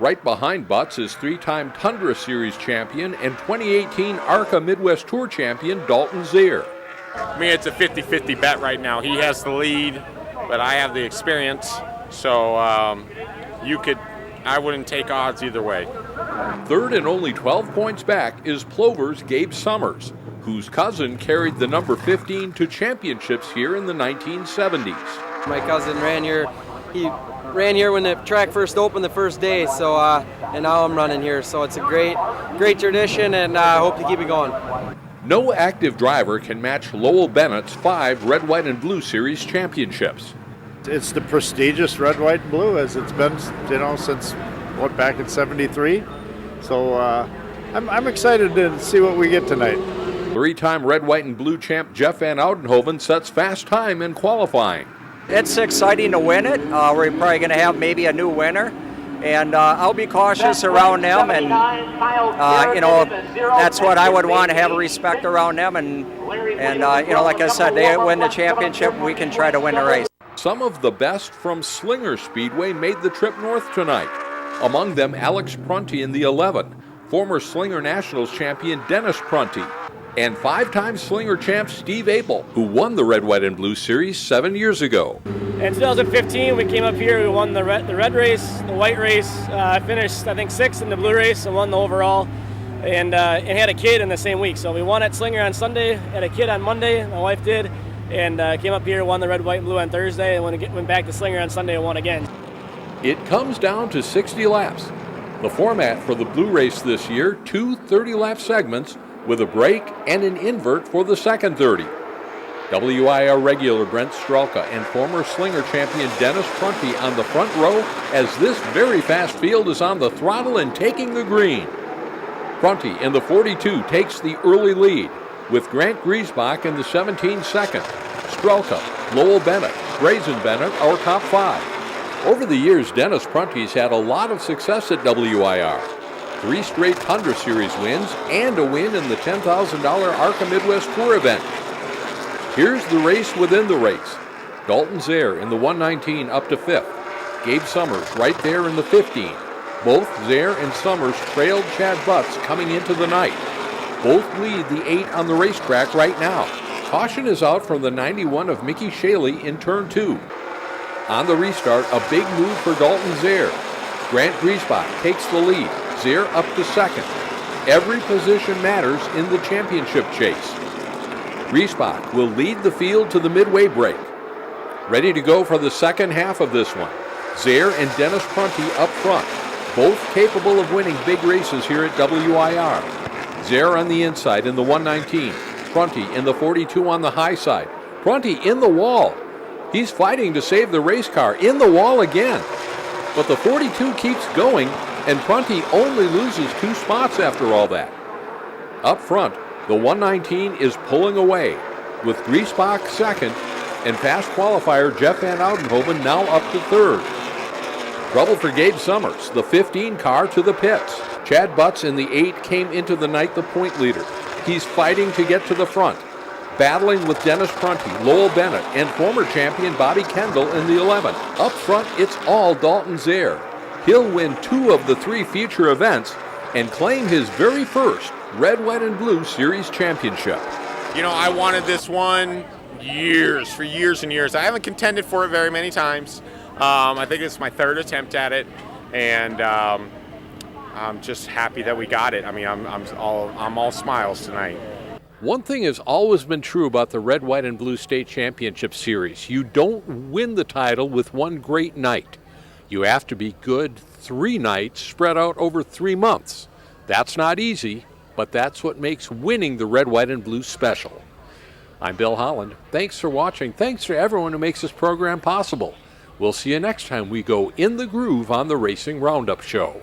Right behind Butts is 3-time Tundra Series champion and 2018 ARCA Midwest Tour champion Dalton Zier. I mean, it's a 50-50 bet right now. He has the lead, but I have the experience. So I wouldn't take odds either way. Third and only 12 points back is Plover's Gabe Summers, whose cousin carried the number 15 to championships here in the 1970s. My cousin ran here. He ran here when the track first opened the first day, so and now I'm running here. So it's a great tradition, and I hope to keep it going. No active driver can match Lowell Bennett's 5 Red, White, and Blue Series championships. It's the prestigious red, white, and blue as it's been, since back in '73. So I'm excited to see what we get tonight. 3-time red, white, and blue champ Jeff Van Oudenhoven sets fast time in qualifying. It's exciting to win it. We're probably going to have maybe a new winner, and I'll be cautious around them, and that's what I would want, to have a respect around them, and like I said, they win the championship, we can try to win the race. Some of the best from Slinger Speedway made the trip north tonight. Among them, Alex Prunty in the 11, former Slinger Nationals champion Dennis Prunty, and 5-time Slinger champ Steve Abel, who won the Red, White, and Blue Series 7 years ago. In 2015, we came up here, we won the red race, the white race, finished, I think, 6th in the blue race and won the overall, and had a kid in the same week. So we won at Slinger on Sunday, had a kid on Monday, my wife did, and came up here, won the red, white, and blue on Thursday, and went back to Slinger on Sunday and won again. It comes down to 60 laps. The format for the blue race this year, 2 30-lap segments with a break and an invert for the second 30. WIR regular Brent Strelka and former Slinger champion Dennis Prunty on the front row as this very fast field is on the throttle and taking the green. Prunty in the 42 takes the early lead, with Grant Griesbach in the 17 second. Strelka, Lowell Bennett, Grayson Bennett our top 5. Over the years, Dennis Prunty's had a lot of success at WIR. 3 straight Tundra Series wins and a win in the $10,000 ARCA Midwest Tour event. Here's the race within the race. Dalton Zier in the 119 up to 5th. Gabe Summers right there in the 15. Both Zare and Summers trailed Chad Butts coming into the night. Both lead the 8 on the racetrack right now. Caution is out from the 91 of Mickey Shaley in turn 2. On the restart, a big move for Dalton Zare. Grant Griesbach takes the lead. Zare up to second. Every position matters in the championship chase. Griesbach will lead the field to the midway break. Ready to go for the second half of this one. Zare and Dennis Prunty up front, both capable of winning big races here at WIR. Zare on the inside in the 119. Prunty in the 42 on the high side. Prunty in the wall. He's fighting to save the race car. In the wall again. But the 42 keeps going, and Prunty only loses 2 spots after all that. Up front, the 119 is pulling away, with Griesbach second, and fast qualifier Jeff Van Oudenhoven now up to third. Trouble for Gabe Summers, the 15 car to the pits. Chad Butts in the 8 came into the night the point leader. He's fighting to get to the front, battling with Dennis Prunty, Lowell Bennett, and former champion Bobby Kendall in the 11. Up front, it's all Dalton Zare. He'll win 2 of the 3 future events and claim his very first Red, White, and Blue Series championship. You know, I wanted this one for years and years. I haven't contended for it very many times. I think it's my 3rd attempt at it, and I'm just happy that we got it. I mean, I'm all smiles tonight. One thing has always been true about the Red, White, and Blue State Championship Series. You don't win the title with one great night. You have to be good 3 nights spread out over 3 months. That's not easy, but that's what makes winning the Red, White, and Blue special. I'm Bill Holland. Thanks for watching. Thanks for everyone who makes this program possible. We'll see you next time we go in the groove on the Racing Roundup Show.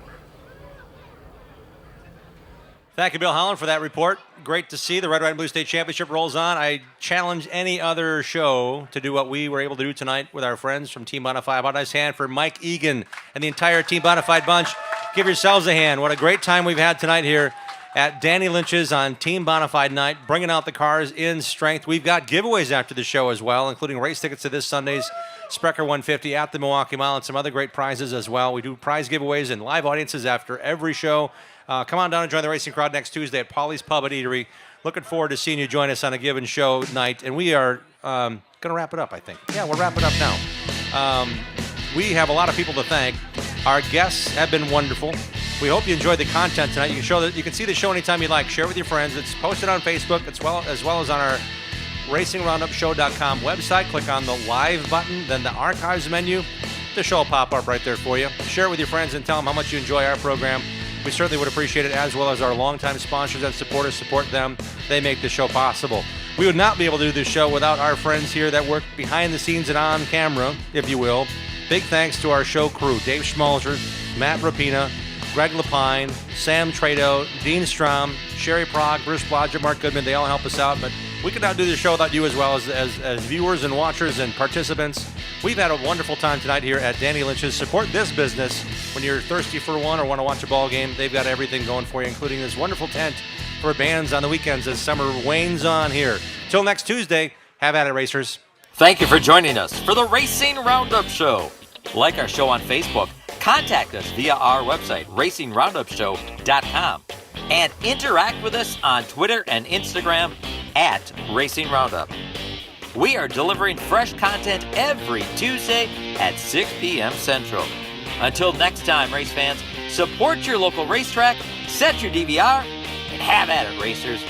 Thank you, Bill Holland, for that report. Great to see the Red, White, and Blue State Championship rolls on. I challenge any other show to do what we were able to do tonight with our friends from Team Bonafide. How about a nice hand for Mike Egan and the entire Team Bonafide bunch. Give yourselves a hand. What a great time we've had tonight here at Danny Lynch's on Team Bonafide night, bringing out the cars in strength. We've got giveaways after the show as well, including race tickets to this Sunday's Sprecher 150 at the Milwaukee Mile and some other great prizes as well. We do prize giveaways and live audiences after every show. Come on down and join the racing crowd next Tuesday at Polly's Pub at Eatery. Looking forward to seeing you join us on a given show night. And we are going to wrap it up, I think. Yeah, we'll wrap it up now. We have a lot of people to thank. Our guests have been wonderful. We hope you enjoyed the content tonight. You can see the show anytime you like. Share it with your friends. It's posted on Facebook as well as on our RacingRoundupShow.com website. Click on the live button, then the archives menu. The show will pop up right there for you. Share it with your friends and tell them how much you enjoy our program. We certainly would appreciate it, as well as our longtime sponsors and supporters. Support them. They make this show possible. We would not be able to do this show without our friends here that work behind the scenes and on camera, if you will. Big thanks to our show crew, Dave Schmalzer, Matt Rapina, Greg Lapine, Sam Trado, Dean Strom, Sherry Prague, Bruce Blodgett, Mark Goodman. They all help us out, but we could not do this show without you as well as viewers and watchers and participants. We've had a wonderful time tonight here at Danny Lynch's. Support this business when you're thirsty for one or want to watch a ball game. They've got everything going for you, including this wonderful tent for bands on the weekends as summer wanes on here. Till next Tuesday, have at it, racers. Thank you for joining us for the Racing Roundup Show. Like our show on Facebook, contact us via our website, RacingRoundupShow.com, and interact with us on Twitter and Instagram at Racing Roundup. We are delivering fresh content every Tuesday at 6 p.m. Central. Until next time, race fans, support your local racetrack, set your DVR, and have at it, racers.